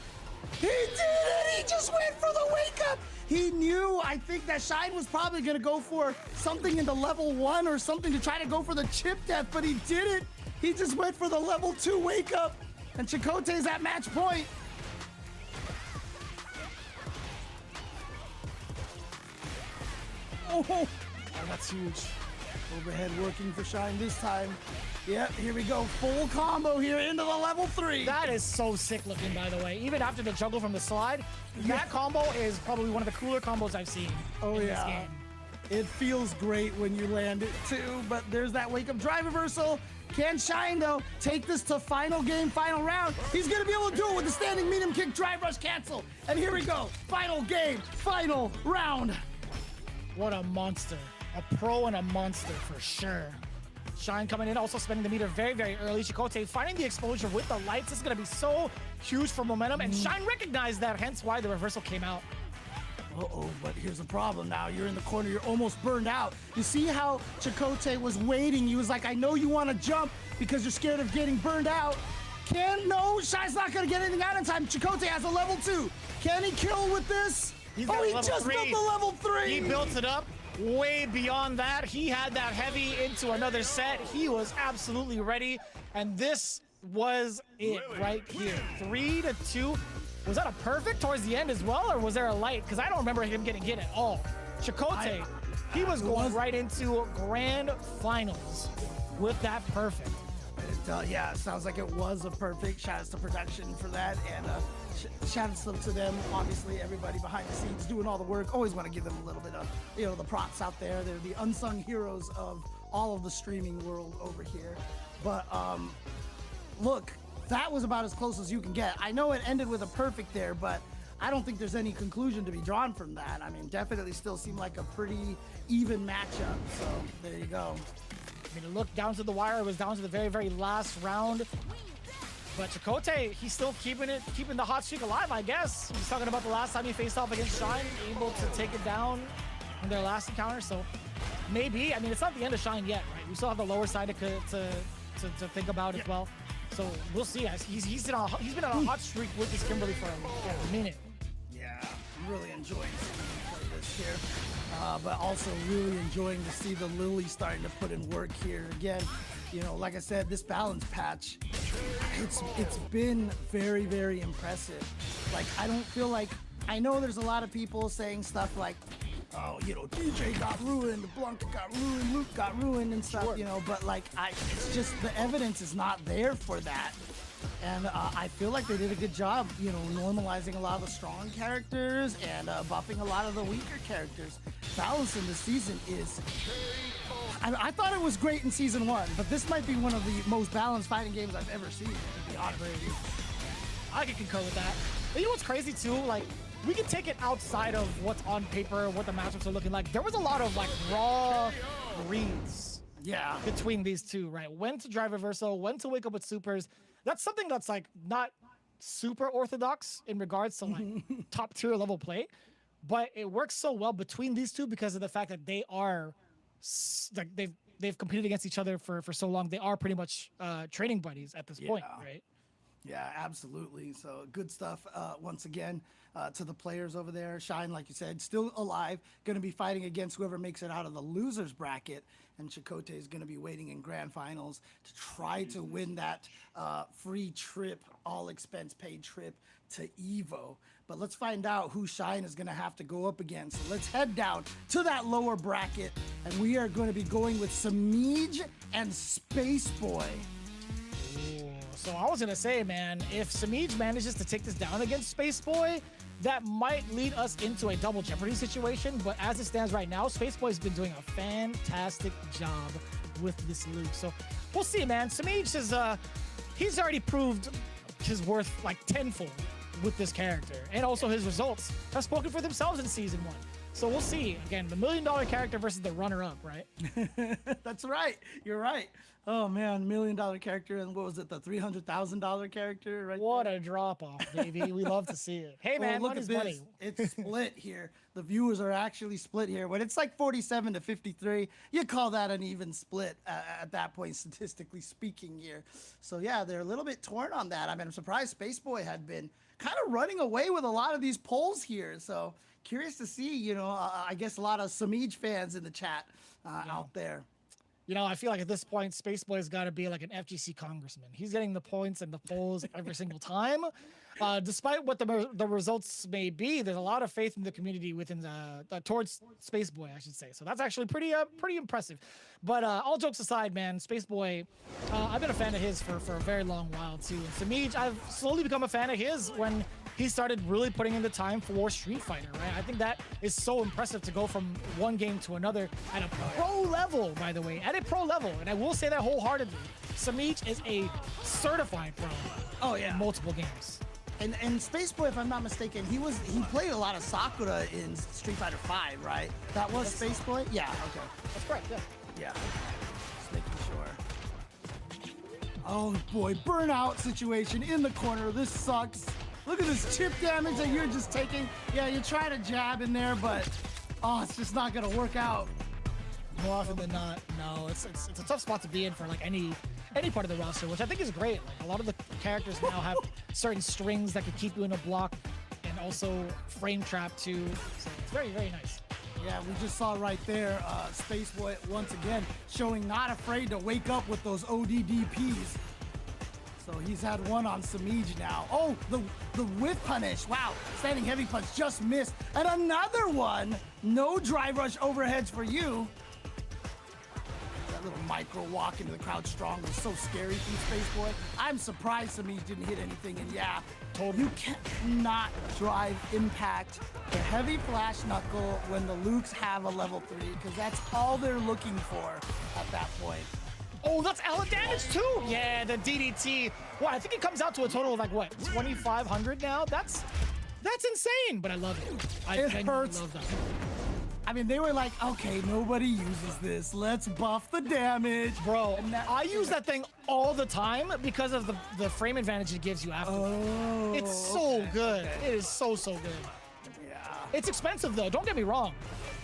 He did it! He just went for the wake up! He knew, I think, that Shine was probably gonna go for something into level 1 or something to try to go for the chip death, but he didn't. He just went for the level 2 wake up, and Chakotay's at match point. Oh, that's huge. Overhead working for Shine this time. Yep, here we go. Full combo here into the level 3. That is so sick looking, by the way. Even after the juggle from the slide, that combo is probably one of the cooler combos I've seen in this game. It feels great when you land it too, but there's that wake up drive reversal. Can Shine, though, take this to final game, final round? He's gonna be able to do it with the standing medium kick, drive rush cancel. And here we go, final game, final round. What a monster. A pro and a monster for sure. Shine coming in, also spending the meter very, very early. Chakotay finding the exposure with the lights. This is going to be so huge for momentum, and Shine recognized that, hence why the reversal came out. Uh-oh, but here's the problem now. You're in the corner, you're almost burned out. You see how Chakotay was waiting? He was like, I know you want to jump because you're scared of getting burned out. No, Shine's not going to get anything out in time. Chakotay has a level 2. Can he kill with this? He's Oh, got he level just 3. built the level 3. He built it up way beyond that. He had that heavy into another set. He was absolutely ready, and this was it right here. 3-2. Was that a perfect towards the end as well, or was there a light? Because I don't remember him getting hit at all. Chakotay, he was going right into grand finals with that perfect. Yeah, it sounds like it was a perfect. Shout-outs to production for that, and shout-outs to them. Obviously, everybody behind the scenes doing all the work. Always want to give them a little bit of, the props out there. They're the unsung heroes of all of the streaming world over here. But look, that was about as close as you can get. I know it ended with a perfect there, but I don't think there's any conclusion to be drawn from that. I mean, definitely still seemed like a pretty even matchup. So there you go. I mean, look down to the wire. It was down to the very, very last round. But Chakotay, he's still keeping the hot streak alive, I guess. He's talking about the last time he faced off against Shine, able to take it down in their last encounter. So maybe, I mean, it's not the end of Shine yet, right? We still have the lower side to think about as well. So we'll see. He's been on a hot streak with this Kimberly for a minute. Yeah, I'm really enjoying seeing him play this here. But also really enjoying to see the Lily starting to put in work here. Again, like I said, this balance patch, it's been very, very impressive. Like, I don't feel like, I know there's a lot of people saying stuff like, oh, DJ got ruined, Blanca got ruined, Luke got ruined and stuff, but like, it's just, the evidence is not there for that. And I feel like they did a good job, normalizing a lot of the strong characters and buffing a lot of the weaker characters. Balance in the season is... I thought it was great in Season 1, but this might be one of the most balanced fighting games I've ever seen, to be honest with you. I can concur with that. But you know what's crazy too? Like, we can take it outside of what's on paper, what the matchups are looking like. There was a lot of like raw reads between these two, right? When to drive reversal, when to wake up with supers. That's something that's like not super orthodox in regards to like top tier level play, but it works so well between these two because of the fact that they are like they've competed against each other for so long. They are pretty much training buddies at this point, right? Yeah, absolutely. So good stuff once again to the players over there. Shine, like you said, still alive, going to be fighting against whoever makes it out of the losers bracket. And Chakotay is going to be waiting in grand finals to try to win that free trip, all expense paid trip to Evo. But let's find out who Shine is going to have to go up against. So let's head down to that lower bracket. And we are going to be going with Samij and Space Boy. So I was gonna say, man, if Samij manages to take this down against Space Boy, that might lead us into a double jeopardy situation. But as it stands right now, Space Boy's been doing a fantastic job with this loot. So we'll see, man. Samij is he's already proved his worth like tenfold with this character, and also his results have spoken for themselves in Season 1. So we'll see. Again, the $1 million character versus the runner-up, right? That's right. You're right. Oh man, $1 million character, and what was it, the $300,000 character, right? What a drop-off, baby. We love to see it. Hey, man, look money's at this. money. It's split here. The viewers are actually split here. When it's like 47 to 53, you call that an even split at that point, statistically speaking here. So yeah, they're a little bit torn on that. I mean, I'm surprised Spaceboy had been kind of running away with a lot of these polls here. So curious to see, you know, I guess a lot of Samij fans in the chat out there. You know, I feel like at this point, Spaceboy's got to be like an FGC congressman. He's getting the points and the polls every single time. Despite what the results may be, there's a lot of faith in the community within the towards Spaceboy, I should say. So that's actually pretty impressive. But all jokes aside, man, Spaceboy, I've been a fan of his for a very long while too. And Samij, I've slowly become a fan of his when he started really putting in the time for Street Fighter, right? I think that is so impressive to go from one game to another at a pro level, by the way, at a pro level. And I will say that wholeheartedly. Samij is a certified pro. Oh yeah, in multiple games. And Spaceboy, if I'm not mistaken, he played a lot of Sakura in Street Fighter V, right? That was Spaceboy? Yeah, okay. That's correct, yeah. Yeah, just making sure. Oh boy, burnout situation in the corner. This sucks. Look at this chip damage that you're just taking. Yeah, you try to jab in there, but oh, it's just not gonna work out. More often than not, no. It's a tough spot to be in for like any part of the roster, which I think is great. Like a lot of the characters now have certain strings that could keep you in a block, and also frame trap too. So it's very, very nice. Yeah, we just saw right there, Spaceboy once again showing not afraid to wake up with those ODDPs. So he's had one on Samij now. Oh, the whip punish. Wow, standing heavy punch just missed. And another one. No drive rush overheads for you. That little micro walk into the crowd strong was so scary from Spaceboy. I'm surprised Samij didn't hit anything. And yeah, you cannot drive impact the heavy flash knuckle when the Lukes have a level 3, because that's all they're looking for at that point. Oh, that's Allen damage too. Yeah, the DDT. Well, I think it comes out to a total of like what, 2,500 now. That's insane, but I love it. It hurts. Love that. I mean, they were like, okay, nobody uses this. Let's buff the damage. Bro, I use that thing all the time because of the frame advantage it gives you after. Oh, it's so good. Okay. It is so good. Yeah. It's expensive though. Don't get me wrong.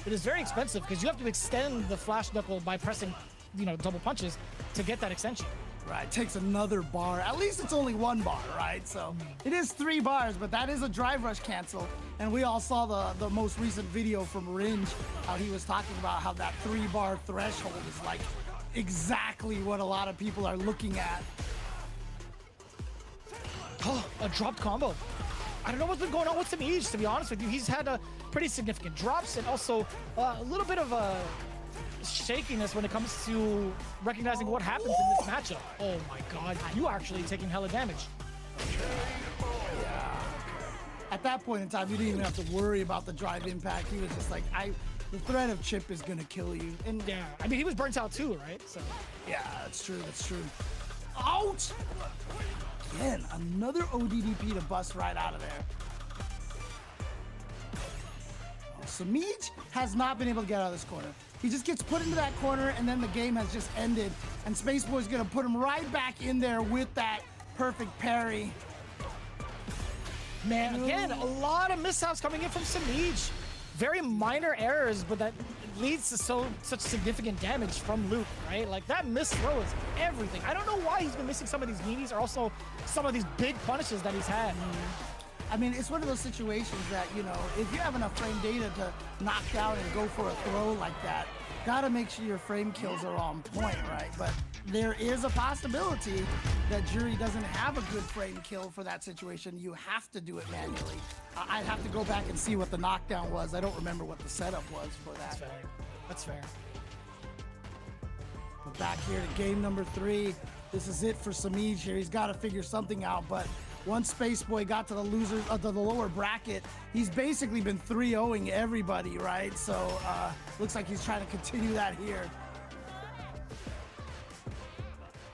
It is very expensive because you have to extend the flash knuckle by pressing, you know, double punches to get that extension. Right, takes another bar. At least it's only 1 bar, right? So it is 3 bars, but that is a drive rush cancel. And we all saw the most recent video from Ringe, how he was talking about how that 3-bar threshold is like exactly what a lot of people are looking at. Oh, a dropped combo. I don't know what's been going on with Samij, to be honest with you. He's had a pretty significant drops and also a little bit of a shakiness when it comes to recognizing what happens in this matchup. Oh my god, you are actually taking hella damage. Yeah. At that point in time, you didn't even have to worry about the drive impact. He was just like, the threat of chip is gonna kill you. And yeah, I mean, he was burnt out too, right? So yeah, that's true, that's true. Ouch! Again, another ODDP to bust right out of there. Oh, Samij has not been able to get out of this corner. He just gets put into that corner, and then the game has just ended. And Spaceboy's gonna put him right back in there with that perfect parry. Man, again, a lot of mishaps coming in from Samij. Very minor errors, but that leads to such significant damage from Luke, right? Like that missed throw is everything. I don't know why he's been missing some of these meaties or also some of these big punishes that he's had. I mean, it's one of those situations that, you know, if you have enough frame data to knock down and go for a throw like that, gotta make sure your frame kills are on point, right? But there is a possibility that Jury doesn't have a good frame kill for that situation. You have to do it manually. I'd have to go back and see what the knockdown was. I don't remember what the setup was for that. That's fair. That's fair. But back here to game number 3. This is it for Samij here. He's got to figure something out, but once Spaceboy got to the the lower bracket, he's basically been 3-0ing everybody, right? So looks like he's trying to continue that here.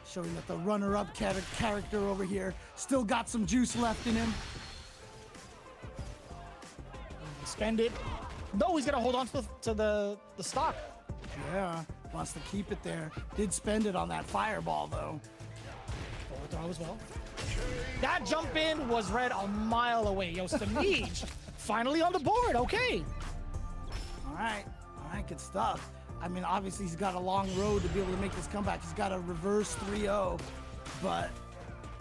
Showing that the runner-up character over here still got some juice left in him. Spend it. No, he's gonna hold on to the stock. Yeah, wants to keep it there. Did spend it on that fireball though. Forward throw as well. That jump in was read a mile away. Yo, Samij finally on the board. Okay. All right, good stuff. I mean, obviously he's got a long road to be able to make this comeback. He's got a reverse 3-0, but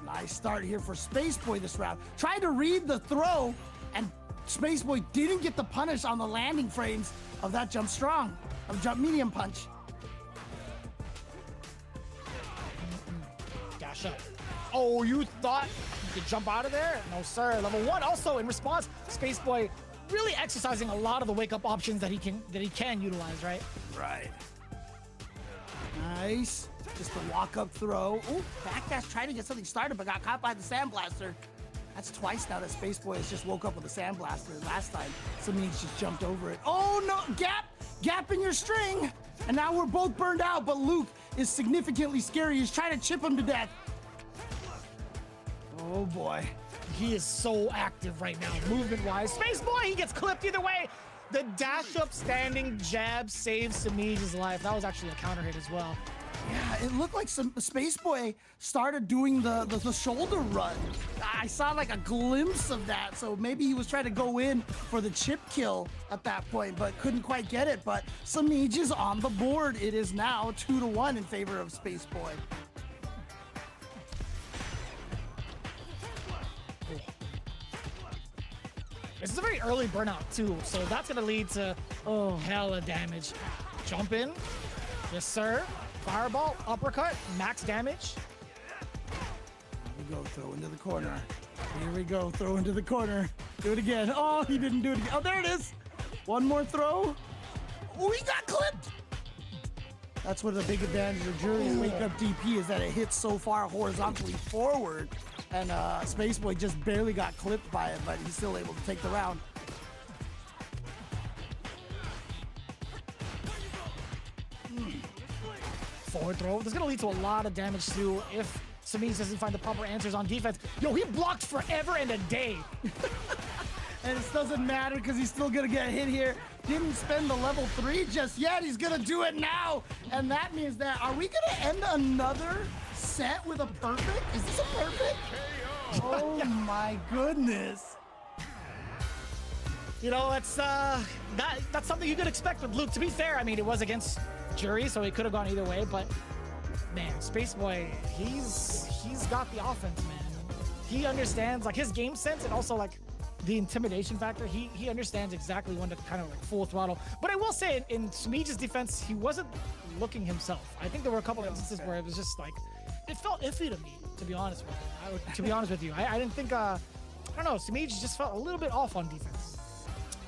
nice start here for Spaceboy this round. Tried to read the throw, and Spaceboy didn't get the punish on the landing frames of that jump strong, of jump medium punch. Dash up. Oh, you thought you could jump out of there? No, sir. Level 1 also in response. Spaceboy really exercising a lot of the wake-up options that he can utilize, right? Right. Nice. Just a walk-up throw. Ooh, backdash trying to get something started, but got caught by the Sandblaster. That's twice now that Spaceboy has just woke up with a Sandblaster. Last time, somebody just jumped over it. Oh no, gap in your string. And now we're both burned out, but Luke is significantly scary. He's trying to chip him to death. Oh boy. He is so active right now, movement-wise. Spaceboy, he gets clipped either way. The dash-up standing jab saves Samij's life. That was actually a counter hit as well. Yeah, it looked like Spaceboy started doing the shoulder run. I saw like a glimpse of that, so maybe he was trying to go in for the chip kill at that point, but couldn't quite get it. But Samij is on the board. It is now 2-1 in favor of Spaceboy. This is a very early burnout too, so that's gonna lead to hella damage. Jump in, yes sir. Fireball, uppercut, max damage. Here we go, throw into the corner. Here we go, throw into the corner. Do it again. Oh, he didn't do it again. Oh, there it is. One more throw. Oh, he got clipped. That's what the big advantage of Jury's wake up DP is that it hits so far horizontally forward. And Spaceboy just barely got clipped by it, but he's still able to take the round. Forward throw. This is gonna lead to a lot of damage too if Samij doesn't find the proper answers on defense. Yo, he blocked forever and a day. And it doesn't matter because he's still gonna get hit here. Didn't spend the level 3 just yet. He's gonna do it now. And that means that, are we gonna end another set with a perfect? Is this a perfect? Oh my goodness. You know, it's that's something you could expect with Luke. To be fair, I mean, it was against Jury, so it could have gone either way, but man, Spaceboy, he's got the offense, man. He understands like his game sense and also like the intimidation factor. He understands exactly when to kind of like full throttle. But I will say in Samij's defense, he wasn't looking himself. I think there were a couple of instances where it was just like, it felt iffy to me, to be honest with you. I didn't think, I don't know, Samij just felt a little bit off on defense.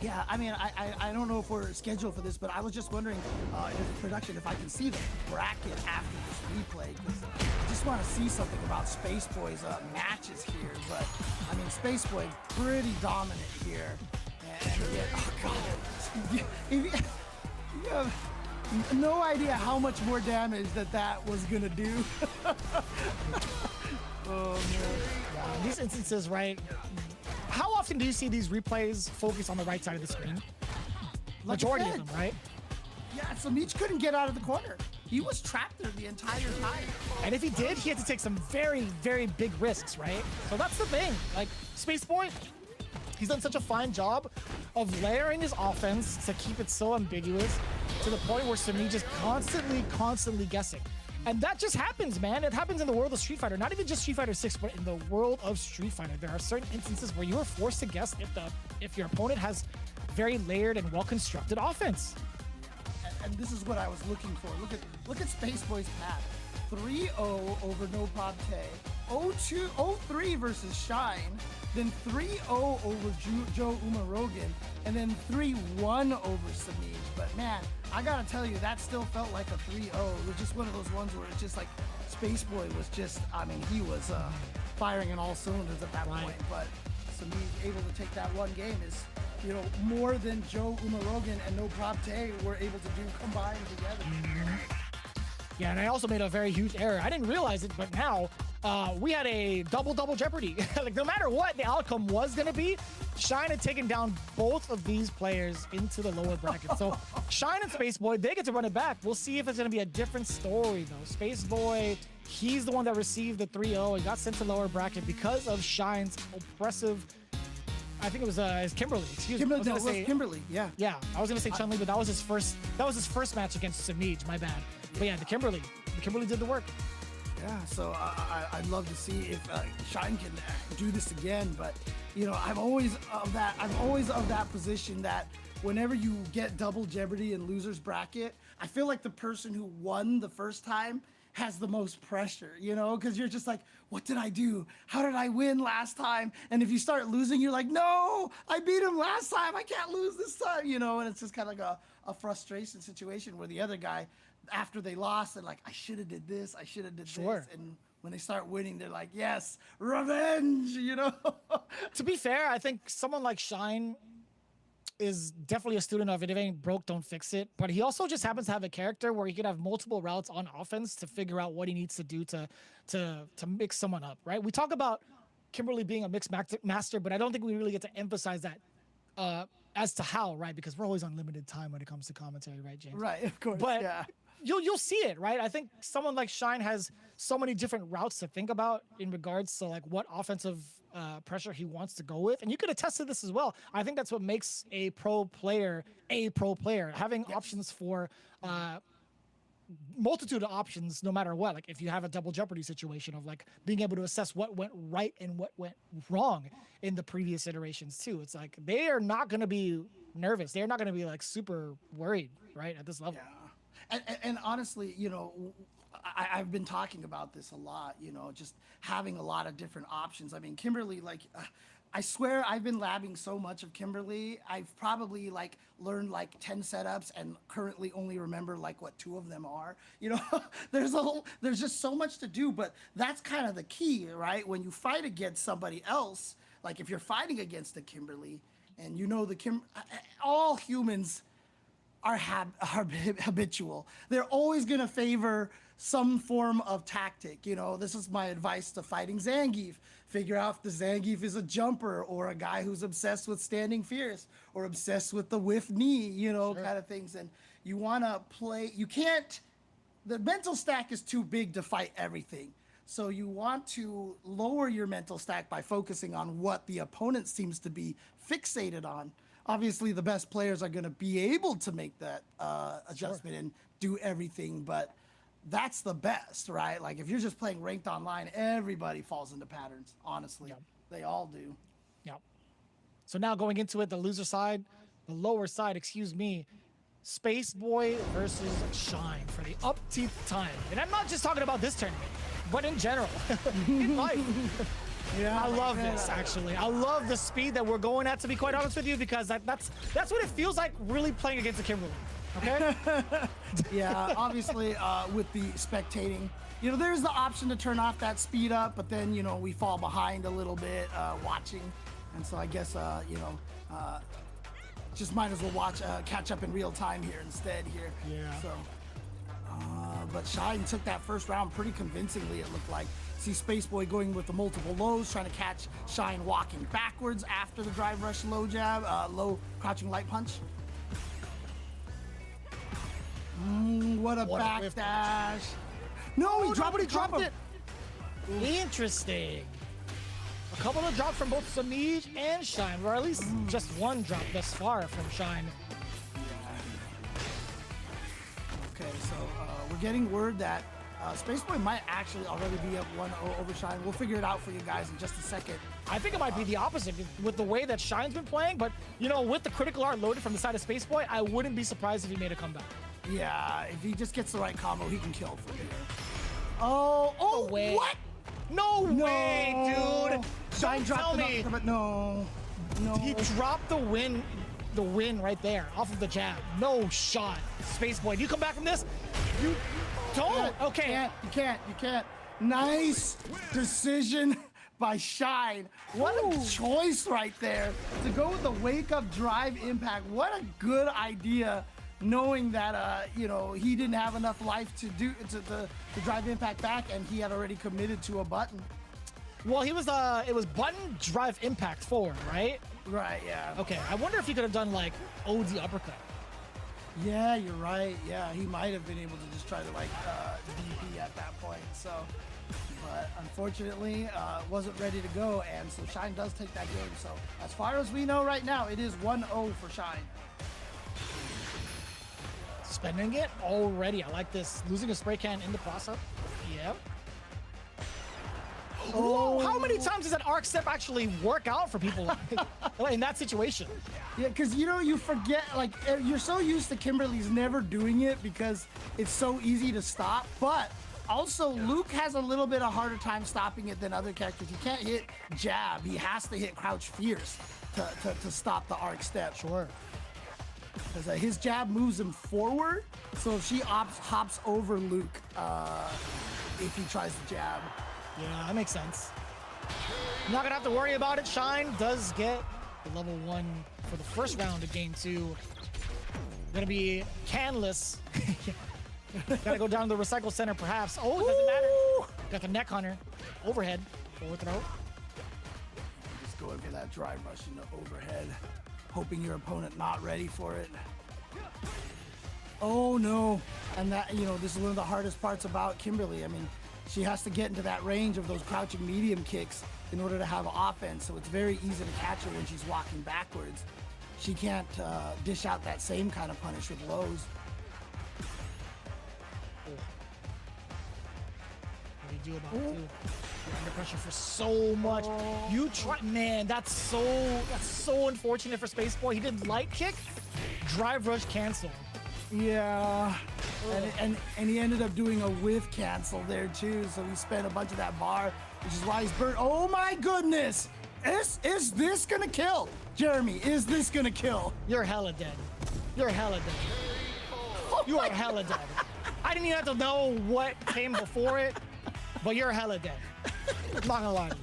Yeah, I mean, I don't know if we're scheduled for this, but I was just wondering in production if I can see the bracket after this replay, because I just want to see something about Spaceboy's matches here. But, I mean, Spaceboy pretty dominant here. And yet, oh, God. You have no idea how much more damage that was going to do. Oh, man. These instances, right? How often do you see these replays focus on the right side of the screen? Majority of them, right? Yeah, Samij couldn't get out of the corner. He was trapped there the entire time. And if he did, he had to take some very, very big risks, right? So that's the thing. Like, Spaceboy, he's done such a fine job of layering his offense to keep it so ambiguous to the point where Samij is constantly guessing. And that just happens, man. It happens in the world of Street Fighter. Not even just Street Fighter 6, but in the world of Street Fighter. There are certain instances where you are forced to guess if your opponent has very layered and well-constructed offense. And this is what I was looking for. Look at Spaceboy's path. 3-0 over No Prob Tay. 0-3 versus Shine. Then 3-0 over Joe Umarogan. And then 3-1 over Samij. But man, I gotta tell you, that still felt like a 3-0. It was just one of those ones where it's just like Spaceboy was just, I mean, he was firing in all cylinders at that point. But Samij able to take that one game is, you know, more than Joe Umarogan and No Prob Tay were able to do combined together. Yeah, and I also made a very huge error. I didn't realize it, but now we had a double Jeopardy. Like, no matter what the outcome was going to be, Shine had taken down both of these players into the lower bracket. So Shine and Spaceboy, they get to run it back. We'll see if it's going to be a different story, though. Spaceboy, he's the one that received the 3-0 and got sent to lower bracket because of Shine's oppressive. I think it was Kimberly. Excuse me. Kimberly, no, it was Kimberly. Yeah. Yeah, I was gonna say Chun-Li, but that was his first. That was his first match against Samij. My bad. But yeah, the Kimberly did the work. Yeah, so I'd love to see if Shine can do this again. But you know, I'm always of that position that whenever you get double Jeopardy in losers bracket, I feel like the person who won the first time has the most pressure, you know, because you're just like, what did I do? How did I win last time? And if you start losing, you're like, no, I beat him last time. I can't lose this time, you know, and it's just kind of like a frustration situation where the other guy, after they lost, they're like, I should have did this. I should have did this. And when they start winning, they're like, yes, revenge, you know? To be fair, I think someone like Shine is definitely a student of it. If it ain't broke, don't fix it. But he also just happens to have a character where he could have multiple routes on offense to figure out what he needs to do to mix someone up, right? We talk about Kimberly being a mixed master, but I don't think we really get to emphasize that as to how, right? Because we're always on limited time when it comes to commentary, right, James? Right, of course, but yeah. You'll see it, right? I think someone like Shine has so many different routes to think about in regards to like what offensive pressure he wants to go with, and you could attest to this as well. I think that's what makes a pro player having options for multitude of options, no matter what. Like if you have a double Jeopardy situation of like being able to assess what went right and what went wrong in the previous iterations too. It's like they are not going to be nervous. They're not going to be like super worried, right, at this level. Yeah. And honestly, you know, I've been talking about this a lot, you know, just having a lot of different options. I mean, Kimberly, like, I swear I've been labbing so much of Kimberly. I've probably like learned like 10 setups and currently only remember like what 2 of them are. You know, there's just so much to do, but that's kind of the key, right? When you fight against somebody else, like if you're fighting against a Kimberly and you know all humans are habitual. They're always gonna favor some form of tactic. You know, this is my advice to fighting Zangief. Figure out if the Zangief is a jumper or a guy who's obsessed with standing fierce or obsessed with the whiff knee, you know, kind of things. And you wanna play, the mental stack is too big to fight everything. So you want to lower your mental stack by focusing on what the opponent seems to be fixated on. Obviously, the best players are going to be able to make that adjustment and do everything, but that's the best, right? Like, if you're just playing ranked online, everybody falls into patterns, honestly. Yep. They all do. Yep. So now going into it, the lower side, excuse me, Spaceboy versus Shine for the upteeth time. And I'm not just talking about this tournament, but in general, in life. Yeah, I love this, actually. I love the speed that we're going at, to be quite honest with you, because that's what it feels like really playing against a Kimberly, okay? Yeah, obviously, with the spectating, you know, there's the option to turn off that speed up, but then, you know, we fall behind a little bit watching. And so I guess, you know, just might as well catch up in real time here instead here. Yeah. So, but Shine took that first round pretty convincingly, it looked like. See Spaceboy going with the multiple lows, trying to catch Shine walking backwards after the drive rush low jab, low crouching light punch. What a backdash. No, he dropped it. Interesting. A couple of drops from both Samij and Shine, or at least just one drop thus far from Shine. Okay, so we're getting word that Spaceboy might actually already be up 1-0 over Shine. We'll figure it out for you guys in just a second. I think it might be the opposite with the way that Shine's been playing, but, you know, with the critical art loaded from the side of Spaceboy, I wouldn't be surprised if he made a comeback. Yeah, if he just gets the right combo, he can kill from here. Oh, no way. What? No way, dude. Shine dropped it, but no. He dropped the win right there off of the jab. No shot. Spaceboy, do you come back from this? You don't. Okay. You can't. Nice decision by Shine. What a choice right there to go with the wake up drive impact. What a good idea knowing that you know, he didn't have enough life to drive impact back, and he had already committed to a button. Well, it was button drive impact forward, right? Right, yeah. Okay, I wonder if he could have done like OD uppercut. Yeah, you're right. Yeah, he might have been able to just try to like DP at that point. So, but unfortunately, wasn't ready to go, and so Shine does take that game. So as far as we know right now, it is 1-0 for Shine. Spending it already. I like this. Losing a spray can in the process. Yep. Oh, how many times does that arc step actually work out for people in that situation? Yeah, because you know, you forget, like, you're so used to Kimberly's never doing it because it's so easy to stop. But also, Luke has a little bit of harder time stopping it than other characters. He can't hit jab. He has to hit crouch fierce to stop the arc step. Sure. Because his jab moves him forward. So if she hops over Luke, if he tries to jab. Yeah, that makes sense. Not gonna have to worry about it. Shine does get the level 1 for the first round of game 2. Gonna be canless. Gotta go down to the recycle center perhaps. Oh, it doesn't matter. Got the neck hunter. Overhead. Forward throw. Just going for that drive rush in the overhead. Hoping your opponent not ready for it. Oh no. And that, you know, this is one of the hardest parts about Kimberly. I mean, she has to get into that range of those crouching medium kicks in order to have offense, so it's very easy to catch her when she's walking backwards. She can't dish out that same kind of punish with lows. What do you do about it, too? You're under pressure for so much. You try, man, that's so unfortunate for Space Boy. He did light kick, drive rush cancel. Yeah, and he ended up doing a whiff cancel there too, so he spent a bunch of that bar, which is why he's burnt. Oh my goodness! Is this gonna kill? Jeremy, is this gonna kill? You're hella dead. You're hella dead. You are hella dead. I didn't even have to know what came before it, but you're hella dead. I'm not gonna lie to you.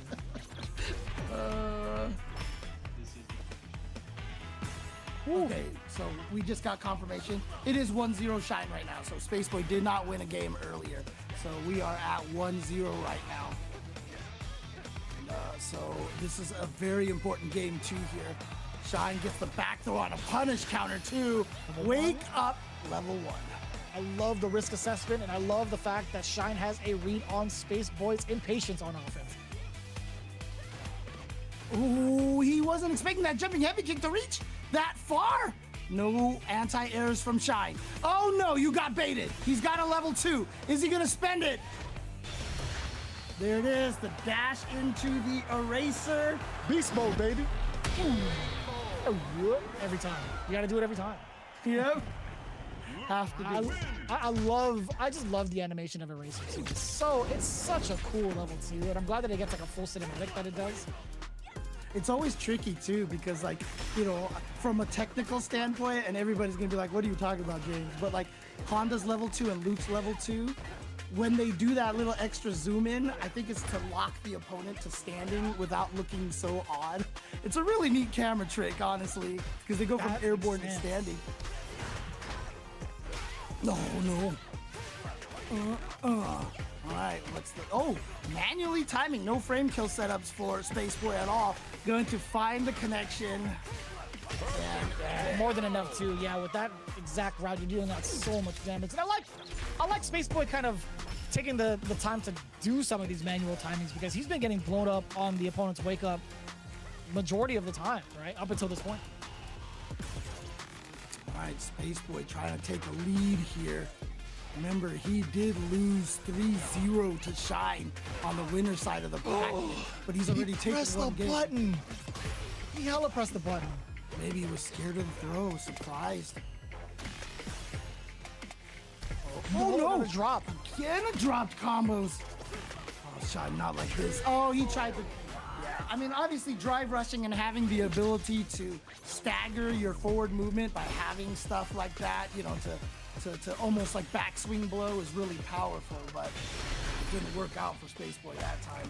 Okay, so we just got confirmation. It is 1-0 Shine right now, so Spaceboy did not win a game earlier. So we are at 1-0 right now. And, so this is a very important game too here. Shine gets the back throw on a punish counter too. Wake up, level 1. I love the risk assessment, and I love the fact that Shine has a read on Space Boy's impatience on offense. Ooh, he wasn't expecting that jumping heavy kick to reach that far. No anti-airs from Shine. Oh no, you got baited. He's got a level 2. Is he gonna spend it? There it is, the dash into the eraser. Beast mode, baby. Every time. You gotta do it every time. Yep. Have to do it. I just love the animation of Eraser too. It's such a cool level 2, and I'm glad that it gets like a full cinematic that it does. It's always tricky too, because like, you know, from a technical standpoint, and everybody's gonna be like, what are you talking about, James? But like Honda's level 2 and Luke's level 2, when they do that little extra zoom in, I think it's to lock the opponent to standing without looking so odd. It's a really neat camera trick, honestly, because they go from airborne to standing. No. All right, manually timing. No frame kill setups for Spaceboy at all. Going to find the connection. And more than enough too. Yeah, with that exact route, you're dealing out so much damage. And I like Spaceboy kind of taking the time to do some of these manual timings, because he's been getting blown up on the opponent's wake up majority of the time, right? Up until this point. All right, Spaceboy trying to take a lead here. Remember, he did lose 3-0 to Shine on the winner side of the bracket, but he's already taken one game. Button. He hella pressed the button. Maybe he was scared of the throw, surprised. Oh no! Drop. Again, dropped combos. Oh, Shine, not like this. Oh, he tried to. Yeah, I mean, obviously, drive rushing and having the ability to stagger your forward movement by having stuff like that, you know, to almost like backswing blow is really powerful, but it didn't work out for Spaceboy that time.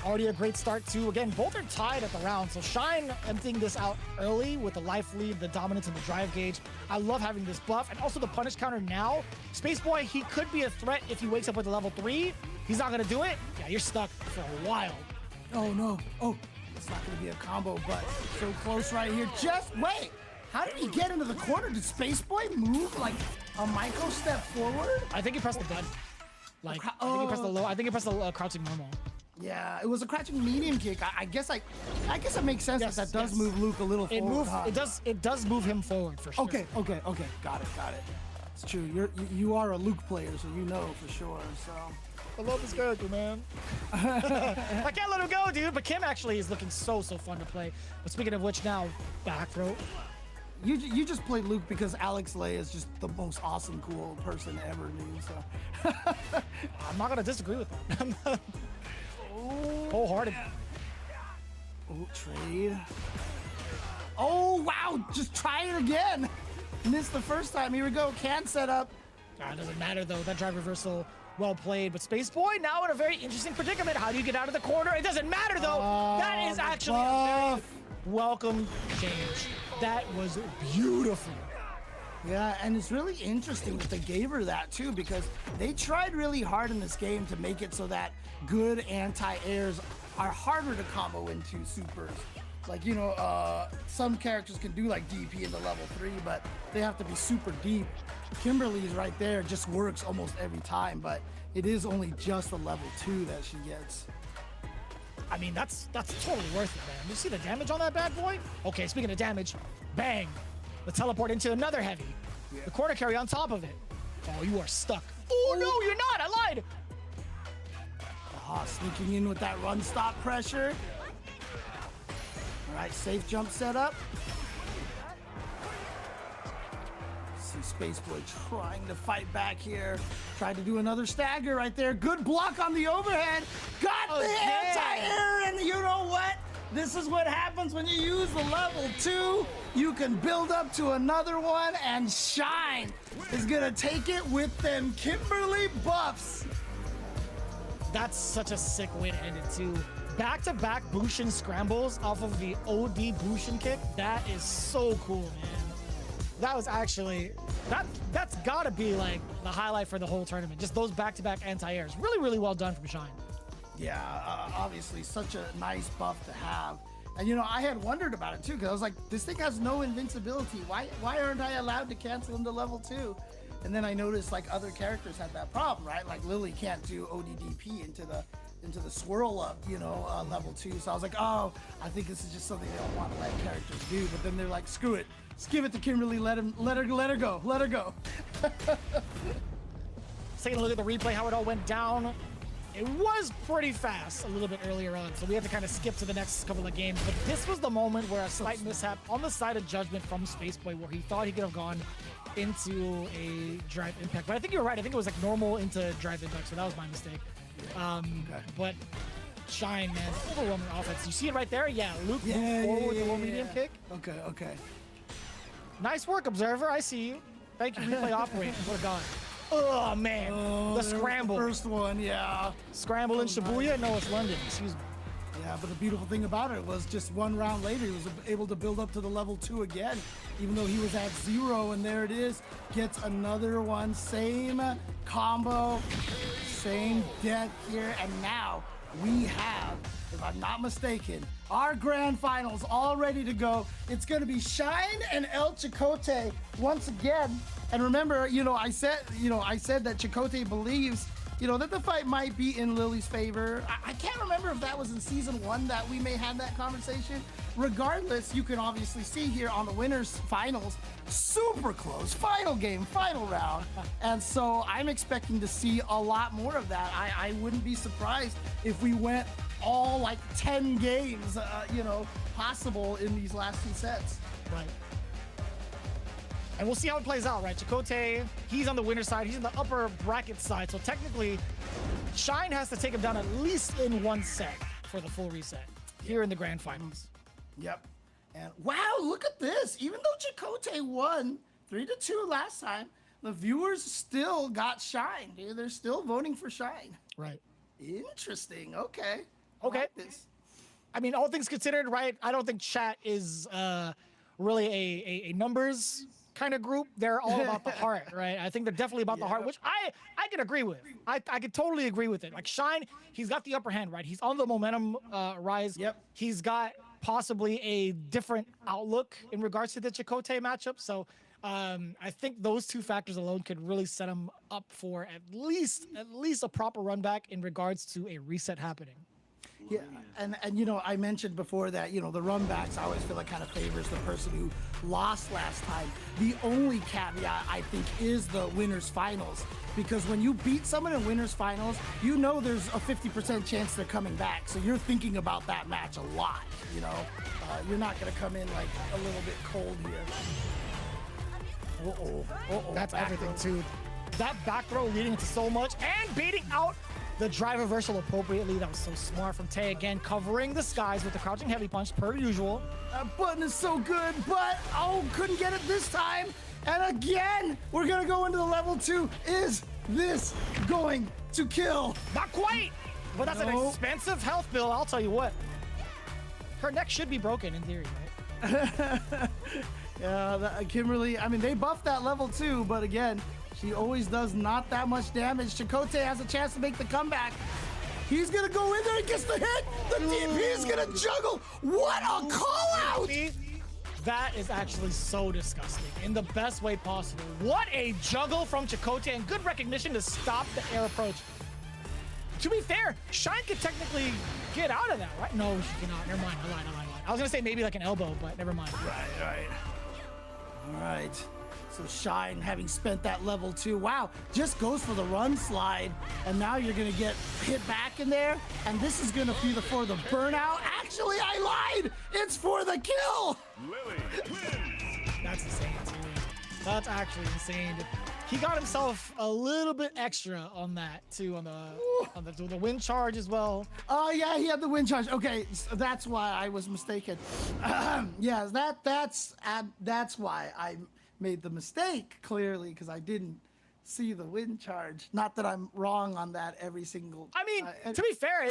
Already a great start too. Again, both are tied at the round. So Shine emptying this out early with the life lead, the dominance, and the drive gauge. I love having this buff. And also the punish counter now. Spaceboy, he could be a threat if he wakes up with a level 3. He's not gonna do it. Yeah, you're stuck for a while. Oh no. Oh, it's not gonna be a combo, but so close right here. Just wait. How did he get into the corner? Did Spaceboy move like a micro step forward? I think he pressed the button. Like, I think he pressed the low. I think he pressed the crouching normal. Yeah, it was a crouching medium kick. I guess it makes sense that does move Luke a little forward. It does move him forward for sure. Okay. Got it. It's true. You are a Luke player, so you know for sure. So I love this character, man. I can't let him go, dude. But Kim actually is looking so fun to play. But speaking of which, now back throw. You just played Luke because Alex Lay is just the most awesome, cool person ever, dude. So I'm not gonna disagree with that. Wholehearted. Oh, trade. Oh wow! Just try it again. Missed the first time. Here we go. Can set up. It doesn't matter though. That drive reversal, well played. But Spaceboy now in a very interesting predicament. How do you get out of the corner? It doesn't matter though. That is actually a very welcome change. That was beautiful. Yeah, and it's really interesting that they gave her that too, because they tried really hard in this game to make it so that good anti-airs are harder to combo into supers. Like, you know, some characters can do like DP into level 3, but they have to be super deep. Kimberly's right there, just works almost every time, but it is only just a level 2 that she gets. I mean, that's totally worth it, man. You see the damage on that bad boy? Okay, speaking of damage, bang. The teleport into another heavy. Yeah. The corner carry on top of it. Oh, you are stuck. Oh, no, you're not. I lied. Sneaking in with that run stop pressure. All right, safe jump setup. See Spaceboy trying to fight back here. Tried to do another stagger right there. Good block on the overhead. Got the anti-air, and you know what? This is what happens when you use the level 2. You can build up to another one, and Shine is gonna take it with them Kimberly buffs. That's such a sick way to end it too. Back-to-back Bushin scrambles off of the OD Bushin kick. That is so cool, man. That was actually, that's gotta be like the highlight for the whole tournament. Just those back-to-back anti-airs. Really well done from Shine. Yeah, obviously such a nice buff to have. And you know, I had wondered about it too, because I was like, this thing has no invincibility. Why aren't I allowed to cancel into level 2? And then I noticed like other characters had that problem, right? Like Lily can't do ODDP into the swirl up, you know, level 2. So I was like, oh, I think this is just something they don't want to let characters do. But then they're like, screw it, just give it to Kimberly. Let her go. Taking a look at the replay, how it all went down. It was pretty fast a little bit earlier on, so we had to kind of skip to the next couple of games. But this was the moment where a slight mishap on the side of Judgment from Spaceboy, where he thought he could have gone into a drive impact. But I think you were right. I think it was like normal into drive impact, so that was my mistake. But Shine, man, overwhelming offense. You see it right there? Yeah, Luke moved forward with the low medium kick. Okay. Nice work, Observer. I see you. Thank you, replay operator. What a god. Oh, man. The scramble. First one, yeah. Scramble in Shibuya? No, it's London. Excuse me. Yeah, but the beautiful thing about it was just one round later, he was able to build up to the level 2 again, even though he was at 0, and there it is. Gets another one. Same combo, same death here, and now we have, if I'm not mistaken, our grand finals all ready to go. It's going to be Shine and El Chicote once again. And remember, I said that Chicote believes, that the fight might be in Lily's favor. I can't remember if that was in season 1 that we may have that conversation. Regardless, you can obviously see here on the winners finals, super close, final game, final round. And so I'm expecting to see a lot more of that. I wouldn't be surprised if we went all like 10 games, possible in these last 2 sets. Right. And we'll see how it plays out, right? Chicote, he's on the winner's side. He's in the upper bracket side. So technically, Shine has to take him down at least in 1 set for the full reset here in the grand finals. Yep. And wow, look at this. Even though Chicote won 3-2 last time, the viewers still got Shine, dude. They're still voting for Shine. Right. Interesting. Okay. Okay. I mean, all things considered, right? I don't think chat is really a numbers kind of group. They're all about the heart, right? I think they're definitely about the heart, which I can agree with. I can totally agree with it. Like Shine, he's got the upper hand, right? He's on the momentum rise. Yep. He's got possibly a different outlook in regards to the Chakotay matchup. So I think those two factors alone could really set him up for at least a proper run back in regards to a reset happening. Yeah, and you know, I mentioned before that, you know, the run backs I always feel like kind of favors the person who lost last time. The only caveat I think is the winners finals, because when you beat someone in winners finals, you know there's a 50% chance they're coming back. So you're thinking about that match a lot, you know. You're not gonna come in like a little bit cold here. That's everything too. That back throw leading into so much and beating out the drive reversal appropriately. That was so smart from Tay again, covering the skies with the crouching heavy punch per usual. That button is so good, but couldn't get it this time. And again, we're gonna go into the level 2. Is this going to kill? Not quite, but that's an expensive health bill, I'll tell you what. Her neck should be broken in theory, right? Yeah, Kimberly, I mean, they buffed that level 2, but again, she always does not that much damage. Chakotay has a chance to make the comeback. He's gonna go in there and gets the hit. The DP is gonna juggle. What a call out! That is actually so disgusting in the best way possible. What a juggle from Chakotay, and good recognition to stop the air approach. To be fair, Shine could technically get out of that, right? No, she cannot. Never mind. I lied. I was gonna say maybe like an elbow, but never mind. Right. All right. So Shine, having spent that level 2, wow, just goes for the run slide, and now you're gonna get hit back in there, and this is gonna be for the burnout. Actually, I lied. It's for the kill. That's insane too. That's actually insane. He got himself a little bit extra on that too, on the wind charge as well. Oh yeah, he had the wind charge. Okay, so that's why I was mistaken. Yeah, that's why I made the mistake, clearly, because I didn't see the wind charge. Not that I'm wrong on that every single. I mean, to be fair,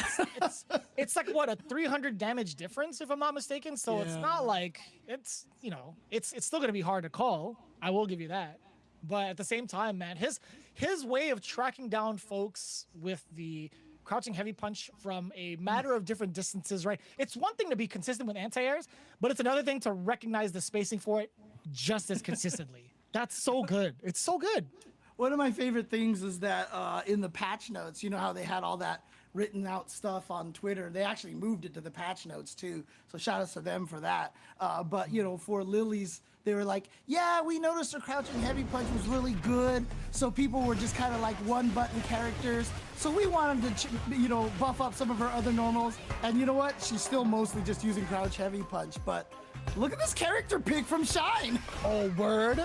it's like what, a 300 damage difference if I'm not mistaken. So it's not like it's still gonna be hard to call. I will give you that. But at the same time, man, his way of tracking down folks with the crouching heavy punch from a matter of different distances, right? It's one thing to be consistent with anti-airs, but it's another thing to recognize the spacing for it just as consistently. That's so good. It's so good. One of my favorite things is that in the patch notes, you know how they had all that written out stuff on Twitter. They actually moved it to the patch notes too. So shout outs to them for that. But you know, for Lily's, they were like, yeah, we noticed her crouching heavy punch was really good. So people were just kind of like one button characters. So we wanted to, buff up some of her other normals. And you know what? She's still mostly just using crouch heavy punch. But look at this character pick from Shine. Oh, word.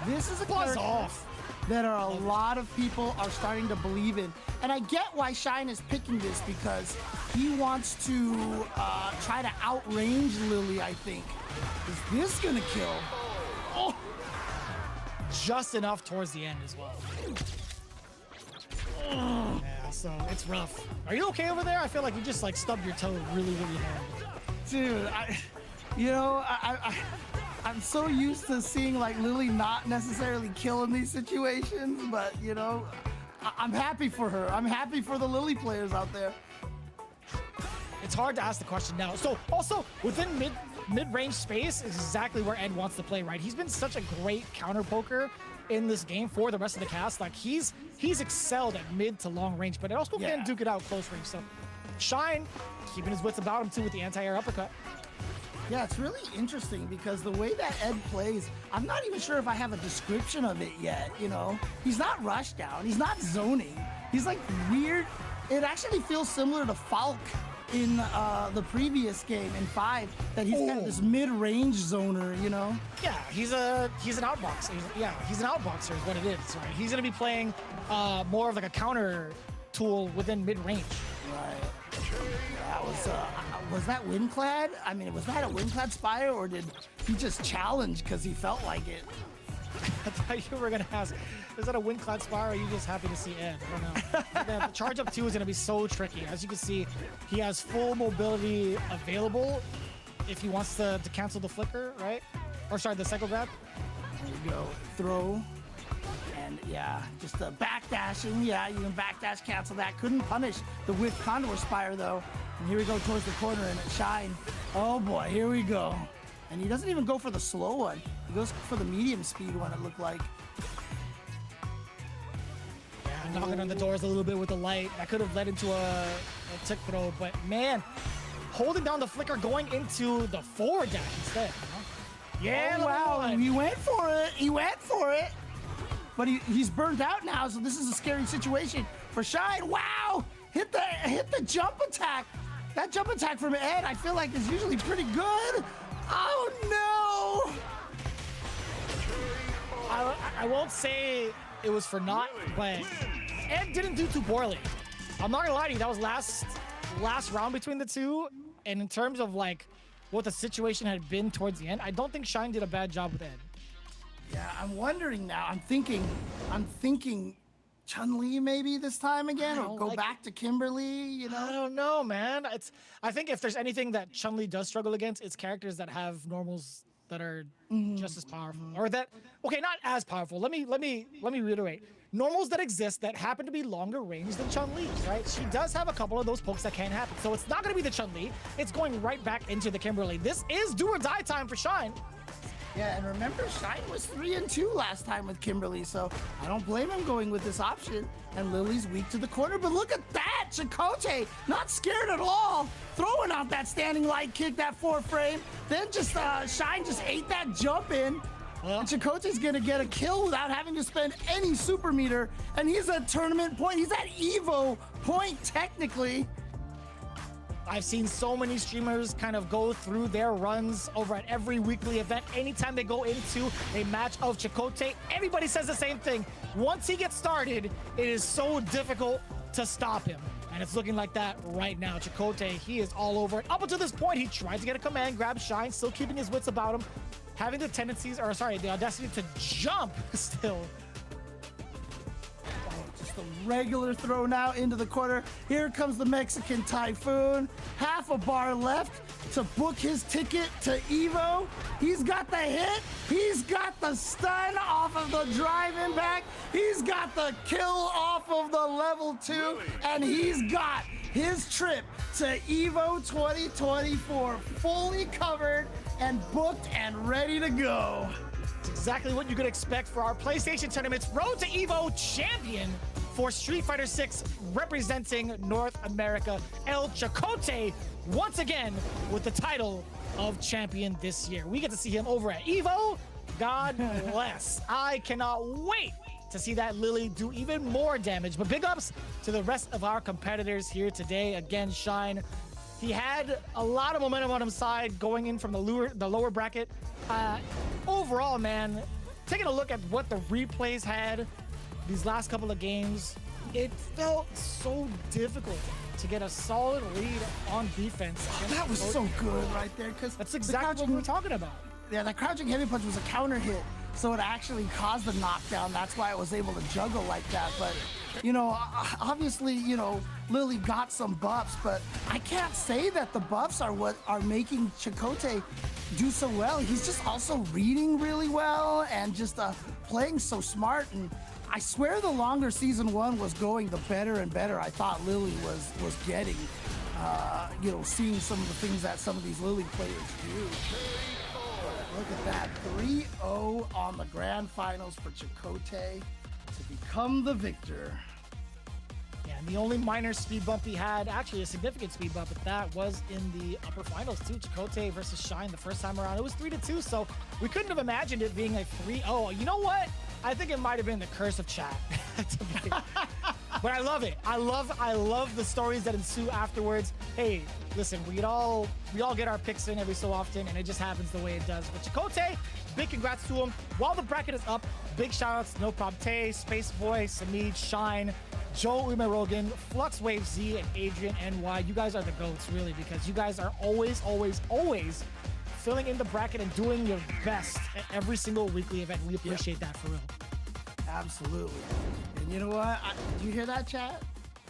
This is a Buzz character off. that a lot of people are starting to believe in. And I get why Shine is picking this, because he wants to try to outrange Lily, I think. Is this gonna kill? Oh! Just enough towards the end as well. Oh. Yeah, so it's rough. Are you okay over there? I feel like you just like stubbed your toe really, really hard. Dude, I'm so used to seeing like Lily not necessarily kill in these situations, but I'm happy for her. I'm happy for the Lily players out there. It's hard to ask the question now. So also within mid-range space is exactly where Ed wants to play, right? He's been such a great counter poker in this game for the rest of the cast. Like he's excelled at mid to long range, but it also can duke it out close range. So Shine keeping his wits about him too with the anti-air uppercut. Yeah, it's really interesting because the way that Ed plays, I'm not even sure if I have a description of it yet, He's not rush down, he's not zoning. He's like weird. It actually feels similar to Falk in the previous game in 5, that he's kind of this mid-range zoner, Yeah, he's an outboxer. He's an outboxer is what it is, right? He's gonna be playing more of like a counter tool within mid-range. Right. That was that Windclad? I mean, was that a Windclad Spire, or did he just challenge because he felt like it? I thought you were gonna ask, is that a win cloud spire or are you just happy to see Ed? I don't know. The charge up 2 is gonna be so tricky. As you can see, he has full mobility available if he wants to cancel the flicker, right? Or sorry, the cycle grab. There you go. Throw. And yeah, just the backdashing. Yeah, you can backdash cancel that. Couldn't punish the Whip Condor Spire though. And here we go towards the corner and Shine. Oh boy, here we go. And he doesn't even go for the slow one. He goes for the medium speed one, it looked like. Yeah, knocking on the doors a little bit with the light. That could have led into a tick throw, but man, holding down the flicker going into the forward dash instead. Yeah, oh, wow, he went for it. He went for it. But he's burned out now, so this is a scary situation for Shine. Wow! Hit the jump attack. That jump attack from Ed, I feel like is usually pretty good. Oh no! I won't say it was for naught, but Ed didn't do too poorly. I'm not gonna lie to you, that was last round between the two, and in terms of like what the situation had been towards the end, I don't think Shine did a bad job with Ed. Yeah, I'm wondering now. I'm thinking Chun-Li maybe this time again, or go back to Kimberly, you know? I don't know, man. I think if there's anything that Chun-Li does struggle against, it's characters that have normals that are just as powerful, or that, okay, not as powerful. Let me reiterate. Normals that exist that happen to be longer range than Chun-Li, right? She does have a couple of those pokes that can happen. So it's not gonna be the Chun-Li. It's going right back into the Kimberly. This is do or die time for Shine. Yeah, and remember, Shine was 3-2 last time with Kimberly, so I don't blame him going with this option. And Lily's weak to the corner, but look at that! Chakotay, not scared at all, throwing out that standing light kick, that 4th frame. Then just Shine just ate that jump in. And Chakotay's gonna get a kill without having to spend any super meter, and he's at tournament point. He's at Evo point, technically. I've seen so many streamers kind of go through their runs over at every weekly event. Anytime they go into a match of Chakotay, everybody says the same thing. Once he gets started, it is so difficult to stop him. And it's looking like that right now. Chakotay, he is all over it. Up until this point, he tried to get a command grab. Shine still keeping his wits about him. Having the tendencies, or sorry, the audacity to jump still. Just a regular throw now into the corner. Here comes the Mexican Typhoon. Half a bar left to book his ticket to Evo. He's got the hit. He's got the stun off of the drive impact. He's got the kill off of the level 2. And he's got his trip to Evo 2024 fully covered and booked and ready to go. It's exactly what you could expect for our PlayStation tournaments. Road to Evo champion for Street Fighter 6 representing North America, El Chakotay, once again with the title of champion this year. We get to see him over at Evo. God bless. I cannot wait to see that Lily do even more damage. But big ups to the rest of our competitors here today. Again, Shine, he had a lot of momentum on his side going in from the lower bracket. Overall, man, taking a look at what the replays had these last couple of games, it felt so difficult to get a solid lead on defense. That was so good right there, because that's exactly what we were talking about. Yeah, that crouching heavy punch was a counter hit, so it actually caused the knockdown. That's why it was able to juggle like that. But, you know, obviously, you know, Lily got some buffs, but I can't say that the buffs are what are making Chakotay do so well. He's just also reading really well and just playing so smart. And I swear the longer season 1 was going, the better and better I thought Lily was getting. You know, seeing some of the things that some of these Lily players do. Look at that, 3-0 on the grand finals for Chakotay to become the victor. Yeah, and the only minor speed bump he had, actually a significant speed bump at that, was in the upper finals too. Chakotay versus Shine the first time around. It was 3-2, so we couldn't have imagined it being a 3-0. You know what? I think it might have been the curse of chat. But I love it. I love the stories that ensue afterwards. Hey, listen, we all get our picks in every so often, and it just happens the way it does. But Chakotay, big congrats to him. While the bracket is up, big shout outs to No Prob Tay, Space Boy, Samij, Shine, Joe Ume Rogan, Flux Wave Z, and Adrian NY. You guys are the GOATs, really, because you guys are always filling in the bracket and doing your best at every single weekly event. We appreciate that for real. Absolutely. And you know what? Did you hear that, chat?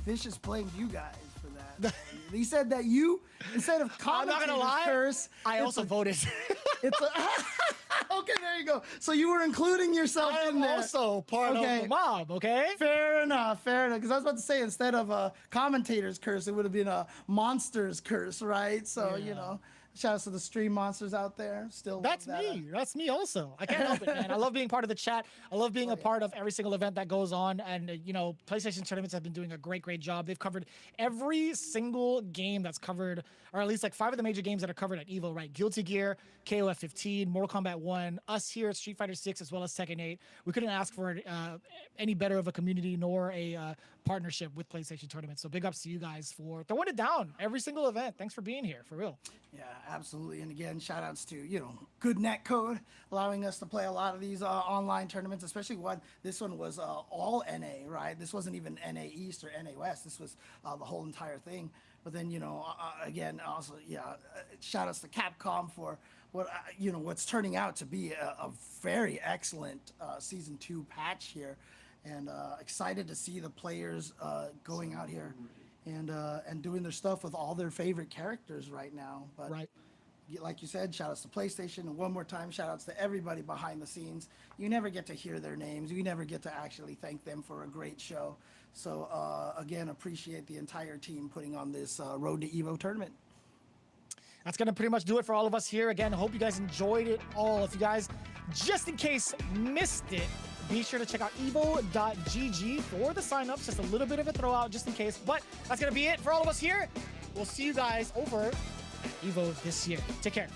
Vicious blamed you guys for that. He said that you, instead of I'm not gonna lie, curse, I also voted. It's okay, there you go. So you were including yourself I in am there. also part of the mob, okay? Fair enough, fair enough. Because I was about to say, instead of a commentator's curse, it would have been a monster's curse, right? So, you know, shout out to the stream monsters out there. Still, That's me. That's me also. I can't help it, man. I love being part of the chat. I love being a part of every single event that goes on. And, you know, PlayStation tournaments have been doing a great job. They've covered every single game that's covered, or at least like 5 of the major games that are covered at Evo, right? Guilty Gear, KOF 15, Mortal Kombat 1, us here at Street Fighter 6, as well as Tekken 8. We couldn't ask for any better of a community nor a partnership with PlayStation tournaments. So big ups to you guys for throwing it down every single event. Thanks for being here, for real. Yeah, absolutely. And again, shout outs to, you know, good netcode, allowing us to play a lot of these online tournaments, especially this one was all NA, right? This wasn't even NA East or NA West. This was the whole entire thing. But then, you know, again, also, shout outs to Capcom for what, you know, what's turning out to be a very excellent Season 2 patch here. And excited to see the players going out here and doing their stuff with all their favorite characters right now. But like you said, shout outs to PlayStation, and one more time, shout outs to everybody behind the scenes. You never get to hear their names. You never get to actually thank them for a great show. So again, appreciate the entire team putting on this Road to Evo tournament. That's going to pretty much do it for all of us here. Again, hope you guys enjoyed it all. If you guys, just in case, missed it, be sure to check out evo.gg for the signups. Just a little bit of a throwout just in case. But that's going to be it for all of us here. We'll see you guys over at Evo this year. Take care.